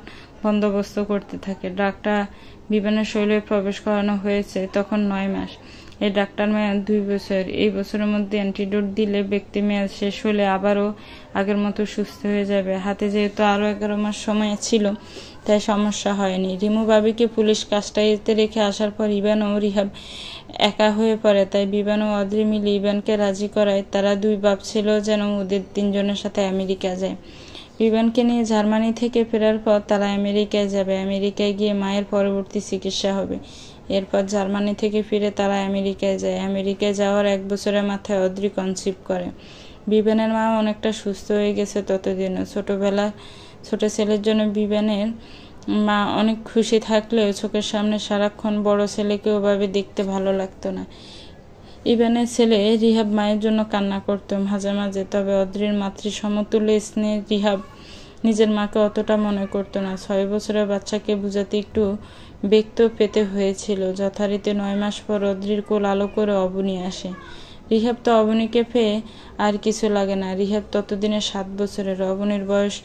বন্দোবস্ত করতে থাকে। ডাক্তার বিবানের শরীরে প্রবেশ করানো হয়েছে তখন 9 মাস। এই ডাক্তার মেয়াদ 2 বছর। এই বছরের মধ্যে অ্যান্টিডোট দিলে ব্যক্তি মেয়াদ শেষ হলে আবারও আগের মতো সুস্থ হয়ে যাবে। হাতে যেহেতু আরও 11 মাস সময় ছিল, তাই সমস্যা হয়নি। রিমু বাবিকে পুলিশ কাস্টাডিতে রেখে আসার পর ইবান ও রিহাব একা হয়ে পড়ে, তাই বিবান ও অদ্রি মিলে ইবানকে রাজি করায়। তারা 2 ভাবছিল যেন ওদের 3 জনের সাথে আমেরিকা যায়। বিবানকে নিয়ে জার্মানি থেকে ফেরার পর তারা আমেরিকায় যাবে। আমেরিকায় গিয়ে মায়ের পরবর্তী চিকিৎসা হবে। এরপর জার্মানি থেকে ফিরে তারা আমেরিকায় যায়। আমেরিকায় যাওয়ার 1 বছরের মাথায় অদ্রি কনসিভ করে। বিবানের মা অনেকটা সুস্থ হয়ে গেছে ততদিনও। ছোট ছেলের জন্য বিবানের মা অনেক খুশি থাকলেও চোখের সামনে সারাক্ষণ বড় ছেলেকে ওভাবে দেখতে ভালো লাগতো না। ইবানের ছেলে রিহাব মায়ের জন্য কান্না করত মাঝে মাঝে, তবে অদ্রির মাতৃ সমতুল্য স্নেহ রিহাব নিজের মাকে অতটা মনে করত না। 6 বছরের বাচ্চাকে বুঝাতে একটু ব্যক্ত পেতে হয়েছিল। যথারীতি 9 মাস পর অদ্রির কোল আলো করে অবনী আসে। রিহাব তো অবনীকে পেয়ে আর কিছু লাগে না। রিহাব ততদিনে 7 বছরের। অবনীর বয়স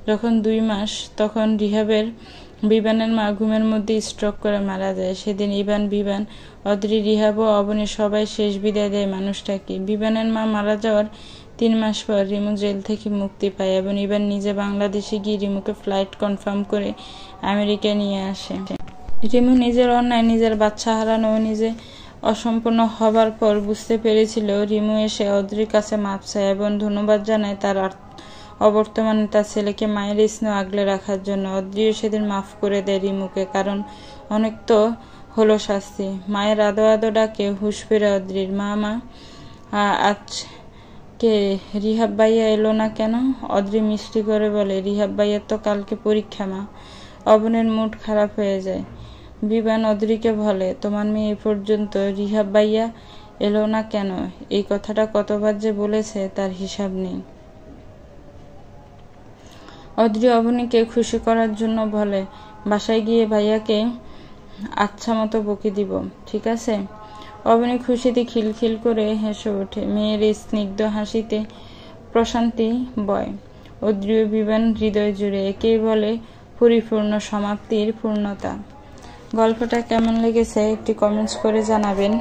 যখন 2 মাস, তখন বিবানের মা ঘুমের মধ্যে স্ট্রোক করে মারা যায়। সেদিন বিবান, অদ্রি, রিহাব ও অবনী সবাই শেষ বিদায় দেয় মানুষটাকে। বিবানের মা মারা যাওয়ার 3 মাস পর রিমু জেল থেকে মুক্তি পায় এবং ইবান নিজে বাংলাদেশে গিয়ে রিমুকে ফ্লাইট কনফার্ম করে আমেরিকায় নিয়ে আসে। রিমু নিজের অন্যায়, নিজের বাচ্চা হারানো ও নিজে অসম্পূর্ণ হবার পর বুঝতে পেরেছিল। রিমু এসে অদ্রির কাছে মাপ চায় এবং ধন্যবাদ জানায় তার অবর্তমানে তার ছেলেকে মায়ের স্নেহ আগলে রাখার জন্য। অদ্রিও সেদিন মাফ করে দেয় রিমুকে, কারণ অনেক তো হলো শাস্তি। মায়ের আদো আদো ডাকে হুঁশ ফিরে অদ্রির। মা আজকে রিহাব ভাইয়া এলো না কেন? অদ্রি মিষ্টি করে বলে, রিহাব ভাইয়ার তো কালকে পরীক্ষা মা। অবনের মুড খারাপ হয়ে যায়। বিবান অদ্রিকে বলে, তোমার মেয়ে এ পর্যন্ত রিহাব ভাইয়া এলো না কেন? এই কথাটা কতবার যে বলেছে তার হিসাব নেই। অদ্রি অবনীকে খুশি করার জন্য বলে, বাসায় গিয়ে ভাইয়াকে আচ্ছা মতো বকে দিব, ঠিক আছে? অবনী খুশিতে খিলখিল করে হেসে ওঠে। মেয়ের এই স্নিগ্ধ হাসিতে প্রশান্তি বয় অদ্রি ও বিবান হৃদয় জুড়ে। একেই বলে পরিপূর্ণ সমাপ্তির পূর্ণতা। গল্পটা কেমন লেগেছে একটি কমেন্টস করে জানাবেন।